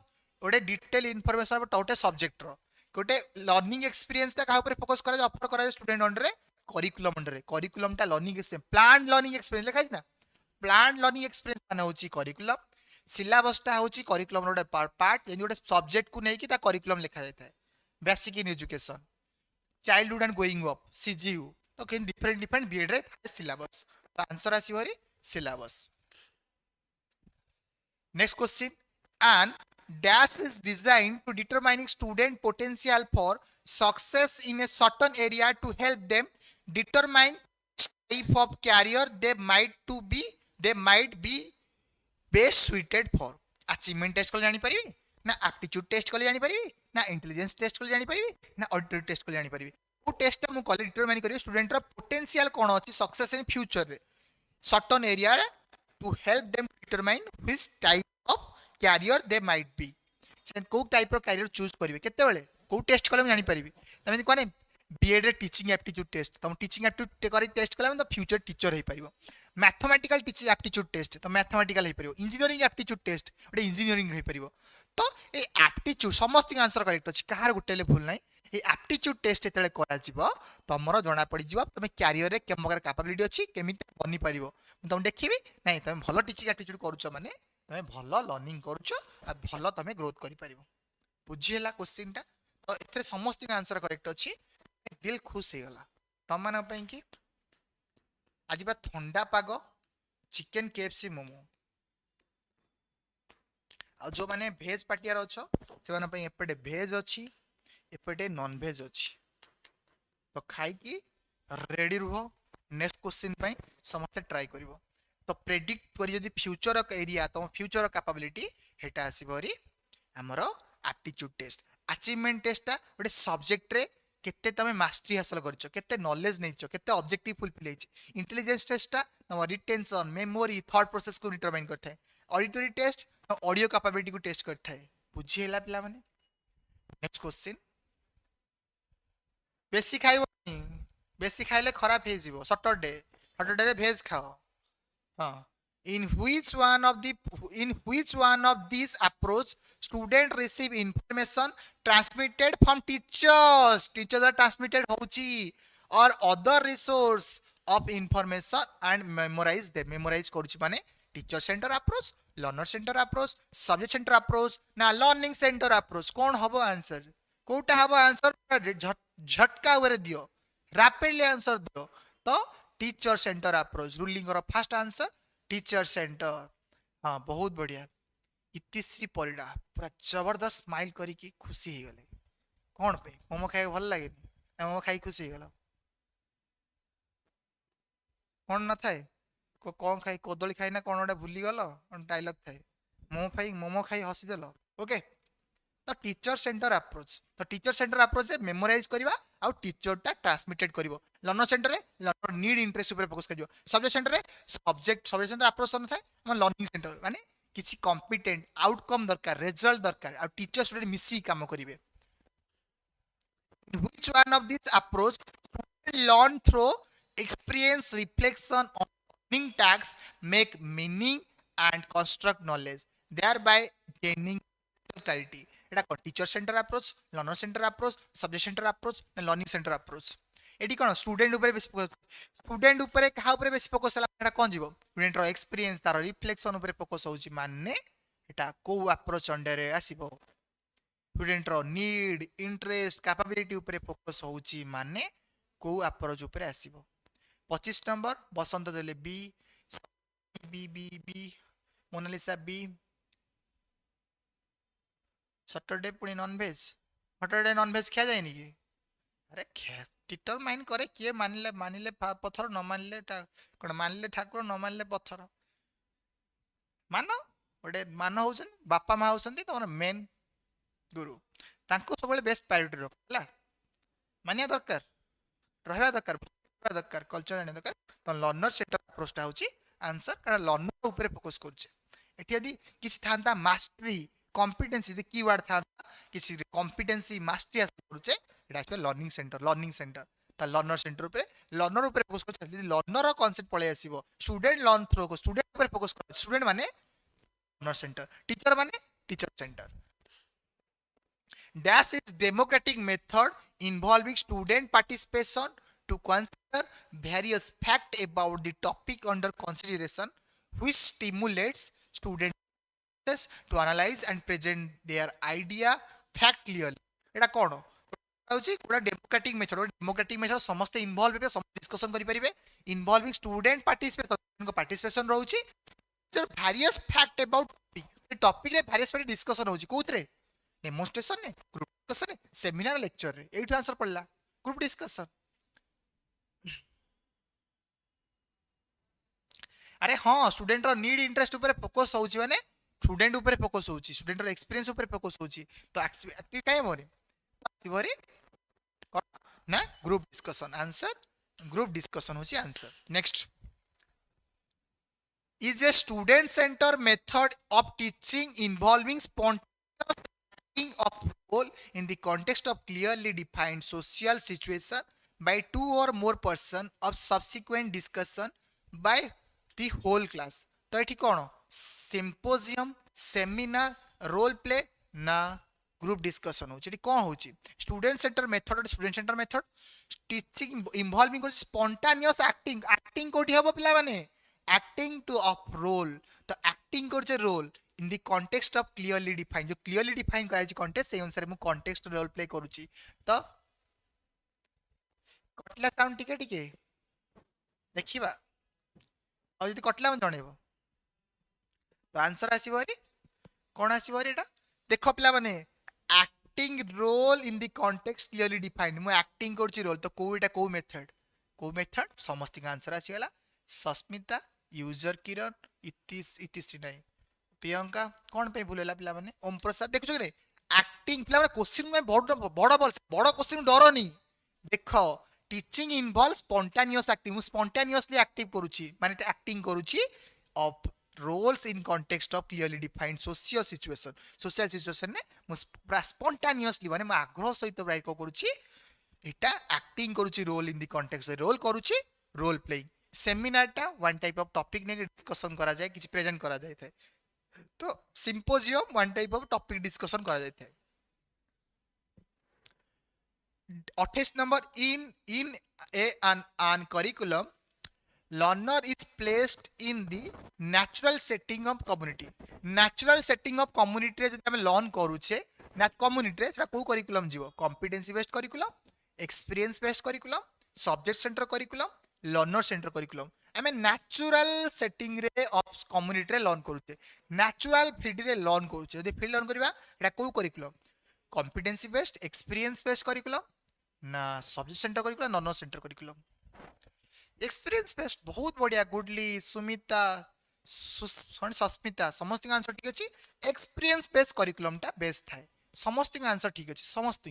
गोटे डिटेल इनफॉरमेशन गोटे सब्जेक्ट रो गोटे लर्निंग एक्सपीरियंस ता कहा ऊपर फोकस करा ऑफर करा स्टूडेंट अंडर करिकुलम ता लर्निंग प्लान लर्निंग एक्सपीरियंस लिखा ना प्लान लर्निंग एक्सपीरियंस माने होची करिकुलम सिलेबस टा होची करिकुलम रो पार्ट जेंति गोटे सब्जेक्ट को नै कि ता करिकुलम लिखा जाता है basic in education childhood and going up CGU तो किन डिफरेंट बीएड रे सिलेबस तो आंसर आसी हरी syllabus next question and dash is designed to determining student potential for success in a certain area to help them determine type of career they might be best suited for achievement test को जानी परिबे ना aptitude test को जानी परिबे ना intelligence test को जानी परिबे ना auditory test को जानी परिबे वो टेस्ट मु कॉलेज डिटरमाइन करियो स्टूडेंट रो पोटेंशियल कोन अछि सक्सेस इन फ्यूचर रे सर्टेन एरिया रे to help them determine which type of career they might be से को टाइप रो कैरियर चूज करिवे केते बेले को टेस्ट कले जानि परिबे तमे कोने बीएड रे टीचिंग एप्टीट्यूड टेस्ट तुम टीचिंग एप्टीट्यूड करी टेस्ट कले तो फ्यूचर टीचर हे परिबो मैथमेटिकल टीचिंग एप्टीट्यूड टेस्ट तो मैथमेटिकल हे परिबो इंजीनियरिंग एप्टीट्यूड टेस्ट ओटे इंजीनियरिंग हे परिबो तो ए एप्टीट्यूड समस्त आंसर करेक्ट अछि कहार गुटेले भूल नै ए एप्टीट्यूड टेस्ट एतले करा जिवो तमरो जणा पड़ी जिवो तमे कैरियर रे केम प्रकार कैपेबिलिटी अछि केमिति बनि परिबो म तुम देखिबी नै तमे भलो टीचिंग एप्टीट्यूड करूछ माने तमे भलो लर्निंग करूछ आ भलो तमे ग्रोथ करि परिबो बुझिएला क्वेश्चन टा तो एथरे समस्त आंसर करेक्ट अछि दिल खुश हे गला तम माने पई कि आज बा ठंडा पाग चिकन केएफसी मोमो आ जो माने भेज पाटियार अछो से माने पई एपटे भेज अछि एपटे नॉन भेज अछि तो खाई की रेडी रहो नेक्स्ट क्वेश्चन पई समस्त ट्राई करिवो तो प्रेडिक्ट करी यदि फ्यूचर एरिया तो फ्यूचर कैपेबिलिटी हेटा आसीबरी हमरो एप्टीट्यूड टेस्ट अचीवमेंट टेस्ट गोटे सब्जेक्ट रे केते तमे मास्टरी हासिल करछो केते नॉलेज नैछो केते ऑब्जेक्टिव फुलफिल हेछि इंटेलिजेंस टेस्ट तम रिटेंशन मेमोरी थॉट प्रोसेस को डिटरमाइन करथाय ऑडिटरी टेस्ट ऑडियो कैपेबिलिटी को टेस्ट करथाय बुझी हैला पिला माने नेक्स्ट क्वेश्चन बेसी खाइबो बेसी खाइले खराब हे जिवो सैटरडे रे भेज खाओ हाँ in which one of these approach student receive information transmitted from teachers are transmitted hochi or other resource of information and memorize karuchi mane teacher center approach learner center approach subject center approach na learning center approach kon habo answer Kota हबो answer झटका उरे दियो rapidly answer दियो तो teacher centre approach ruling और first answer teacher centre हाँ बहुत बढ़िया इतिश्री परिडा पूरा जबरदस्त स्माइल करी खुशी हो गले कौन पे मोमो खाई भल लगे मोमो खाई खुशी हो गल कौन न थाए कौन खाई कदली खाई ना कौन गोटे भूली गल डायलॉग थाए मोमो खाई हसी देल ओके तो टीचर सेंटर अप्रोच रे मेमोराइज करवा आउ टीचर टा ट्रांसमिटेड करिवो लर्नर सेंटर रे लर्नर नीड इंटरेस्ट ऊपर फोकस करिवो सब्जेक्ट सेंटर रे सब्जेक्ट सेंटर अप्रोच न थाए हम लर्निंग सेंटर माने किसी कॉम्पिटेंट आउटकम दरकार रिजल्ट दरकार आ टीचर स्टूडेंट मिसी काम करिवे which one of this approach learn through experience reflection on learning task make meaning and construct knowledge thereby gaining clarity एटा को teacher centre approach learner centre approach subject centre approach ना learning centre approach eighty कोन student ऊपर बेसी student ऊपर कहा ऊपर बेसी focus हला एटा कोन जीवो स्टूडेंट रो एक्सपीरियंस तार रिफ्लेक्शन ऊपर फोकस होची माने एटा को अप्रोच अंडर रे आसीबो स्टूडेंट रो नीड इंटरेस्ट कैपेबिलिटी ऊपर फोकस होची माने को अप्रोच ऊपर आसीबो 25 नंबर बसंत देले बी बी बी बी मोनालिसा बी सैटरडे पुणी नॉनवेज सैटरडे नॉनवेज खिया जाए कि अरे टीचर माइन करे किए मानिले पत्थर न मानिले कौन मानिले ठाकुर न मानिले पत्थर मान गोटे मान हो बापा माँ होती तुम मेन गुरु तांको सब बेस्ट प्रायोरिटी रखा मानिया दरकार रहा दरकार कल्चर जाना दरकार तो लर्नर सेंटर अप्रोचटा होची आंसर कारण लर्नर ऊपर फोकस करछे एठी यदि किछि थांता मास्टरी कॉम्पिटेंसी द कीवर्ड था किसी कॉम्पिटेंसी मास्टरी हासिल करूचे एटा आसे लर्निंग सेंटर ता लर्नर सेंटर ऊपर फोकस कर यदि लर्नर कांसेप्ट पळे आसीबो स्टूडेंट लर्न थ्रू को स्टूडेंट ऊपर फोकस कर स्टूडेंट माने लर्नर सेंटर माने teacher centre dash is democratic method involving student participation to consider various fact about the topic under consideration which stimulates student to analyze and present their idea fact clearly एटा कोन होची पूरा democratic method समस्त involve हेबे समस्त discussion करि परिबे involving student participation को participation रहउची जो वेरियस फैक्ट अबाउट टॉपिक रे वेरियस फैक्ट डिस्कशन होची कोथरे डेमोंस्ट्रेशन ने ग्रुप डिस्कशन ने सेमिनार लेक्चर रे एठु आंसर पड़ला ग्रुप डिस्कशन अरे हां स्टूडेंट रो नीड इंटरेस्ट ऊपर फोकस होची माने स्टूडेंट ऊपर फोकस होची स्टूडेंट रो एक्सपीरियंस ऊपर फोकस होची तो एक्टिव काहे मोरे ना group discussion answer group discussion होची answer next is a student center method of teaching involving spontaneous acting of role in the context of clearly defined social situation by two or more person of subsequent discussion by the whole class तो एठी कोन symposium seminar role play ना group discussion हो कौन हो student centre method teaching involving spontaneous acting कोठी हबो पिला माने एक्टिंग टू ऑफ रोल तो एक्टिंग करछे role in the context of clearly define जो क्लियरली डिफाइन कराई कॉन्टेक्स्ट से अनुसार मु कॉन्टेक्स्ट रोल प्ले करूची तो कटला साउंड टिके देखिबा और यदि कटला मन जणेबो तो आंसर आसीबो रे कोन आसीबो रे एटा देखो पिला माने acting role in the context clearly defined मु एक्टिंग करछि रोल तो को मेथड समस्त का आंसर आसी गला सस्मिता यूजर किरण इतिश्री नहीं प्रियंका कौन पे भूलेला पिला माने ओम प्रसाद देखु रे एक्टिंग पिला क्वेश्चन में बड़ क्वेश्चन डरनी देख टीचिंग इनवॉल्व स्पॉन्टेनियस एक्टिंग मु स्पॉन्टेनियसली एक्टिव करूची माने एक्टिंग करूची of roles in context of clearly defined social situation ने मु पूरा स्पॉन्टेनियसली माने आग्रह सहित प्राय को करूची इटा एक्टिंग करूची role in the context role करूची रोल प्लेइंग सेमिनार टा वन टाइप ऑफ टॉपिक ने डिस्कशन करा जाए किछि प्रेजेंट करा जाय थे तो symposium one type of topic discussion करा जाय थे 28 number in a an curriculum learner is placed in the natural setting of community रे जब हम लर्न करूचे कम्युनिटी रे सेटा को करिकुलम जीवो competency based curriculum experience based curriculum subject centre curriculum learner centre curriculum आमे नेचुरल सेटिंग रे ऑफ कम्युनिटी रे लर्न करूचे नेचुरल फील्ड रे लर्न करूचे यदि फील्ड लर्न करबा एटा को curriculum competency based experience based curriculum ना subject centre curriculum learner centre curriculum experience based बहुत बढ़िया गुडली सुमिता सस्मिता समस्त आंसर ठीक अछि एक्सपीरियंस बेस्ड करिकुलम टा बेस्ट थाए समस्त आंसर ठीक अछि समस्त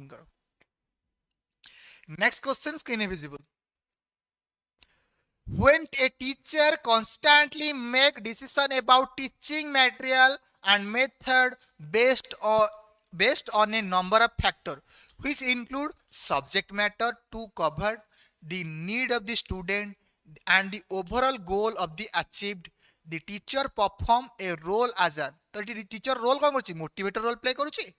next question screen visible when a teacher constantly make decision about teaching material and method based on a number of factors which include subject matter to cover the need of the student and the overall goal of the achieved the teacher perform a role as a तो teacher role कौन करुच्ची motivator role play करुच्ची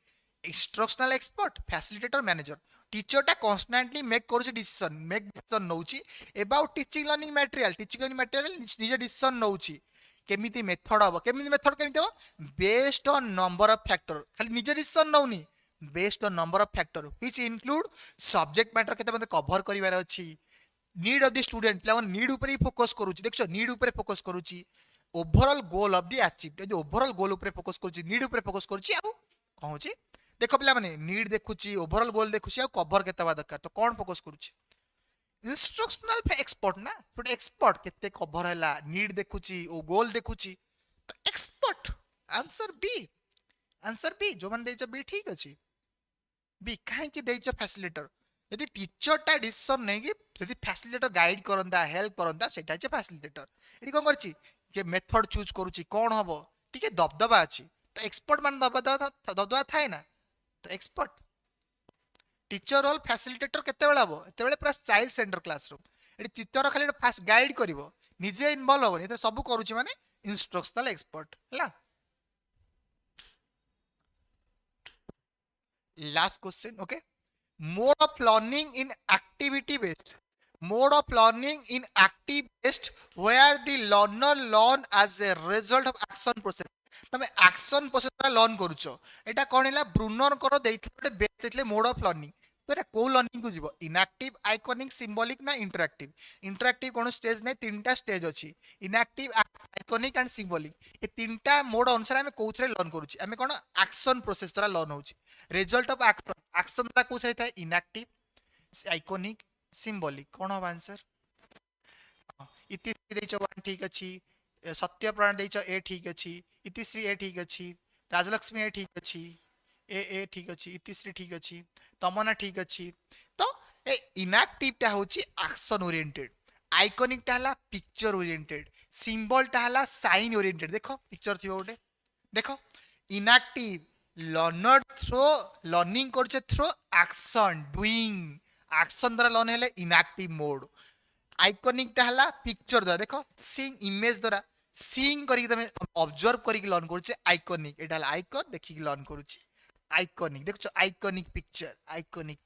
instructional expert facilitator manager teacher टा constantly make करूची decision नउची about teaching learning material निज decision नउची केमिति मेथड हबो केमिति हो based on number of factor खाली निज डिसीजन नउनी based on number of factor which include subject matter केते मते कवर करिवार अछि नीड ऑफ द स्टूडेंट पिला नीड ऊपर ही फोकस करूची देखछो नीड ऊपर फोकस करूची overall goal of the achieved जो ओवरऑल गोल ऊपर फोकस करूची नीड ऊपर फोकस करूची आ कहूची देखो पिला माने नीड देखुची ओवरऑल गोल देखुची आ कवर केते बा दरकार तो कोन फोकस करूची इंस्ट्रक्शनल एक्सपर्ट ना फुट एक्सपर्ट केते कवर हैला नीड देखुची ओ गोल देखुची तो एक्सपर्ट आंसर बी जो मन देछ बी ठीक अछि बी काहे कि देछ फैसिलिटेटर यदि टीचर टा डिसीजन नै कि यदि फैसिलिटेटर गाइड करंदा हेल्प करंदा सेटा छै फैसिलिटेटर एडी कोन करची के मेथड चूज करूची कोन हबो ठीके दबदबा अछि तो एक्सपर्ट मान दबदबा थाए ना तो एक्सपर्ट टीचर रोल फैसिलिटेटर केते बेला हबो एते बेले पूरा चाइल्ड सेंटर क्लासरूम एडी टीचर खाली फास्ट गाइड करिवो निजे इन्वॉल्व होबो एते सब करूची माने इंस्ट्रक्शनल एक्सपर्ट हला last question okay mode of learning in activity based where the learner learn as a result of action process तमे एक्शन प्रोसेस लर्न करूछो एटा कोन हैला ब्रूनर करो देइथले बेस देइथले मोड ऑफ लर्निंग तो एटा को लर्निंग को जीवो इनएक्टिव आइकॉनिक सिंबॉलिक ना interactive कोन stage नै तीनटा स्टेज अछि इनएक्टिव आइकॉनिक एंड सिंबॉलिक ए तीनटा मोड अनुसार हमें कोथरे लर्न करूछि हमें कोन एक्शन प्रोसेस द्वारा लर्न होछि रिजल्ट ऑफ एक्शन द्वारा कोथरे था इनएक्टिव आइकॉनिक सिंबॉलिक कोन हो आंसर इति देइछो वन ठीक अछि सत्य प्राण देइछो ए ठीक अछि इतिश्री ए ठीक अछि राजलक्ष्मी ए ठीक अछि ए ठीक अछि इतिश्री ठीक अछि तमना ठीक अछि तो ए इनएक्टिव टा होछि एक्शन ओरिएंटेड आइकॉनिक टा हला पिक्चर ओरिएंटेड सिंबल टा हला साइन ओरिएंटेड देखो पिक्चर थिबो ओटे देखो इनएक्टिव लर्नर थ्रो लर्निंग करछे थ्रो एक्शन डूइंग एक्शन द्वारा लर्न हेले इनएक्टिव मोड आइकॉनिक टा हला पिक्चर द्वारा देखो सीइंग इमेज द्वारा सीइंग करी तमे ऑब्जर्व करी लर्न करछे आइकॉनिक एटा आइकॉन देखि लर्न करछे आइकॉनिक देखो iconic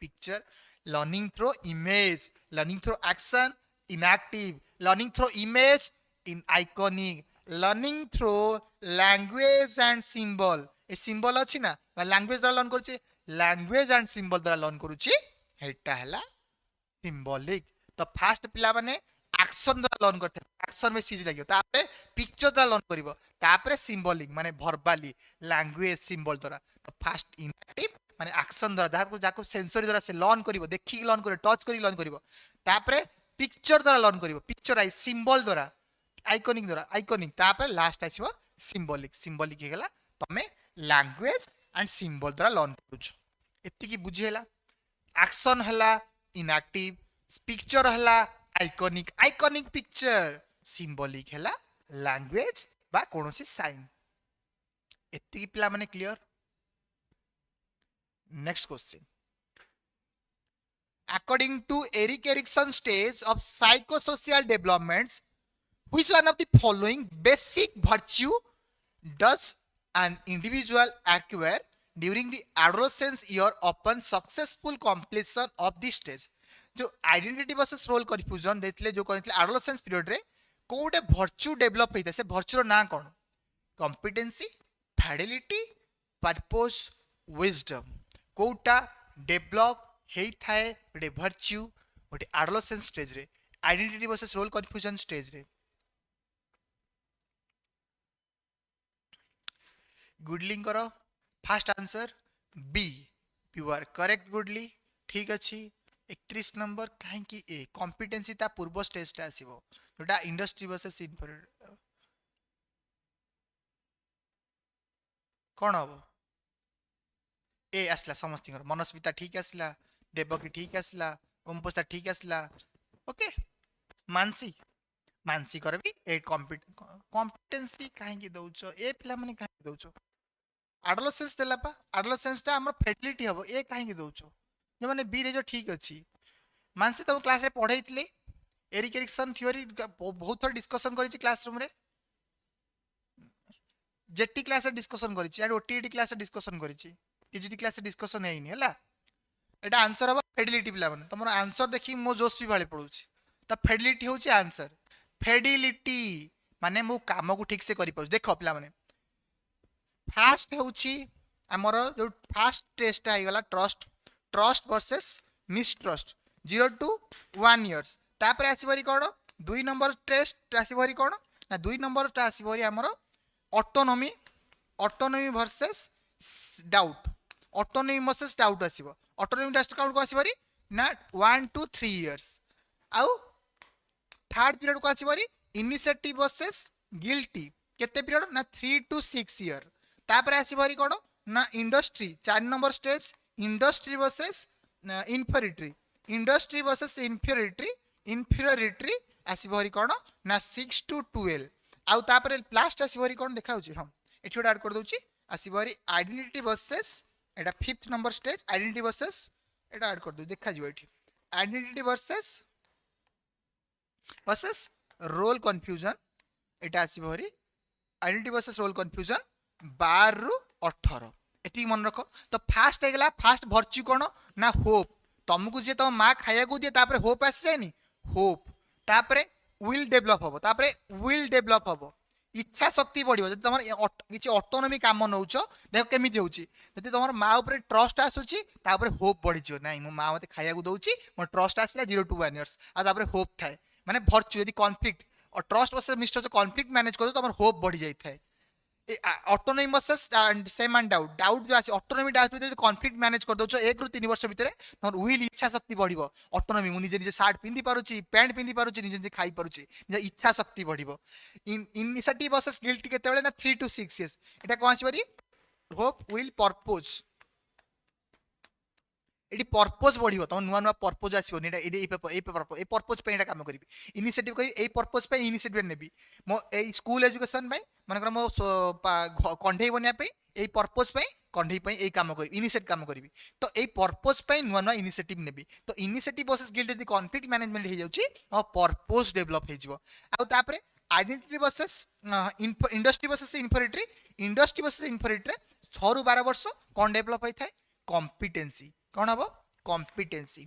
picture learning through image learning through action enactive learning through image in iconic learning through language and symbol ए सिंबल अछि ना लैंग्वेज द्वारा लर्न करछे लैंग्वेज एंड सिंबल द्वारा लर्न करछे हेटा हला सिंबॉलिक तो फास्ट पिला माने एक्शन द्वारा लर्न करते एक्शन में सीज लागियो तापरे पिक्चर द्वारा लर्न करिवो तापरे सिंबॉलिक माने वर्बली लैंग्वेज सिंबल द्वारा तो फास्ट इनएक्टिव माने एक्शन द्वारा जाको सेंसरी द्वारा से लर्न करिवो देखि लर्न करिवो टच करी लर्न करिवो तापरे पिक्चर द्वारा लर्न करिवो पिक्चर आई सिंबल द्वारा आइकॉनिक तापरे लास्ट आछिवो सिंबॉलिक हे गेला तमे लैंग्वेज एंड सिंबल द्वारा लर्न करूछ एतिकी बुझी हैला एक्शन हैला इनएक्टिव पिक्चर हैला आइकॉनिक आइकॉनिक पिक्चर सिंबलिक हैला लैंग्वेज बा कोनोसी साइन एतिकी पिला माने clear next question according to Erik Erikson's stage of psychosocial developments which one of the following basic virtue does an individual acquire during the adolescence year upon successful completion of this stage जो identity versus role confusion देथिले जो कहथिले adolescence period रे कोटे virtue develop होइता से virtue ना कोन competency fidelity purpose wisdom Kota develop हेई थाए गोटे virtue गोटे adolescence stage रे identity versus role confusion stage रे गुडली करो fast answer B you are correct goodly ठीक अच्छी 31 नंबर कहीं कि ए कॉम्पिटेंसी ता पूर्व स्टेज टा आसीबो जोटा इंडस्ट्री वर्सेस इन्फीरियर कोन हो ए आसला समस्त मनस्मिता ठीक आसला देवकी ठीक आसला ओमप्रसाद ठीक आसला ओके मानसी मानसी कर भी ए कॉम्पिटेंसी काहे की दउचो ए पिला माने काहे दउचो एडोलेसेंस देला पा एडोलेसेंस ता हमर फेटिलिटी हबो ए काहे की दउचो जे माने बी रे जो ठीक अछि मानसी तब क्लास रे पढैतले एरिक एरिक्सन थ्योरी बहुत थोड़ा डिस्कशन करिछि क्लासरूम रे जेटी क्लास रे डिस्कशन करिछि एंड ओटीटी क्लास रे डिस्कशन करिछि टीजीटी क्लास रे डिस्कशन हेइनी हला एटा आंसर हबा फेडिलिटी पिला माने तमरो आंसर देखि मो जोश भी भाले पडुछि त फेडिलिटी होछि आंसर फेडिलिटी माने मो काम को ठीक से करि पाउ देखो पिला माने फास्ट होछि हमरो जो फास्ट टेस्ट आइ गला trust trust versus mistrust 0 to 1 years तापर आसीबरी कोन 2 नंबर टेस्ट आसीबरी कोन ना 2 नंबर टा आसीबरी हमरो autonomy autonomy versus doubt autonomy versus doubt आसीबो ऑटोनॉमी टेस्ट काउंट को आसीबरी ना 1 to 3 इयर्स आउ थर्ड पीरियड को आसीबरी इनिशिएटिव वर्सेस गिल्टी केते पीरियड ना 3 to 6 इयर तापर आसीबरी कोन ना industry 4 number stage industry versus inferiority industry versus inferiority आसीबरी कोन ना 6 to 12 आउ तापर लास्ट आसीबरी कोन देखाउची हम एठी ओड ऐड कर दोची आसीबरी आइडेंटिटी वर्सेस एटा 5th number stage identity versus एटा ऐड कर दो देखा जिवो एठी आइडेंटिटी वर्सेस रोल कन्फ्यूजन एटा आसीबरी आइडेंटिटी वर्सेस रोल कन्फ्यूजन 12 रु 18 एती मन रखो तो फास्ट हेगला फास्ट भर्च्यू कोन ना होप तुमको जे तुम माँ खाया को दिए तापर होप आसी जाए होप तापर विल डेभलप हम तापर विल डेभलप हम इच्छा शक्ति बढ़ो जब तुम किसी ऑटोनॉमी काम नौच देख केमी होची तुम माँ उपर ट्रस्ट आसूची होप बढ़ी ना मो माँ मत खाया दौची मो ट्रस्ट आसला 0 to 1 इयर्स आपर होप थाए माने भर्च्यू यदि कॉन्फ्लिक्ट और trust versus mister conflict manage कर तुम होप बढ़ी जाए autonomy versus same and doubt doubt जो आसी ऑटोनॉमी डाउट जो कॉन्फ्लिक्ट मैनेज कर दोछ 1 ରୁ 3 वर्ष भितर तमर विल इच्छा शक्ति बढ़िबो ऑटोनॉमी मु निजे निजे शर्ट पिंदी पारुची पैंट पिंदी पारुची निजे निजे खाई पारुची निजे इच्छा शक्ति बढ़िबो इनिशिएटिव वर्सेस गिल्टी केते बेले ना 3 to 6 इयर्स एटा कोन आसी बरी होप विल पर्पस एडी पर्पस बढ़िबो तम नुवा नुवा पर्पस आसीबो नेटा एडी ए पर्पस पे एटा काम करबी इनिशिएटिव करी ए पर्पस पे इनिशिएटिव नेबी मो ए स्कूल एजुकेशन पे मानकर मो कंढे बनिया पे ए पर्पस पे कंढे पे ए काम करी इनिशिएट काम करबी तो ए पर्पस पे नुवा नुवा इनिशिएटिव नेबी तो इनिशिएटिव वर्सेस गिल्ट यदि कॉन्फ्लिक्ट मैनेजमेंट हे जाउची और पर्पस डेवलप हे जिवो आ तापरे identity versus industry versus inferiority industry versus inferiority 6 ରୁ 12 वर्ष कोन डेवलप होई थाए कॉम्पिटेंसी कौन हम कॉम्पिटेंसी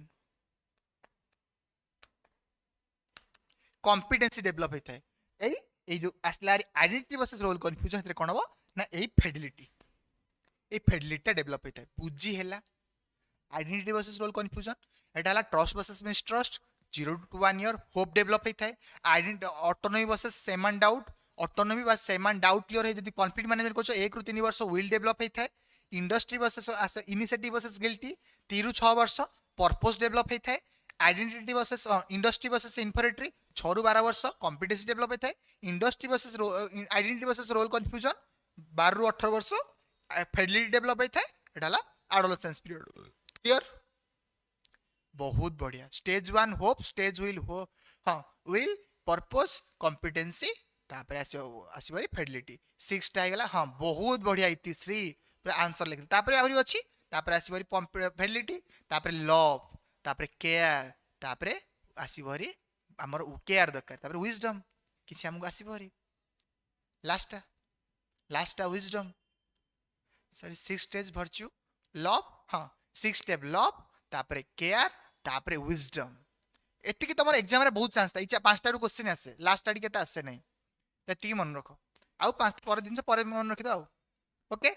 कॉम्पिटेंसी डेवलप होता है ए जो आसला आइडेंटिटी वर्सेस रोल कन्फ्यूजन कौन हम ना ए फेडिलिटी डेवलप होता है बुझी है identity versus role confusion Etah trust versus mistrust 0 to 1 year hope develop होता है identity autonomy versus same and doubt autonomy versus same and doubt clear है जदी कॉन्फ्लिक्ट मैनेजमेंट को 1 ରୁ 3 वर्ष विल डेवलप होता है industry versus initiative versus guilty 3 ରୁ 6 वर्ष पर्पस डेवलप होता है identity versus industry versus inferiority 6 ରୁ 12 वर्ष कॉम्पिटेंसी डेवलप होता है industry versus identity versus role confusion 12 ରୁ 18 वर्ष फेडिलिटी डेभलप होता है एटा ला एडोलेसेंस पीरियड क्लियर बहुत बढ़िया स्टेज 1 होप स्टेज विल हो हां विल पर्पस कॉम्पिटेंसी तापर आसीबरी फेडिलिटी 6 टा गेला हां बहुत बढ़िया इतिश्री पूरा आंसर लिख तापर आहुरी अछि तापर आसीबरी फेडिलिटी तापर लव तापर केयर तापर आसीबरी हमर केयर दरकार तापर विजडम किसी हमको आसीबरी last wisdom sorry 6 stage virtue love हां 6 स्टेप लव तापर केयर तापर विजडम एति कि तमर एग्जाम रे बहुत चांस था इचा पांचटा रु क्वेश्चन आसे लास्ट टाडी केता आसे नै एति कि मन रखो आउ पांच पर दिन से पर मन रखि दो okay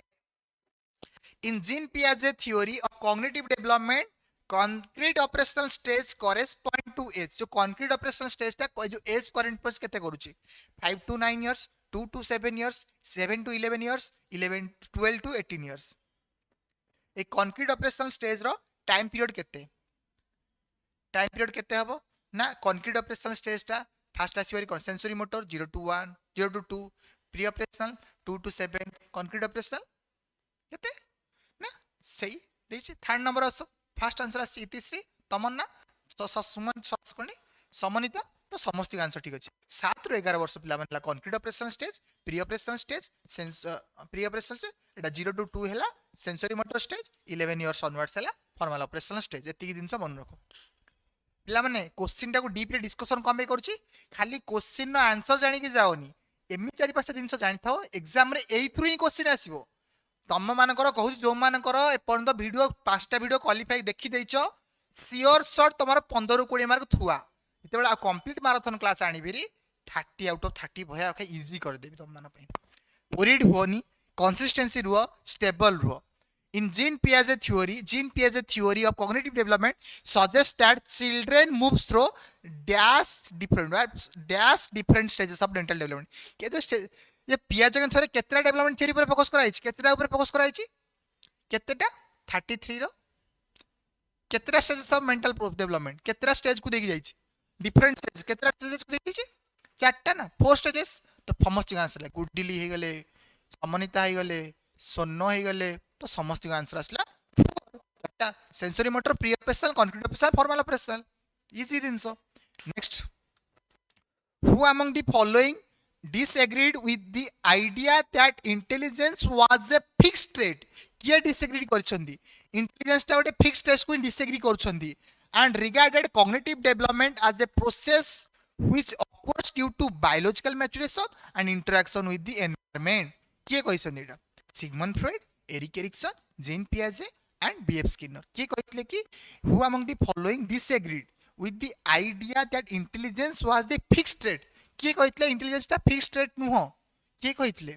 in Jean Piaget theory of cognitive development concrete operational stage correspond to age जो concrete operational stage टा जो age current पर केते करूची 5 to 9 years 2 to 7 years 7 to 11 years 11 12 to 18 years A concrete operational stage row time period केते हबो ना concrete operational stage टा फर्स्ट आसीबरी कोन sensory motor 0 to 1 0 to 2 pre operational 2 to 7 concrete operational केते ना सही देछि थर्ड नंबर आसो फर्स्ट आंसर आसी इतिश्री तमन्ना तो सुमन सस्कणी समनिता तो समस्त आंसर ठीक अछि 7 रो 11 वर्ष पिला मानला concrete operational stage pre operational stage pre operational stage Etah 0 to 2 हैला sensory motor stage 11 years onwards हैला फॉर्मल ऑपरेशनल स्टेज एति दिन से मन रखो पिला माने क्वेश्चन टा को डीप रे डिस्कशन कम बे करछि खाली क्वेश्चन नो आंसर जानि कि जाओनी एमि चारि पांचटा दिन से जानि थाओ एग्जाम रे एई थ्रू ही क्वेश्चन आसीबो तम मानकर कहू जो मानकर एपर्यंत वीडियो 5टा वीडियो क्वालिफाई देखि देइचो सियोर शॉट तमरो 15 ରୁ 20 मार्क थुआ इतेबेला कंप्लीट मैराथन क्लास आनी बिरी 30 आउट ऑफ 30 भया ओके इजी कर देबी तम मान पई ओरिड होनी कंसिस्टेंसी रुओ स्टेबल रुओ in Jean Piaget theory of cognitive development suggest that children moves through different stages of dental development के जो ये पियाजे के थोरे केतरा डेवलपमेंट थ्योरी पर फोकस कराई छि केतरा ऊपर फोकस कराई छि केतेटा 33 रो केतरा स्टेजेस ऑफ मेंटल डेवलपमेंट केतरा स्टेज को देखि जाई छि डिफरेंट स्टेज केतरा स्टेजेस को देखि छि चारटा ना 4 स्टेजेस तो समस्त आंसर है गुडडिली हे गले समनिता हे गले सोनो हे गले तो समस्त आंसर आसला चारटा sensory motor pre operational concrete operational formal operational easy दिनसो next who among the following disagreed with the idea that intelligence was a fixed trait किए disagree करछंदी intelligence ता गोटे fixed trait को disagree करछंदी and regarded cognitive development as a process which occurs due to biological maturation and interaction with the environment किए कहिसंदी एटा Sigmund Freud Erik Erikson Jean पियाजे and B.F. Skinner किए कहितले कि who among the following disagreed with the idea that intelligence was the fixed trait किए कहितले intelligence ता fixed trait नुहो किए कहितले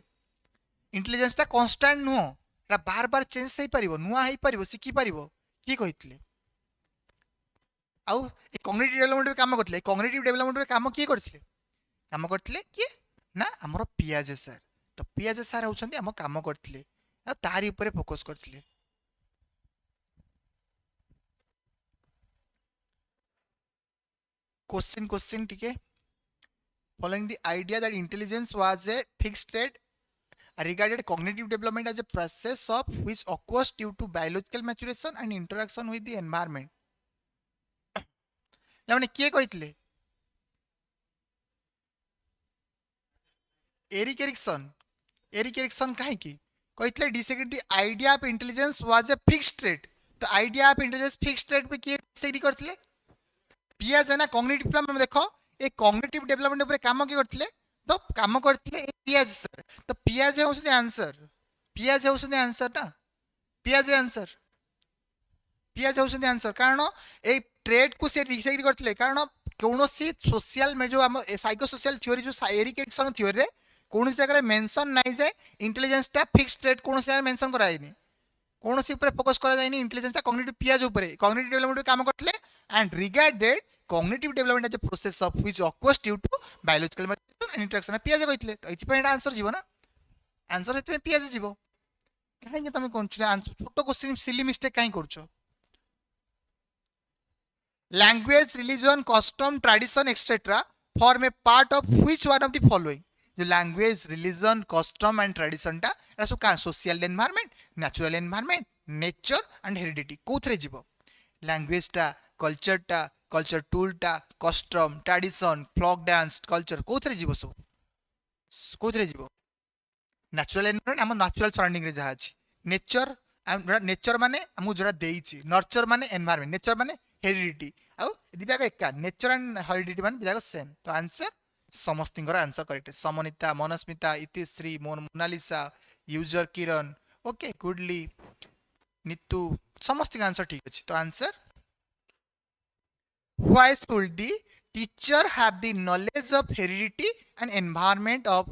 intelligence ता कांस्टेंट नुहो रा बार बार चेंज होई परिबो नुवा होई परिबो सिखि परिबो किए कहितले आउ ए कॉग्निटिव डेवलपमेंट में काम करथले कॉग्निटिव डेवलपमेंट में काम किए करथले किए ना हमरो पियाजे सर तो पियाजे सर होछंती हम काम करथले आ तारी ऊपर फोकस करथले क्वेश्चन ठीक है following the idea that intelligence was a fixed trait regarded cognitive development as a process of which occurs due to biological maturation and interaction with the environment यानी किए कहितले Eric Erikson काहे की कहितले disagree the idea of intelligence was a fixed trait तो idea of intelligence fixed trait पे किए disagree करथले पियाजे ना cognitive development में देखो ए कॉग्निटिव डेवलपमेंट ऊपर काम के करथले तो काम करथले पियाजे सर तो पियाजे होसने आंसर ना पियाजे होसने आंसर कारण ए ट्रेड को से डिसएग्री करथले कारण कोनोसी सोशल में जो हम साइकोसोशियल थ्योरी जो एरिक एरिक्सन थ्योरी रे कोनोसी जगह मेंशन नाही जाय इंटेलिजेंस टा फिक्स्ड ट्रेट कोनोसी जगह मेंशन करायनी कोनोसी ऊपर फोकस करा जायनी इंटेलिजेंस टा कॉग्निटिव पियाजे ऊपर कॉग्निटिव डेवलपमेंट काम करथले and regarded cognitive development as a process of which occurs due to biological maturation and interaction पियाजे कहितले तो इति पे आंसर जीवो ना आंसर इति पे पियाजे जीवो काहे के तमे कोन आंसर छोटो क्वेश्चन सिली मिस्टेक काहे करछो language religion custom tradition etc form a part of which one of the following जो language religion custom and tradition टा एटा सब का social environment natural environment nature and heredity कोथरे जीवो लैंग्वेज टा कल्चर टूल टा custom tradition folk dance culture कोथरे जीवो सब कोथरे जीवो नेचुरल एनवायरनमेंट हम नेचुरल सराउंडिंग रे जहा अछि नेचर नेचर माने हमु जोरा देइछि नर्चर माने एनवायरनमेंट नेचर माने हेरिडिटी आउ दिटा एका नेचर एंड हेरिडिटी माने दिटा सेम तो आंसर समस्तिंगर answer correct Samanita Manasmita Itishree Monalisa user Kiran okay goodly Nitu समस्त आंसर ठीक अछि तो answer why should the teacher have the knowledge of heredity and environment of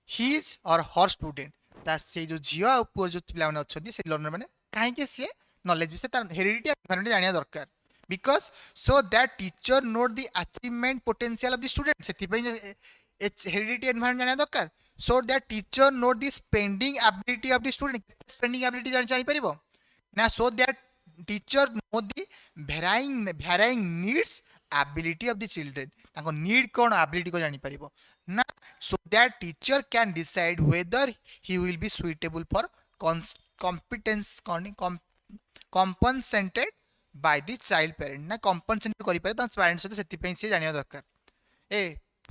his or her student ता से जो झियो आ पुओ जो पिला माने अछथि से लर्नर माने काहे के से नॉलेज विषय तार हेरिडिटी एनवायरनमेंट जानिया दरकार because so that teacher note the achievement potential of the student सेति पई हेरिडिटी एनवायरनमेंट जानिया दरकार so that teacher note the spending ability of the student spending ability जानि परिबो ना so that teacher know the varying needs ability of the children ताको need कोन ability को जानि परिबो ना so that teacher can decide whether he will be suitable for competence compensated by the child parent ना compensate करि पारे त parents से सेति पई से जानिया दरकार ए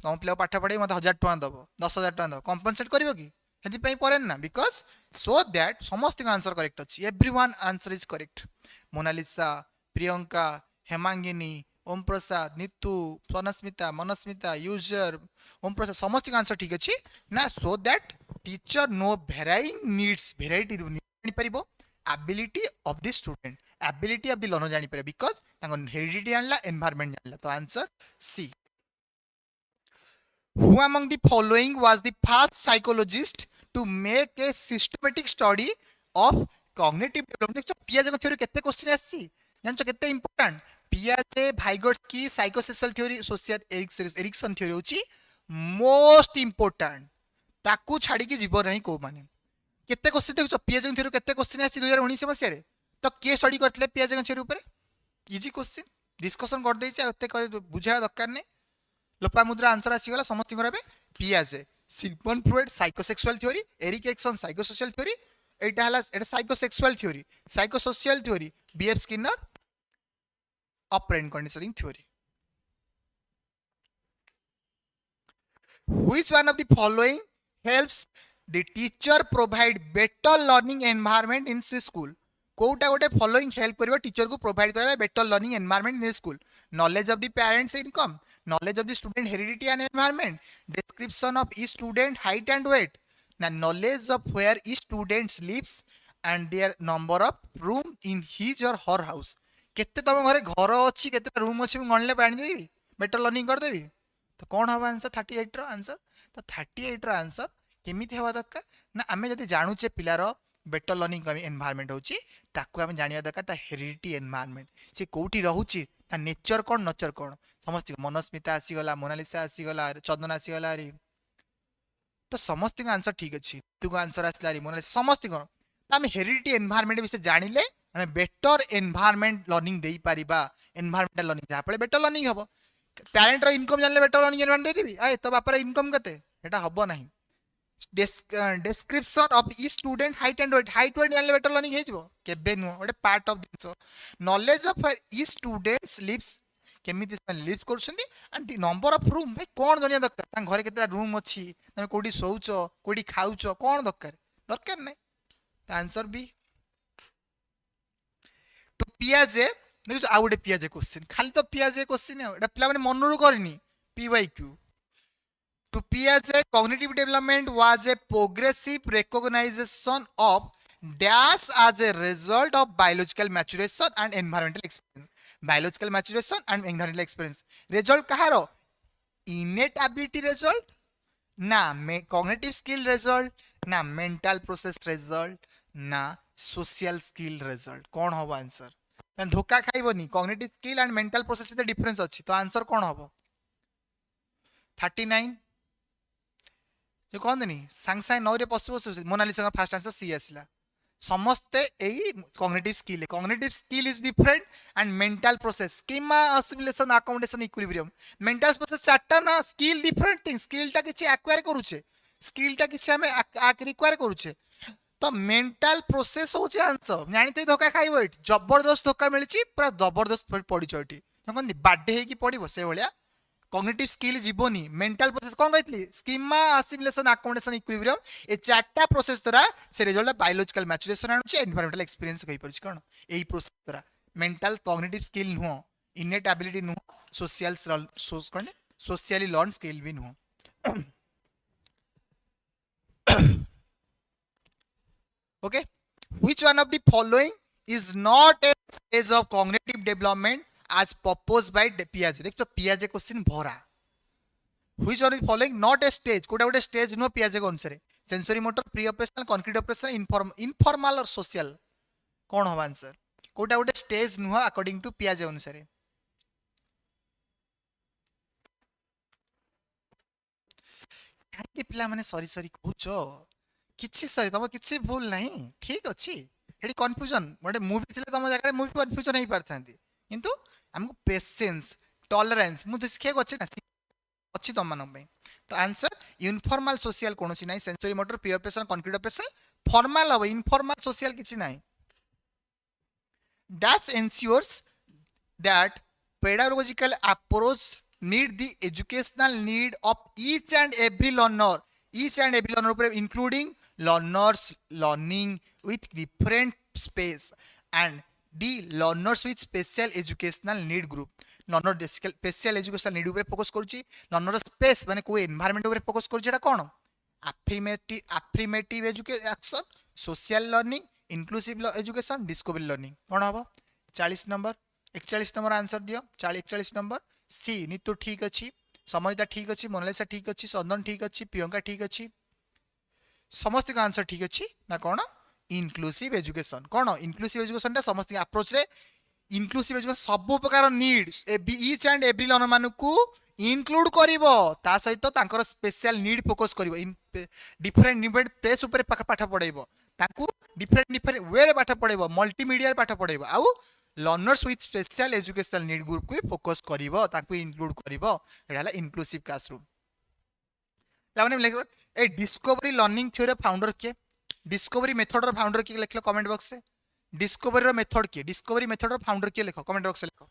तम पिला पाठ पढे मते 1000 टका दबो 10000 टका दबो compensate करिवो कि सेति पई परेन ना because so that समस्त आंसर करेक्ट अछि everyone answer is correct Monalisa Priyanka Hemangini Om Prasad Nitu Sanasmita Manasmita user Om Prasad समस्त आंसर ठीक अछि ना so that teacher know varying needs variety जानि परिबो ability of the student ability of the learner जानि परिबो बिकॉज़ तांको हेरिडिटी जानला एनवायरनमेंट जानला तो answer C Who among the following was the first psychologist to make a systematic study of cognitive development पियाजे को थ्योरी केते क्वेश्चन आछि जानछो केते इंपोर्टेंट पियाजे Vygotsky psychosexual theory social Erikson theory होची मोस्ट इंपोर्टेंट ताकू छाडी के जीवन रही को माने केते क्वेश्चन देखो पियाजे थ्योरी केते क्वेश्चन आछि 2019 मसिया रे तो के स्टडी करथले पियाजे थ्योरी ऊपर इजी क्वेश्चन डिस्कशन कर देछि एते करे बुझा दरकार नै लोपामुद्रा आंसर आसीगला समस्त करबे पियाजे Sigmund Freud psychosexual theory Erik Erikson psychosocial theory एटा हला एटा psychosexual theory psychosocial theory B F Skinner operant conditioning theory which one of the following helps the teacher provide better learning environment in school कोटा गोटे following help करबा teacher को provide करबा better learning environment in school knowledge of the parents income knowledge of the student heredity and environment description of each student height and weight na knowledge of where each student lives and their number of room in his or her house केते तम घरे घर अछि केते room अछि गणले पानी देबी better learning कर देबी तो कोन हबा आंसर 38 रो आंसर तो 38 रो आंसर केमिति हवा दरकार ना आमे जदि जानू छे पिलार बेटर लर्निंग एनवायरनमेंट होची ताकू आमे जानिया दरकार ता हेरिडिटी एनवायरनमेंट से कोठी रहूची ता नेचर कोन नचर कोन समस्त मनस्मिता आसीगला मोनालिसा आसीगला चंदन आसीगला रे तो समस्त आंसर ठीक अछि तू आंसर आसला रे मोनालिसा समस्त कोन आमे हेरिडिटी एनवायरनमेंट विषय जानिले आमे बेटर एनवायरनमेंट लर्निंग देई परिबा एनवायरनमेंटल लर्निंग जा पळे बेटर लर्निंग हबो पेरेंट रो इनकम जानले बेटर लर्निंग एनवायरनमेंट देबी आय तो बापर इनकम कते एटा हबो नाही description of each student height and weight जानले बेटर लर्निंग हे जबो केबे नु ओटे part of this knowledge of each students lives केमिति लिव्स करछंदी and the number of room भाई कोन जनिया दरकार ता घरे केतरा रूम अछि तमे कोडी सोउचो कोडी खाउचो कोन दरकार नै आंसर बी तो पियाजे देखो आ गोटे पियाजे क्वेश्चन खाली तो पियाजे क्वेश्चन एटा पिला माने मनरु करनी PYQ to Piaget cognitive development was a progressive recognition of dash as a result of biological maturation and environmental experience biological maturation and environmental experience result kaharo innate ability result na cognitive skill result na mental process result na social skill result कौन होबो answer धोखा खाइबनी cognitive skill and mental process with difference अछि तो answer कौन होबो 39 जो कहते सांग सांग 9 रे पशु मोनालिसा फास्ट आंसर सी आसला समस्ते एई cognitive skill is different and mental process schema assimilation accommodation equilibrium mental process चारटा ना स्किल डिफरेंट थिंग स्किल टा किछि एक्वायर करूछे स्किल टा किछि हमें रिक्वायर करूछे तो मेंटल प्रोसेस होची आंसर जानिते धोका खाइबो एठी जबरदस्त धोका मिलची पूरा जबरदस्त पडिचो एठी कहंदी बाडे हे की पडिबो से भलिया कॉग्निटिव स्किल जीवनी मेंटल प्रोसेस कौन कहती स्कीमा असिमिलेशन अकोमोडेशन इक्विलिब्रियम ए चारटा प्रोसेस द्वारा से रिजल्ट बायोलॉजिकल मैच्योरेशन आनुची एनवायरमेंटल एक्सपीरियंस कहि परछि कोन एई प्रोसेस द्वारा मेंटल कॉग्निटिव स्किल नुह इनेट एबिलिटी नुह सोशल सोस कोन सोशली लर्न स्किल भी नुह okay which one of the following is not a stage of cognitive development as proposed by Piaget देखो Piaget क्वेश्चन भरा which one of the following not a stage कोटा गोटे stage no Piaget को अनुसार sensory motor pre operational concrete operational informal और social कौन होबा answer Kota गोटे स्टेज नुह अकॉर्डिंग टू Piaget अनुसार काहे पिला माने सॉरी सॉरी कहूचो किछि सॉरी तम किछि भूल नहीं ठीक अछि हेडी कंफ्यूजन मोटे मूवी थिले तम जगह मूवी कंफ्यूजन नहीं पारथांती किंतु हमको पेशेंस टॉलरेंस मु तो सिखे गछि ना अछि तम मन पे तो आंसर इनफॉर्मल सोशल कोनोसी नहीं sensory motor pre operation concrete operation formal हो इनफॉर्मल सोशल किछि नहीं dash ensures that pedagogical approach meet the educational need of each and every learner including learners learning with different space and the learners with special educational need group learner special educational need ऊपर focus करूची learner space माने कोई environment ऊपर focus करूची एटा कोन affirmative education social learning inclusive education discovery learning कोन हबो 40 number 41 number answer दियो 41 number C Nitu ठीक अछि समरिता ठीक अछि मोनालिसा ठीक अछि चंदन ठीक अछि प्रियंका ठीक अछि समस्त का आंसर ठीक अछि ना कोन इनक्लूसिव एजुकेशन कोन इनक्लूसिव एजुकेशन ता समस्त अप्रोच रे इनक्लूसिव एजुकेशन सब प्रकार need each and every learner मानकू इनक्लूड करिवो ता सहित तांकर स्पेशल नीड फोकस करिवो इन डिफरेंट प्लेस ऊपर पाठ पढाइबो ताकू डिफरेंट वे रे पाठ पढाइबो मल्टीमीडिया रे पाठ पढाइबो आउ learners with special educational need group को फोकस करिवो ताकू इंक्लूड करिवो एटा हला इनक्लूसिव क्लासरूम लावने लिखो ए डिस्कवरी लर्निंग थ्योरी फाउंडर के डिस्कवरी मेथड रो फाउंडर के लिखलो कमेंट बॉक्स रे डिस्कवरी रो मेथड के डिस्कवरी मेथड रो फाउंडर के लिखो कमेंट बॉक्स रे लिखो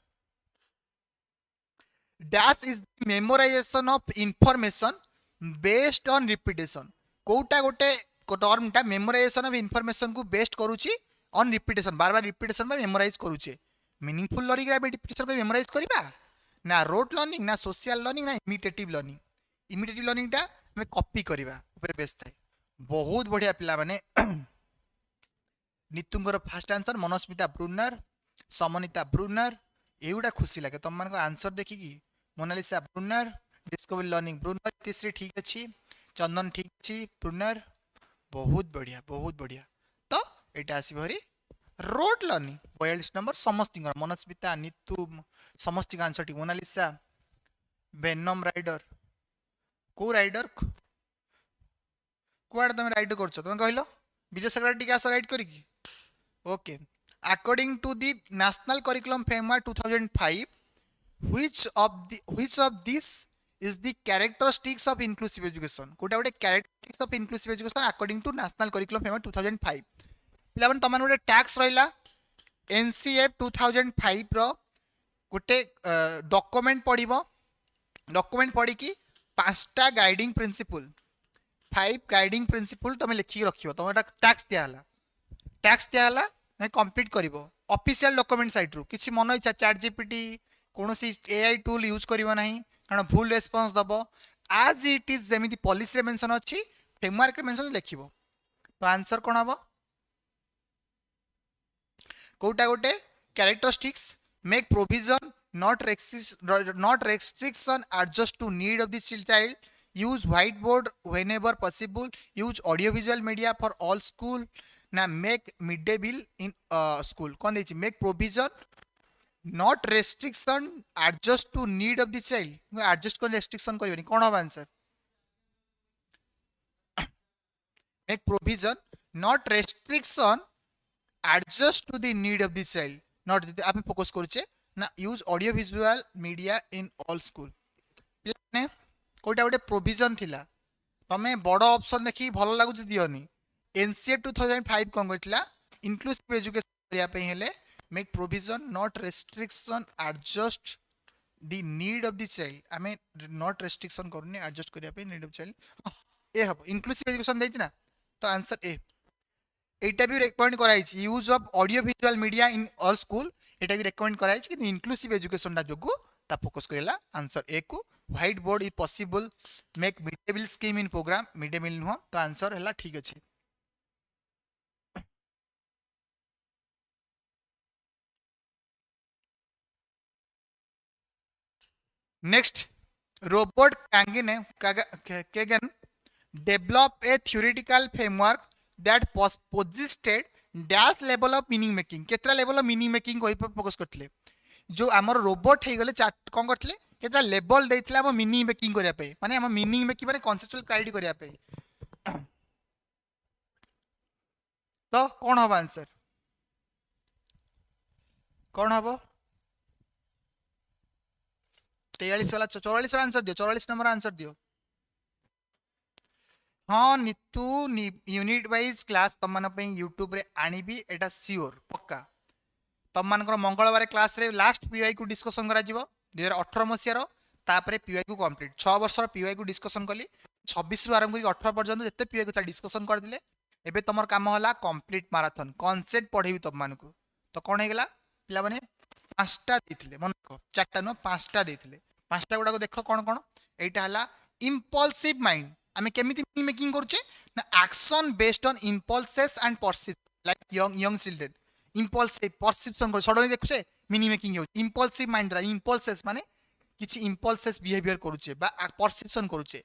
dash is the memorization of information based on repetition कोटा गोटे टर्मटा मेमोराइजेशन ऑफ इंफॉर्मेशन को बेस्ड करूची on repetition bar bar repetition में मेमोराइज करूचे मीनिंगफुल लर्निंग रे रिपीटेशन को मेमोराइज करबा ना रोट लर्निंग ना सोशल लर्निंग ना इमिटेटिव लर्निंग टा हमें कॉपी करबा ऊपर बेस थाए बहुत बढ़िया पिला माने नितुंगर first answer Manasmita Bruner Samanita Bruner एउडा खुशी लागे तुम मान को आंसर देखि की Monalisa Bruner discovery learning Bruner तीसरी ठीक अछि चंदन ठीक अछि ब्रुनर बहुत बढ़िया तो एटा आसी भरी रोड लर्निंग 42 नंबर समस्त मनस्मिता नितु समस्त आंसर ठीक मोनालिसा वेनम राइडर को राइडर कुआड तुम राइड करछो तुम कहलो विदेश टिके आस राइड करी okay according to the national curriculum framework 2005 which of this is the characteristics of inclusive education कोटा गोटे characteristics of inclusive education according to national curriculum framework 2005 पिला मन तमान गोटे टैक्स रहिला एनसीएफ 2005 रो गोटे डॉक्यूमेंट पढिबो डॉक्यूमेंट पढी की पांचटा गाइडिंग प्रिंसिपल 5 गाइडिंग प्रिंसिपल तमे लिखि रखियो तमे टैक्स दियाला मैं कंप्लीट करिवो ऑफिशियल डॉक्यूमेंट साइट रू किछि मन इच्छा चैट जीपीटी कोनोसी एआई टूल यूज करिवो नाही कारण भूल रेस्पॉन्स दबो आज इट इज जेमिति पॉलिसी रे मेंशन अछि फ्रेमवर्क रे मेंशन लिखिवो तो आंसर कोन हबो कोटा गोटे characteristics make provision not restriction adjust to need of the child use whiteboard whenever possible use audiovisual media for all school ना make midday meal in school कौन देछि make provision not restriction adjust to need of the child adjust को restriction करबनी कौन हो answer make provision not restriction adjust to the need of the child not आप focus करूचे ना use audio visual media in all school ने कोटा गोटे provision थिला तमे बड़ ऑप्शन देखि भल लागुच दियोनी एनसीए 2005 कौन करथिला इंक्लूसिव एजुकेशन करिया पे हेले make provision not restriction adjust the need of the child आमे नॉट रेस्ट्रिक्शन करने एडजस्ट करिया पे नीड ऑफ चाइल्ड ए हबो इंक्लूसिव एजुकेशन देछि ना तो आंसर ए एटा भी रेकमेंड कराई use of audio visual media in all school एटा भी रेकमेंड कराई कि इंक्लूसिव एजुकेशन दा जोगु ता फोकस करेला आंसर ए को white board is possible make mid day meal scheme in programme mid day meal नुह तो आंसर हैला ठीक अछि नेक्स्ट रोबोट कैगन develop a theoretical framework that posited dash level of meaning making केतरा लेवल ऑफ मीनिंग मेकिंग कोइ पर focus करथिले जो हमर रोबोट हे गले कोन करथिले केतरा लेवल देथिले हम मीनिंग मेकिंग करिया पे माने हम मीनिंग मेकिंग माने कॉन्सेप्चुअल क्लैरिटी करिया पे तो कोन होबा आंसर कोन होबो 43 वाला 44 वाला आंसर दियो 44 नंबर आंसर दियो हाँ नितु यूनिट वाइज क्लास तुम मान यूट्यूब रे आनिबी एटा सियोर पक्का तुम मान मंगलवार क्लास रे लास्ट पीवाई को डिस्कशन करा जिवो 2018 मसियार तापरे पीवाई को कंप्लीट 6 वर्ष पीवाई को डिस्कशन कली 26 रु आरंभ करी 18 पर्यंत जते पीवाई को डिस्कशन कर दिले एबे तमर काम होला कंप्लीट मैराथन कॉन्सेप्ट पढेबी तुम मान को तो कोन हे गेला पिला माने पांचटा देथिले मन को चारटा न पांचटा देथिले पांचटा गुडा को देखो कोन कोन एटा हला इंपल्सिव माइंड आमे केमिति मेकिंग करछे ना action based on impulses and perception like young children impulsive perception कर सडनली देखछे मिनी मेकिंग हो इंपल्सिव माइंड रा इंपल्सेस माने किछि इंपल्सेस बिहेवियर करूछे बा परसेप्शन करूछे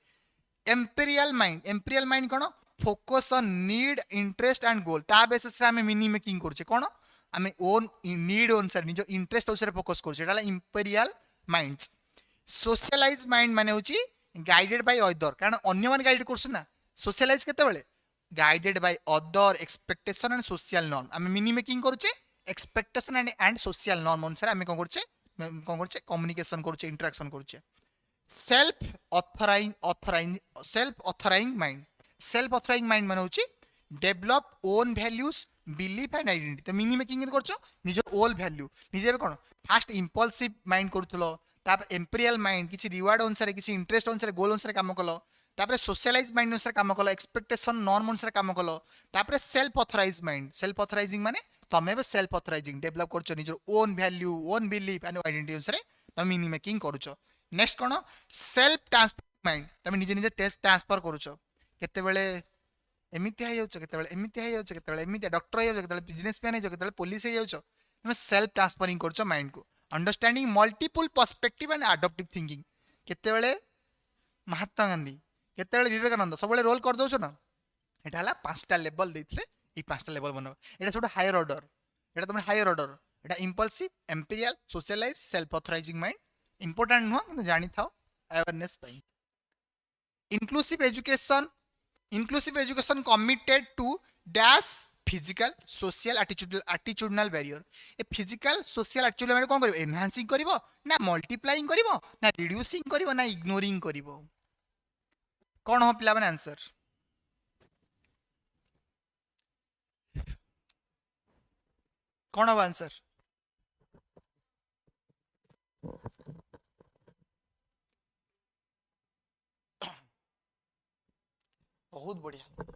एम्पिरियल माइंड कोन focus on need interest and goal ता बेसिस रे आमे मिनी मेकिंग करछे कोन आमे ओन नीड अनुसार निजो इंटरेस्ट अनुसार फोकस करछे एटा इंपिरियल माइंड्स सोशलाइज माइंड माने होची गाइडेड बाय अदर कारण अन्य मान गाइड करछ ना सोशलाइज केते बेले guided by other expectation and social norm आमे मिनी मेकिंग करछे एक्सपेक्टेशन एंड सोशल नॉर्म अनुसार आमे कोन करछे कम्युनिकेशन करछे इंटरेक्शन करछे सेल्फ ऑथराइंग माइंड माने होची develop own values belief and identity तो मिनी मेकिंग करछो निजो ओन वैल्यू निजे कोन फास्ट इंपल्सिव माइंड करथलो तापर एम्पिरियल माइंड किसी रिवार्ड अनुसार किसी इंटरेस्ट अनुसार गोल अनुसार काम कलो तापर सोशलाइज माइंड अनुसार काम कलो एक्सपेक्टेशन नॉर्म अनुसार काम कलो तापर सेल्फ ऑथराइजिंग माने तमे बे सेल्फ ऑथराइजिंग डेवलप करछो निजर own value own belief and identity अनुसार तमे मिनी मेकिंग करछो नेक्स्ट कोन सेल्फ ट्रांसफर माइंड तमे निजे निजे टेस्ट ट्रांसफर करछो केते बेले एमिति हाई जाउछो केते बेले एमिति हाई जाउछो केते बेले एमिति डॉक्टर हाई जाउछो केते बेले बिजनेसमैन हाई जाउछो केते बेले पुलिस हाई जाउछो तमे सेल्फ ट्रांसफरिंग करछो माइंड को understanding multiple perspective and adaptive thinking केते बेले महात्मा गांधी केते बेले विवेकानंद सब बेले रोल कर दउछो ना एटा हला पांचटा लेवल देथिले ई पांचटा लेवल बनो एटा छोटा हायर ऑर्डर एटा तुम हायर ऑर्डर एटा impulsive empirical socialise self authorising mind important नुह किंतु जानि थाओ अवेयरनेस पई inclusive education committed to dash physical social attitudinal barrier ए फिजिकल सोशल एटीट्यूडनल बैरियर कोन करिवो एनहांसिंग करिवो ना मल्टीप्लाइंग करिवो ना रिड्यूसिंग करिवो ना इग्नोरिंग करिवो कोन हो पिला माने आंसर कोन हो आंसर बहुत बढ़िया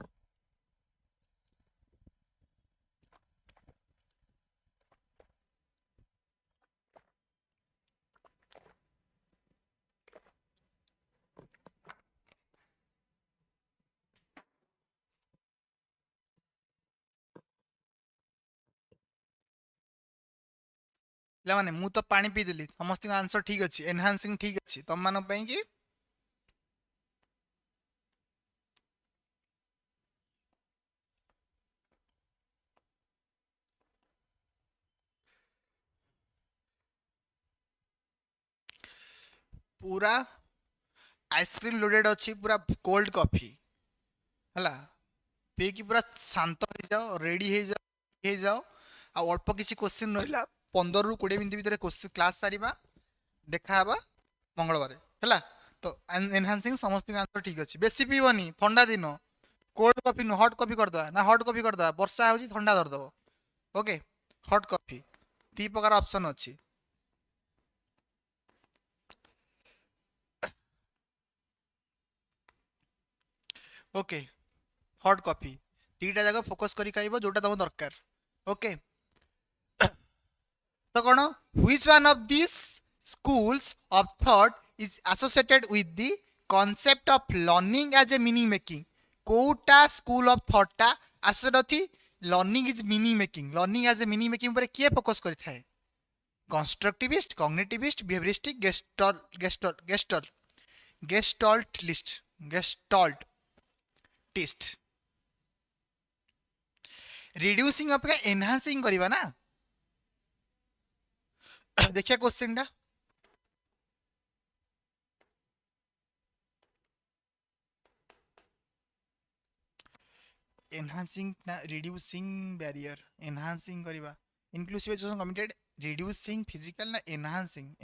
माने मु तो पानी पी देली समस्त आंसर ठीक अछि एनहांसिंग ठीक अछि तम मान पई कि पूरा आइसक्रीम लोडेड अच्छी पूरा कोल्ड कॉफी हला पी कि पूरा शांत हो जाओ रेडी हो जाओ आ अल्प किसी क्वेश्चन रहिला 15 रु 20 मिनिट भीतर क्वेश्चन क्लास सारिबा देखा हबा मंगलवार हला तो एनहांसिंग समस्त आंसर ठीक अछि बेसी पीबनी ठंडा दिन कोल्ड कॉफी नु हॉट कॉफी कर दवा ना हॉट कॉफी कर दवा वर्षा होची ठंडा धर दबो ओके हॉट कॉफी दी प्रकार ऑप्शन अछि ओके हॉट कॉफी दीटा जगह फोकस करी खाइबो जोटा तम दरकार ओके तो कौन which one of this schools of thought is associated with the concept of learning as a meaning making कोटा स्कूल ऑफ थॉट टा आसड थी learning is meaning making learning as a meaning making पर किए focus करता है constructivist cognitivist behaviouristic gestaltist reducing अपेक्षा enhancing करबा ना देखिए क्वेश्चन टा enhancing na reducing barrier enhancing kariba inclusive education committed reducing physical na enhancing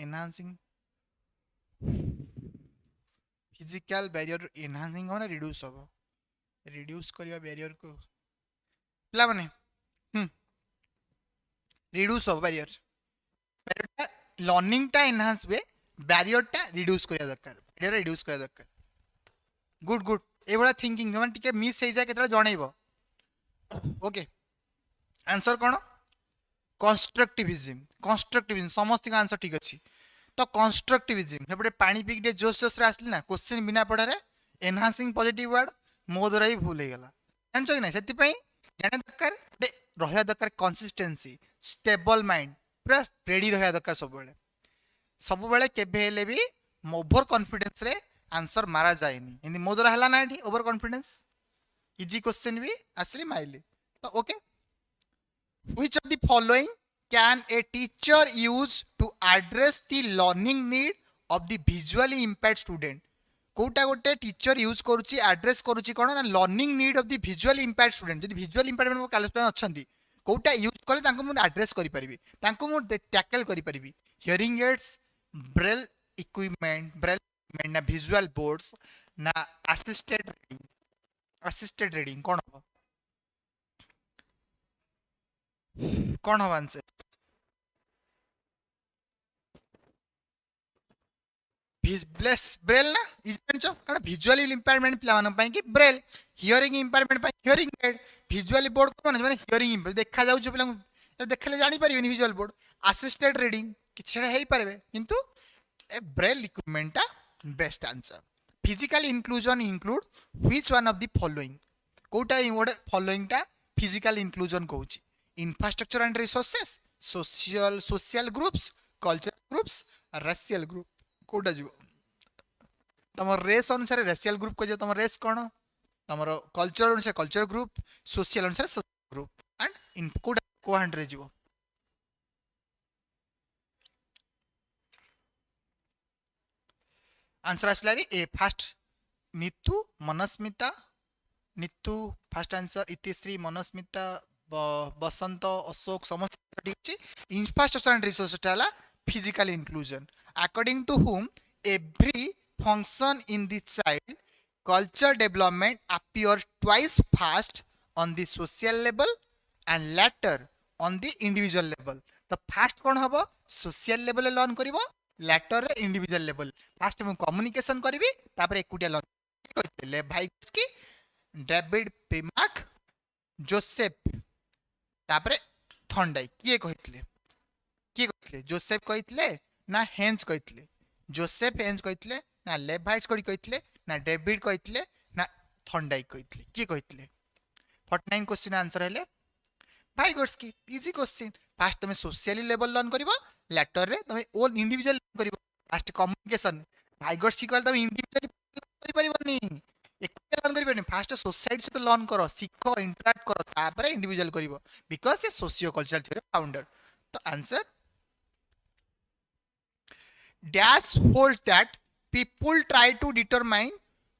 physical barrier enhancing ho na reduce hobo reduce kariba barrier ko pila mane reduce hobo barrier ta learning ta enhance हुए barrier ta reduce kariya dakar barrier reduce kariya dakar good ए बड़ा thinking जो टिके miss हो जाए केतरा जणैबो okay answer कौन constructivism समस्त का answer ठीक अच्छी तो कंस्ट्रक्टिविज्म सेपटे पानी पीक जोश जोश आसली ना क्वेश्चन बिना पढ़ारे एनहांसिंग पॉजिटिव वर्ड मो द्वारा ही भूल होगा जानच कि ना से जाना दरकार रहा दरकार कंसिस्टेंसी स्टेबल माइंड पूरा रेडी रहा दरकार सब बेले केबे भी ओवर कॉन्फिडेंस रे आंसर मारा जाएनी इन मो द्वारा है ना ओवर कॉन्फिडेंस इजी क्वेश्चन भी आसली माइली तो okay which of the following can a teacher use to address the learning need of the visually impaired student कोटा गोटे टीचर यूज करुच्ची एड्रेस करुच्ची कौन ना learning need of the visually impaired student जब विजुअल इंपेयर्ड मो college में अच्छा कोटा यूज कले तांको मु एड्रेस करि परिबी तांको मु टैकल करि परिबी हियरिंग एड्स ब्रेल इक्विपमेंट ना विजुअल बोर्ड्स ना असिस्टेड रीडिंग कौन हम आंसर ब्रेल ना इज विजुअली इंपेयरमेंट पिला कि braille hearing impairment hearing aid visually board को माने हियरिंग इंपेयर देखा जाउछ पिला देखले जानि परिबेनी विजुअल बोर्ड असिस्टेड रीडिंग किछड़ा हेई परबे किंतु ए ब्रेल इक्विपमेंट टा best answer physical inclusion include which one of the following कोटा फॉलोइंग टा physical inclusion कहूची infrastructure and resources social groups cultural groups racial group कोटा जीव तुम रेस अनुसार रेशियल ग्रुप को तुम रेस कौन तुम कल्चर अनुसार कल्चर ग्रुप सोशल अनुसार सोशल ग्रुप एंड कोटा को हैंड रे जीव आंसर आसला ए first Neetu Manasmita Neetu first answer Itishree Manasmita Basant Ashok समस्त infrastructure and resource physical inclusion according to whom every function in the child culture development appear twice fast on the social level and later on the individual level तो fast कौन हम social level learn कर letter individual level fast मु communication करी तापर एकुटिया learn कहते भाइस्की David पिमाक Joseph तापर थंडाई किए कहते जोसेफ कहते ना हेन्स कहते जोसेफ हेन्स कहते ना लेभाइट्स कहते ना डेविड कहते ना थंडाई कहते किए कहते 49 क्वेश्चन आंसर है भाई गोट्सकी इजी क्वेश्चन फास्ट तुम सोशली लेवल लर्न कर लैटर रे तुम ओन इंडिविजुअल कर फास्ट कम्युनिकेशन भाई गोट्सकी कहले तुम इंडिविजुअल कर परिबनी एक लर्न कर परिबनी फास्ट सोसाइटी से लर्न करो सीखो इंटरैक्ट करो तापर इंडिविजुअल करिवो बिकॉज़ ये सोशियो कल्चरल थ्योरी फाउंडर तो answer Dash holds that people try to determine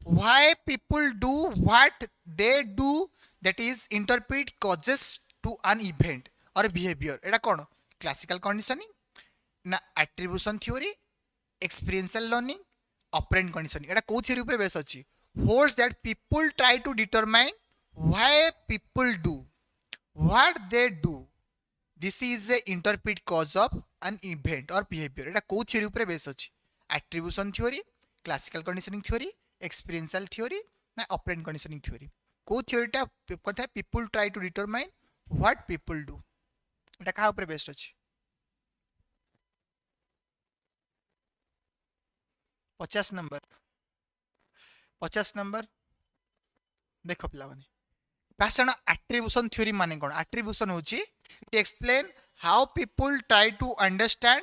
why people do what they do, that is interpret causes to an event or behavior. एटा कौन classical conditioning ना attribution theory experiential learning operant conditioning एटा को theory ऊपर base अछि holds that people try to determine why people do what they do. This is a interpret cause of an event or behavior. एटा को theory ऊपर base अछि? Attribution theory, classical conditioning theory, experiential theory ना operant conditioning theory. को theory टा कथा people try to determine what people do. एटा का ऊपर based अछि? 50 नंबर 50 नंबर देखो पिला माने पैसन attribution theory माने कोन? Attribution होची to explain how people try to understand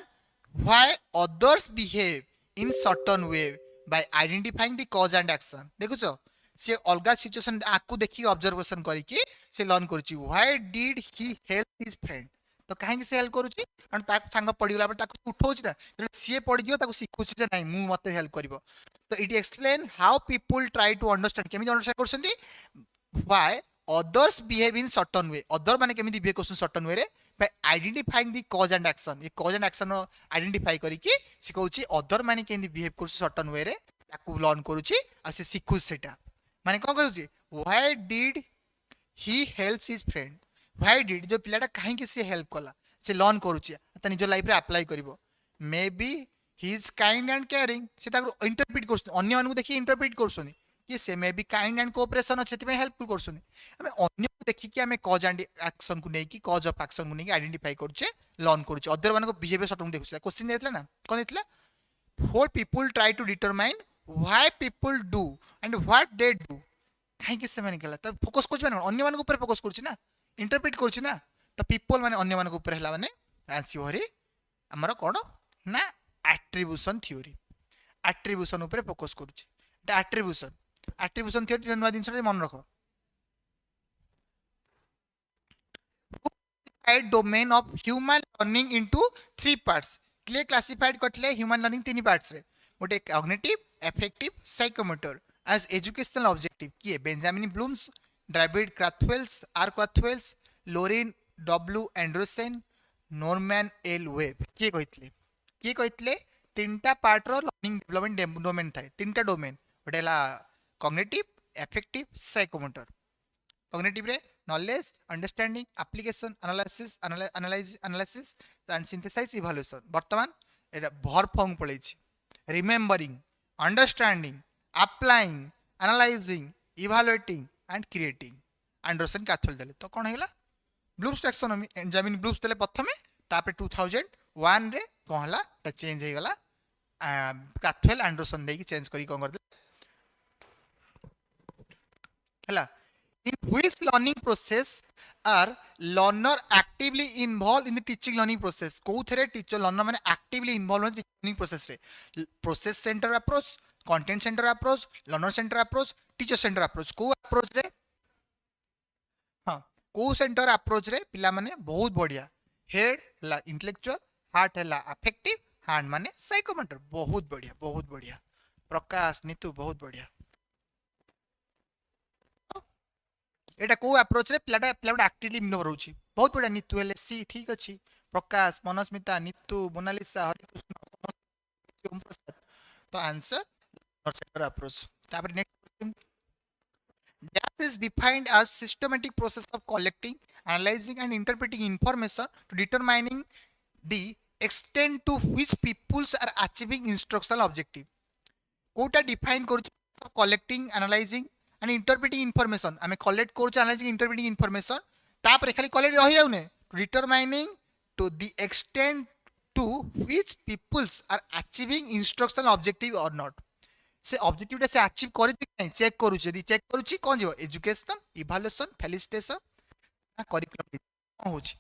why others behave in certain way by identifying the cause and action. देखुछ से अलगा सिचुएशन आकु देखि ऑब्जर्वेशन करी कि से लर्न करूची why did he help his friend. तो काहे से हेल्प करूची कारण ता संग पड़ी गला पर ताकु उठौची ना से पड़ी जियो ताकु सिखुची जे नाही मु मते हेल्प करिवो. तो it explain how people try to understand केमी अंडरस्टैंड करछंती why others behave in certain way. other माने केमी बिहेव करछन certain way रे by identifying the cause and action. ये cause and action आइडेंटिफाई करी कि से कहूची other माने केमी बिहेव करछ certain way रे ताकु लर्न करूची आ से सिखु सेटा माने कोन करूची why did he helps his friend. why did जो पिलाटा काहे कि से हेल्प कला से लर्न करूची त निज लाइफ रे अप्लाई करबो. May be he is kind and caring से ताकु इंटरप्रेट करछ अन्य मानकु देखि इंटरप्रेट करछनी कि से may be kind and cooperation अछि सेति हेल्पफुल करछनी. हमें अन्य देखि कि हमें कॉज एंड एक्शन को नै कि कॉज ऑफ एक्शन को नै कि आइडेंटिफाई करछे लर्न करछे. अदर मानको बिहेवियर सटम देखुछ क्वेश्चन देतला ना कोन देतला for people try to determine why people do and what they do. काहे कि से माने गला त फोकस करछ माने अन्य मानको ऊपर फोकस करछ ना इंटरप्रेट करछ ना. त पीपल माने अन्य मानको ऊपर हला माने आंसर हरी हमर कोन ना एट्रिब्यूशन थ्योरी. एट्रिब्यूशन ऊपर फोकस करछ ता एट्रिब्यूशन थ्योरी नवा दिन से मन रखो. Domain of human learning into three parts. Clear classified करथले ह्यूमन लर्निंग तीन पार्ट्स रे गोटे cognitive affective psychomotor as educational objective. किए Benjamin Bloom's David Krathwohl's R Krathwohl's Lorin W Anderson Norman L Webb. किए कहितले तीनटा पार्ट रो learning development domain थाए. तीनटा डोमेन गोटे ला कॉग्निटिव अफेक्टिव साइकोमोटर. कॉग्निटिव रे knowledge understanding application analysis and synthesis evaluation. वर्तमान एटा भर फंग पळैछि remembering understanding applying analyzing evaluating and creating. Anderson Kaithal देले तो कोन हेला ब्लूम्स टैक्सोनॉमी एग्जामिन ब्लूम्स देले प्रथमे तापर 2001 रे कोन हला ता चेंज हे गला कैथल एंडरसन देकी चेंज करी कोन कर हला. In which learning process are learner actively involved in the teaching learning process. को थरे टीचर लर्नर माने actively involved in the learning process रे. Process center approach, content center approach, learner center approach, teacher center approach. को approach रे हां को center approach रे पिला माने बहुत बढ़िया. head ला intellectual, heart ला affective, hand माने psychomotor. बहुत बढ़िया प्रकाश नीतू बहुत बढ़िया. एटा को अप्रोच रे पिलाटा एक्टिवली इन्वॉल्व रहउची बहुत बड़ा. नीतू हेले सी ठीक अछि प्रकाश मनस्मिता नीतू मोनालिसा हरिकृष्ण ओम प्रसाद. तो आंसर सेंटर अप्रोच. तापर next question that is defined as systematic process of collecting analyzing and interpreting information to determining the extent to which peoples are achieving instructional objective. कोटा define करूची collecting analyzing and interpreting information. आमे collect करूछ analysing interpreting information तापर खाली collect रहि जाउने determining to the extent to which peoples are achieving instructional objective or not. से objective से अचीव करि नै चेक करूछ यदि चेक करूछ कोन जेबो एजुकेशन इवैल्यूएशन फेलिसिटेशन ना करिकुलम कोन होछ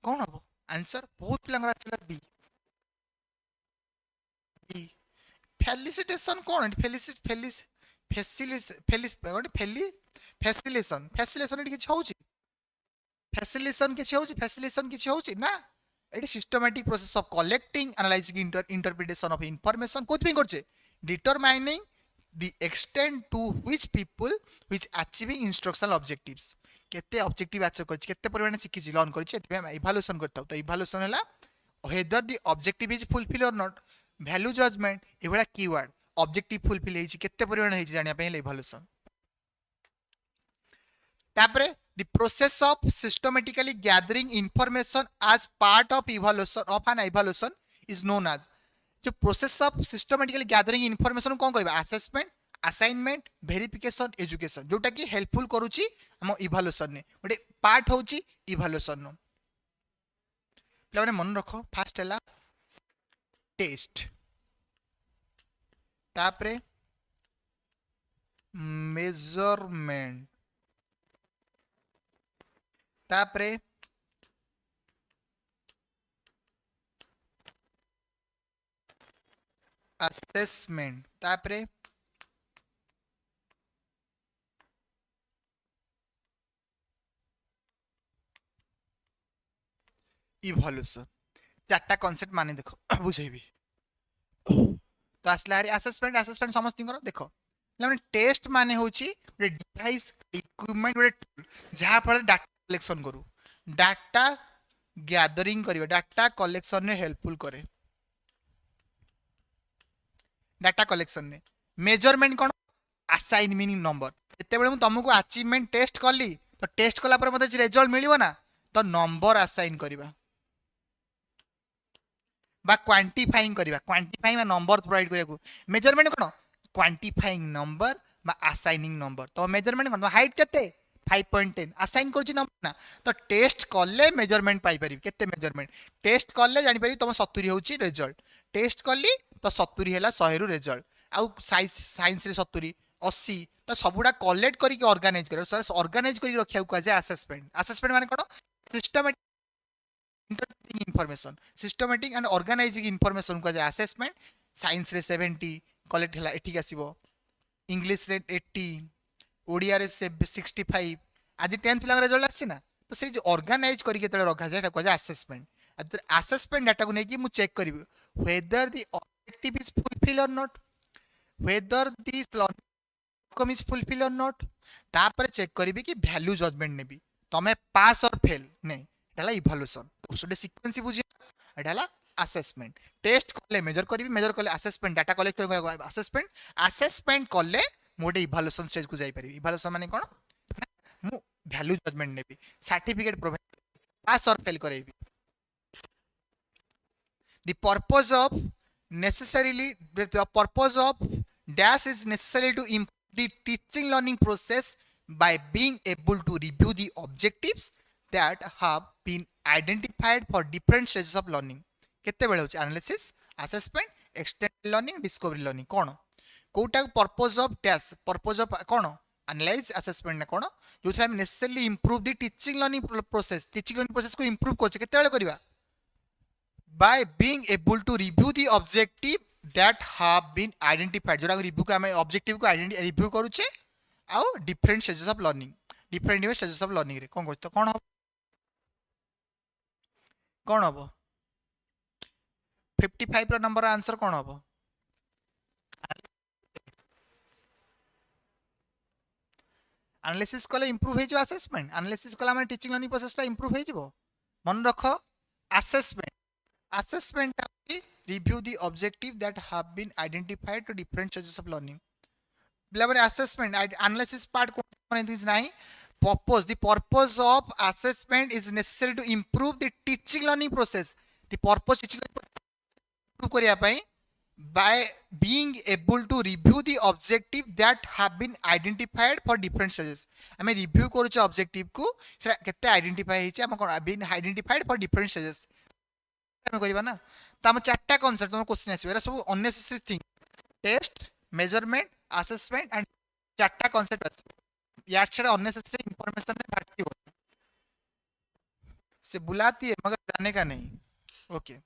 कोन हबो आंसर बहुत पिलांगरा चला बी. बी फेलिसिटेशन कोन फैसिलेशन किछि होछि ना. Eighty systematic process of collecting analysing interpretation of information कोथि पे करछे determining the extent to which people which achieving instructional objectives. केते ऑब्जेक्टिव अचीव करछि केते परिमाण सिखिछि लर्न करछि एति हम इवैल्यूएशन करताउ. तो इवैल्यूएशन हला whether the objective is fulfilled or not. Value judgement एवला कीवर्ड ऑब्जेक्टिव फुलफिल हेछि केते परिमाण हेछि जानिया पे इवैल्यूएशन. तापरे the process of systematically gathering information as part of evaluation of an evaluation is known as जो process of systematically gathering information कौन कहबा असेसमेंट असाइनमेंट वेरिफिकेशन एजुकेशन जोटा कि हेल्पफुल करूची हम इभालुएशन ने गोटे पार्ट होची इभालुएशन नो पिला माने मन रखो फास्ट हैला टेस्ट तापरे मेजरमेंट तापरे असेसमेंट तापरे इवोल्यूशन चारटा कांसेप्ट माने देखो बुझेबी तो आसला हरी असेसमेंट असेसमेंट समझ करो देखो माने टेस्ट माने होची रे डिवाइस इक्विपमेंट रे जहा फल डाटा कलेक्शन करू डाटा गैदरिंग करियो डाटा कलेक्शन रे हेल्पफुल करे डाटा कलेक्शन ने मेजरमेंट कौन असाइन मीनिंग नंबर एते बेले तुमको अचीवमेंट टेस्ट कली तो टेस्ट कला पर मते रिजल्ट मिलिबो ना तो नंबर असाइन करिबा बा क्वांटिफाइंग करिबा क्वांटिफाइंग नंबर प्रोवाइड करिया को मेजरमेंट कौन क्वांटिफाइंग नंबर बा असाइनिंग नंबर तो मेजरमेंट कौन हाइट केते 5.10 असाइन करछि नंबर ना तो टेस्ट कले मेजरमेंट पाई परिबी केते मेजरमेंट टेस्ट कले जानि परिबी तुम 70 होछि रिजल्ट टेस्ट कली तो 70 है 100 रु रिजल्ट आउ साइंस रे 70 80 तो सबुडा कलेक्ट करके ऑर्गेनाइज करो ऑर्गेनाइज करके रखिया को जे असेसमेंट असेसमेंट माने कोन systematic interpreting information systematic and organising information को जे असेसमेंट साइंस रे 70 कलेक्ट हला एठी आसीबो इंग्लिश रे 80 ओडिया रे 65 आज 10th पिला रिजल्ट आसी ना तो से जो ऑर्गेनाइज करके तळे रखा जाय को जे असेसमेंट असेसमेंट डाटा को नेकी मु check करिवि whether the objective is fulfilled or not whether this outcome is fulfilled or not तापर चेक करिवि कि वैल्यू जजमेंट नेबी तमे पास और फेल नै एटाला इवोल्यूशन उसडे सीक्वेंस बुझी एटाला असेसमेंट टेस्ट कले मेजर कले असेसमेंट डाटा कलेक्ट कर असेसमेंट असेसमेंट कले मोटे इवोल्यूशन स्टेज को जाई परिबि इवोल्यूशन माने कोन मु वैल्यू जजमेंट नेबी सर्टिफिकेट प्रोवाइड पास और fail करेबी the purpose of dash is necessary to improve the teaching learning process by being able to review the objectives that have been identified for different stages of learning केते बेले होची analysis assessment extended learning discovery learning कोन कोटा purpose of dash purpose of कोन analyze assessment ने कोन जो हम necessarily improve the teaching learning process को इंप्रूव करछ केते बेले करबा by being able to review the objective that have been identified जोरा रिव्यू को हमें ऑब्जेक्टिव को रिव्यू करूचे आ different stages of learning different stages of learning रे कोन कहत तो कोन हबो 55 रो नंबर आंसर कोन हबो एनालिसिस कले इंप्रूव हे जो असेसमेंट एनालिसिस कला हम टीचिंग लर्निंग प्रोसेस ला इंप्रूव हे जो मन रखो assessment assessment review the objective that have been identified to different stages of learning बिलाबरे assessment analysis part cone is नाही the purpose of assessment is necessary to improve the teaching learning process the purpose teaching improve करिया पई by being able to review the objective that have been identified for different stages हमें review करूछ objective को सेटा केते identify हिचे हम कोन been identified for different stages करिबा ना त हम चारटा कांसेप्ट तुम क्वेश्चन आसीबा एरा सब unnecessary thing test measurement assessment and चारटा कांसेप्ट आसी यार छड़ा अननेसेसरी इंफॉर्मेशन में भर्ती हो से बुलाती है मगर जाने का नहीं okay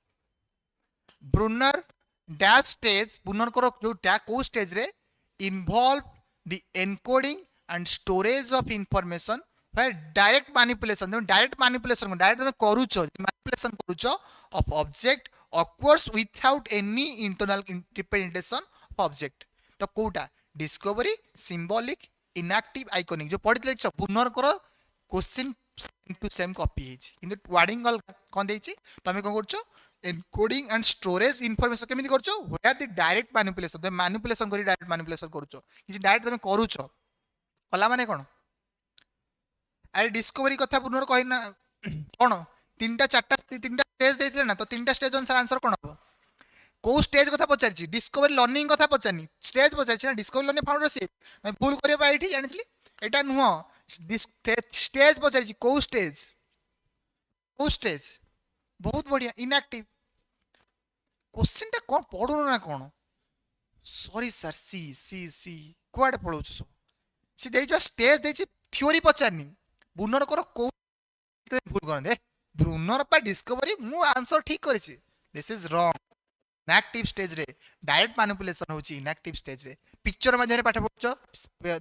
Bruner dash stage Bruner को जो को स्टेज रे involve the encoding and storage of information direct manipulation direct manipulation direct तुम करूचो मैनिपुलेशन करूचो of object occurs without any internal interpretation of object तो कोटा डिस्कवरी सिंबॉलिक इनएक्टिव आइकॉनिक जो पढ़ित लेक्चर पुनर करो क्वेश्चन टू सेम कॉपी हेछि किंतु वर्डिंग कोन देछि तमे कोन करछो एनकोडिंग एंड स्टोरेज इंफॉर्मेशन केमिति करछो वेयर द डायरेक्ट मैनिपुलेशन तो मैनिपुलेशन करी डायरेक्ट मैनिपुलेशन करछो किछि डायरेक्ट तमे करूछो कला माने कोन अरे डिस्कवरी कथा पुनर कहना कौन तीनटा चार्टा तीनटा स्टेज देते ना तो तीनटा स्टेज अनुसार आंसर कौन हम कौ स्टेज कथा पचारि डिस्कवरी लर्निंग कथा पचारनी स्टेज पचारि ना डिस्कवरी लर्निंग फाउंडरशिप भूल करबा एठी जानिथली एटा नुह स्टेज पचारि कौ स्टेज बहुत बढ़िया इनएक्टिव क्वेश्चन टा कौन पढ़ुन ना कौन सॉरी सर सी सी सी कुआडे पळौछ सब सी देइछ स्टेज देइछ थ्योरी पचारनी बुनर कर को भूल करन ब्रुनर पा डिस्कवरी मु आंसर ठीक करिछि this is wrong enactive stage रे डायरेक्ट मैनिपुलेशन होची इनएक्टिव स्टेज रे पिक्चर माध्यम रे पाठ पढछ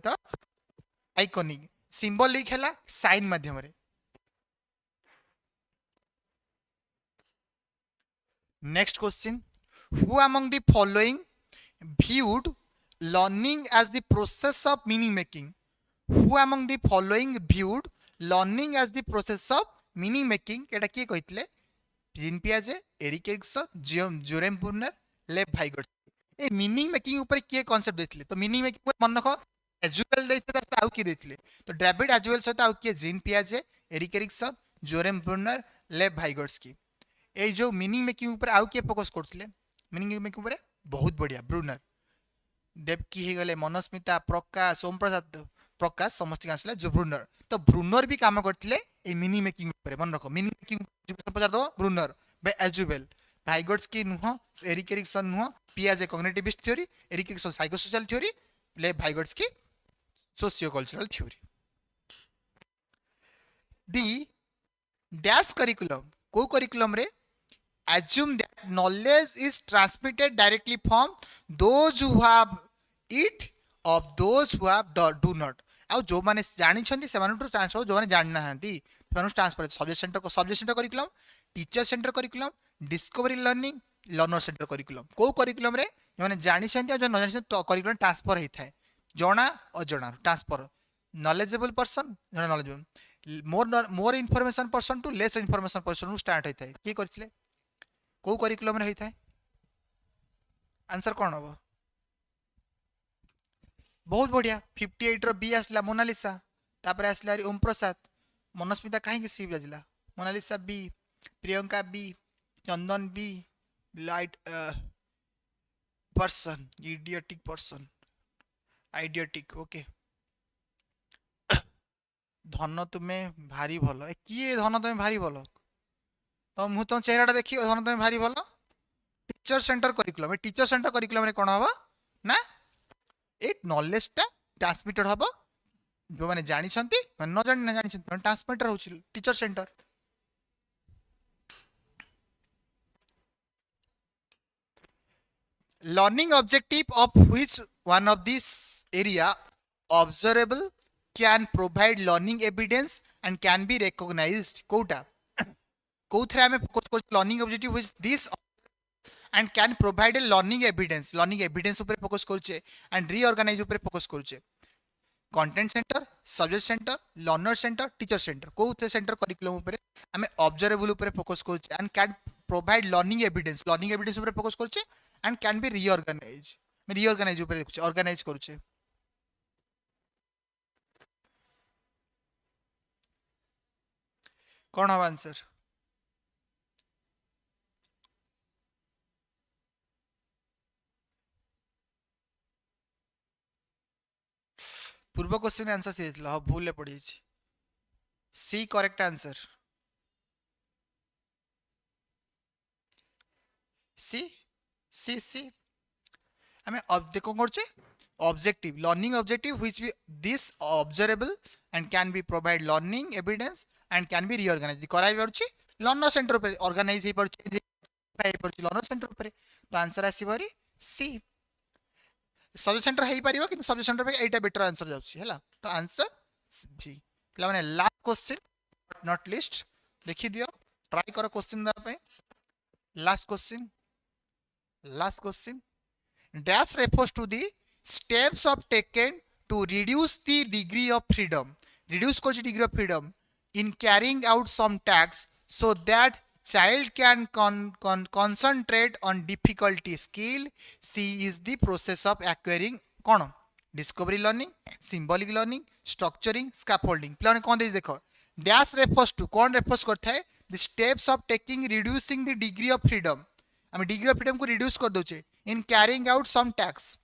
तो आइकॉनिक सिंबलिक हैला साइन माध्यम रे next question who among the following viewed learning as the process of meaning making who among the following viewed learning as the process of meaning making एटा किए कहितले gene पियाजे Erik Erikson जोरेम बुर्नर लेव भाइगर्स ए meaning making ऊपर किए concept देथिले तो meaning making मन रखो एजुअल देथिले तो आउ की देथिले तो डेविड एजुअल सहित आउ किए जीन पियाजे एरिक एरिक्सन जोरेम बुर्नर लेव भाइगर्स की ए जो मीनिंग मेकिंग ऊपर आउ किए फोकस करथिले मीनिंग मेकिंग ऊपर बहुत बढ़िया ब्रुनर देवकी ही गले मनस्मिता प्रकाश सोम प्रसाद प्रकाश समस्त आसला जो ब्रुनर तो ब्रुनर भी काम करथिले ए मिनी मेकिंग ऊपर मन रखो मिनी मेकिंग पचार दो ब्रुनर बे एजुवेल भाइगर्स की नुह एरिक एरिक्सन नुह पियाजे cognitivist theory Erik Erikson psychosocial theory ले भाइगर्स की sociocultural theory the dash curriculum को करिकुलम रे assume that knowledge is transmitted directly from those who have it of those who have do not आउ जो माने जानि छंती से माने ट्रांसफर जो माने जान ना हंती माने transfer subject centre curriculum teacher centre curriculum discovery learning learner centre curriculum को करिकुलम रे जो माने जानि छंती जो न जानि तो करिकुलम ट्रांसफर हेइ थाए जणा अजणा ट्रांसफर नॉलेजेबल पर्सन जणा knowledgeable more information person to less information person start हेइ थाए की करथिले को करिकुलम रे होता है आंसर कौन हम बहुत बढ़िया 58 रो बी आसला मोनालिसा तापर आसला ओम प्रसाद मनस्मिता कहीं सी बजला मोनालिसा बी प्रियंका बी चंदन बी light person idiotic person idiotic okay धन तुम्हें भारी भल किए धन तुम्हें भारी भल तो मु तुम चेहरा देखी धन तुम भारी भल teacher centre curriculum teacher centre curriculum रे कोन हबो ना ए नॉलेज टा ट्रांसमिटेड हबो जो माने जानि छंती न जानि न जानि छंती ट्रांसमिटर होछि teacher centre learning objective of which one of this area observable can provide learning evidence and can be recognised कोटा कोथरे हमें फोकस कर learning objective which this and can provide a learning evidence ऊपर focus करछे and reorganise ऊपर focus करछे content centre subject centre learner centre teacher centre कोथरे centre curriculum ऊपर हमें ऑब्जर्वेबल ऊपर फोकस करछे and can provide learning evidence ऊपर फोकस करछे एंड कैन बी रीऑर्गेनाइज ऊपर ऑर्गेनाइज करछे कौन हम आंसर पूर्व क्वेश्चन आंसर सी देथिला हो भूल पड़ी सी करेक्ट आंसर सी सी सी हमें देखो करछे objective learning objective which be this observable and can be provide learning evidence and can be reorganize कराई परछि लर्नर सेंटर पे ऑर्गेनाइज हे परछि लर्नर सेंटर पे तो आंसर आसीबरी सी सब्जेक्ट सेंटर है पारिबो कि सब्जेक्ट सेंटर पे एटा बेटर आंसर जाउछि हैला तो आंसर जी पिला माने लास्ट क्वेश्चन नॉट लिस्ट देखि दियो ट्राई करो क्वेश्चन दा पे last question dash refers to the steps of taken to reduce the degree of freedom reduce कोच degree of freedom in carrying out some tasks so that child can concentrate on difficulty skill. C is the process of acquiring kono discovery learning, symbolic learning, structuring scaffolding पे कौन दे देख dash refers to कौन refers करता है the steps of taking reducing the degree of freedom um degree of freedom को reduce कर दोचे in carrying out some tasks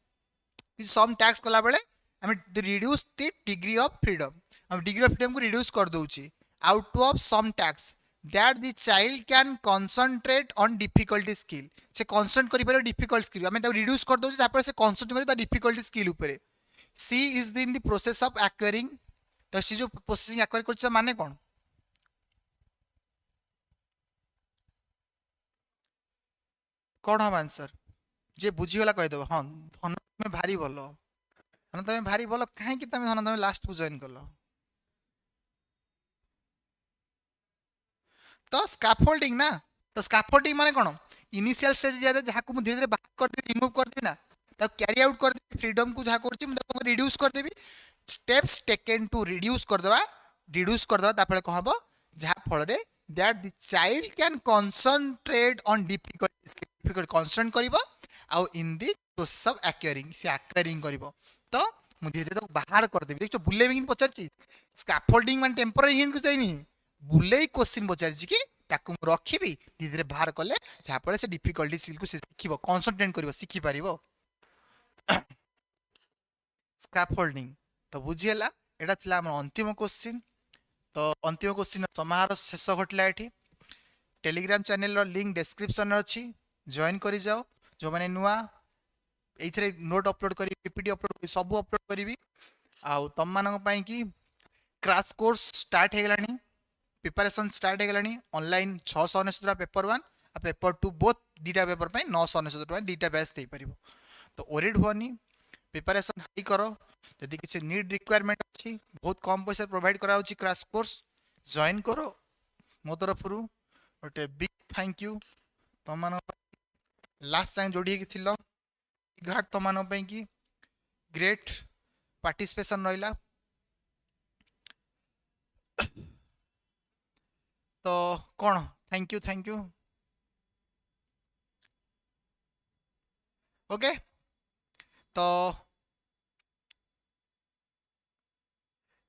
some tasks कला बेले um reduce the degree of freedom um degree of freedom को reduce कर दोचे out of some tasks that the child can concentrate on difficulty skill से concentrate करि पारे difficult skill आम reduce कर दोचे तापर से कॉन्संट्रेट करि डिफिकल्टी स्किल ऊपर she is in the process of acquiring तो सी जो प्रोसेसिंग एक्वायर कर माने कौन कौन हम आंसर जे बुझीगला कहीदेव हाँ धन तुम भारी भल धन तुम भारी भल कहीं तुम धन तुम लास्ट को जॉइन कल तो स्कैफोल्डिंग ना तो स्कैफोल्डिंग माने कौन इनिशियल स्टेज दिया जहाँ को धीरे धीरे बाहर कर देबी रिमूव कर देबी ना तो कैरी आउट कर देबी फ्रीडम को जहाँ कर रिड्यूस कर देबी स्टेप्स टेकन टू रिड्यूस करदेवा तापर कौन हम जहाँ फल that the child can concentrate on difficult concentrate करिवो आउ in the process of acquiring से एक्वायरिंग करिवो तो मु धीरे धीरे बाहर कर देबी देखो बुले बिन पचारची स्कैफोल्डिंग मान टेम्पररी हिंट को जाइनी बुले क्वेश्चन पचारची कि ताकू मु रखिबी धीरे धीरे बाहर कले जहाँ पर से डिफिकल्टी स्किल को से सिखिबो कॉन्संट्रेट करिवो सिखि पारिवो स्कैफोल्डिंग तो बुझीला एटा थिला हमर अंतिम क्वेश्चन तो अंतिम क्वेश्चन समाहार शेष घटला एठी टेलीग्राम चैनल रो लिंक डिस्क्रिप्शन रे अछि जॉइन करि जाओ जो माने नुआ एथरे नोट अपलोड करी पीपीटी अपलोड करी सब अपलोड करी आउ तम मानक पई कि क्रैश कोर्स स्टार्ट हे गलानी प्रिपरेशन स्टार्ट हे गलानी ऑनलाइन 699 पेपर 1 आ पेपर 2 बोथ दीटा पेपर पई 999 दीटा बैच दे परिबो तो ओरिड होनी प्रिपरेशन हाई करो यदि किसी नीड रिक्वायरमेंट अच्छी बहुत कम पैसा प्रोवाइड करा क्रैश कोर्स जॉइन करो मो तरफ गोटे बिग थैंक यू तुम लास्ट टाइम जोड़ी थिलो घाट तुम कि ग्रेट पार्टिसिपेशन रहा तो कौन थैंक यू ओके तो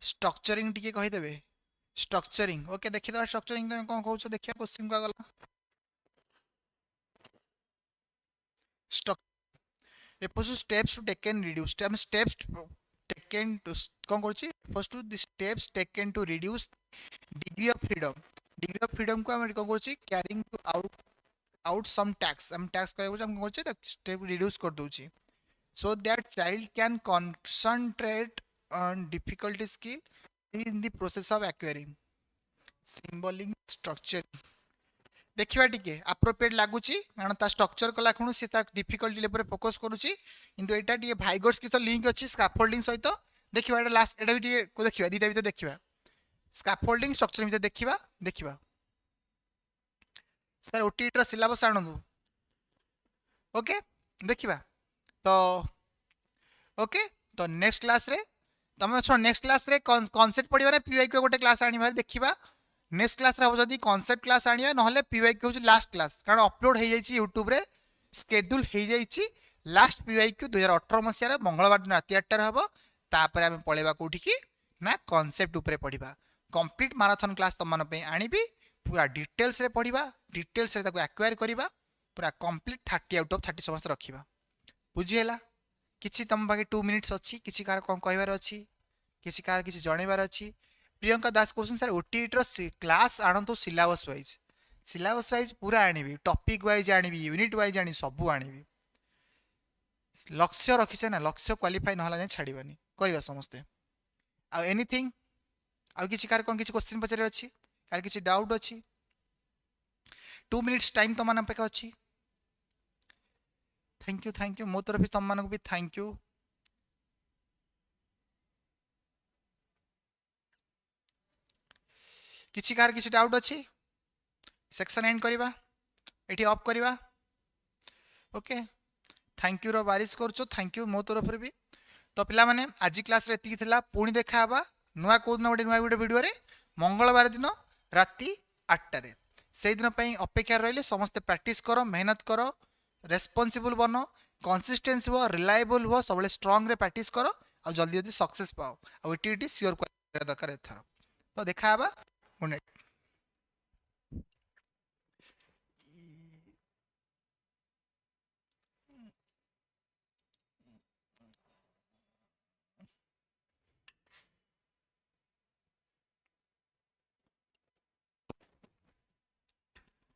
स्ट्रक्चरिंग टिके कहीदेवे स्ट्रक्चरिंग ओके देखिए स्ट्रक्चरिंग तुम कौन कौच देखिए क्वेश्चन को गला steps to taken reduce steps taken to कौन कर first to the steps taken to reduce degree of freedom को हम कौन कर carrying to out some tasks हम टैक्स करे हम कौन स्टेप रिड्यूस कर दोची so that child can concentrate on difficulty skill in the process of acquiring symbolic structure देखिबा टिके एप्रोप्रिएट लागुची कारण ता स्ट्रक्चर कला खुनु से ता डिफिकल्टी लेवल पे फोकस करूची किंतु एटा टिके भाइगोट्स की तो लिंक अछि स्कैफोल्डिंग सहित देखिबा एटा लास्ट एटा भी टिके को देखिबा दीटा भीतर देखिबा स्कैफोल्डिंग स्ट्रक्चर भीतर देखिबा सर ओटीटी रो सिलेबस आनंदु ओके देखिबा तो ओके तो नेक्स्ट क्लास रे तुम शुण नेक्स्ट क्लास रे कॉन्सेप्ट पढ़िबा ने पीवाईक्यू गोटे क्लास आनी भाई देखिबा नेक्स्ट क्लास रे हो जदी कॉन्सेप्ट क्लास आनिया नहले पीवाईक्यू हो लास्ट क्लास कारण अपलोड हो जाइछि यूट्यूब रे शेड्यूल हो जाइछि लास्ट पीवाईक्यू 2018 मसिया रे मंगलवार दिन राति 8 रे हबो तापर हम पळेबा कोठी की ना कॉन्सेप्ट ऊपर पढ़िबा कंप्लीट मैराथन क्लास तुम मन पे आनिबी पूरा डिटेल्स रे पढ़िबा डिटेल्स रे ताको एक्वायर करिबा पूरा कंप्लीट 30 आउट ऑफ 30 समस्त रखिबा बुझिएला किसी तुम पाखे 2 मिनिट्स अच्छी किसी कार कौन कहबार अच्छी किसी कार किसी जनइबार अच्छी Priyanka Das question sir OTT रो क्लास आणंतु सिलेबस वाइज पूरा आनिबी टॉपिक वाइज आनिबी यूनिट वाइज आनी सब आनिबी लक्ष्य रखिसे ना लक्ष्य क्वालिफाई नहला जाय छाड़ीबानी कहबा समस्ते आ एनीथिंग आ किसी कार कौन किसी क्वेश्चन पचारे अच्छी कार किसी डाउट अच्छी 2 मिनिट्स टाइम तुम मन पाखे अच्छी थैंक यू मो तरफ तुम मानक भी थैंक यू किसी कार किसी डाउट अच्छी सेक्शन एंड करवा एठी ऑफ करवा ओके थैंक यू रो बारिश करछो थैंक यू मो तरफ भी तो पिला माने आज क्लास रे एतिकी थिला पुणी देखा हबा नुआ को दिन गोटे वीडियो रे मंगलवार दिन राति 8 रे से दिन पई अपेक्षा रहिले समस्त प्रैक्टिस करो मेहनत करो रेस्पॉन्सिबल बनो कंसिस्टेंसी हो रिलायबल हो सब स्ट्रांग रे प्रैक्टिस करो ଆଉ ଜଲ୍ଦି ଜଲ୍ଦି सक्सेस पाओ। आ ओटीटी सियोर दरकार एथर। तो देखा गुड नाइट।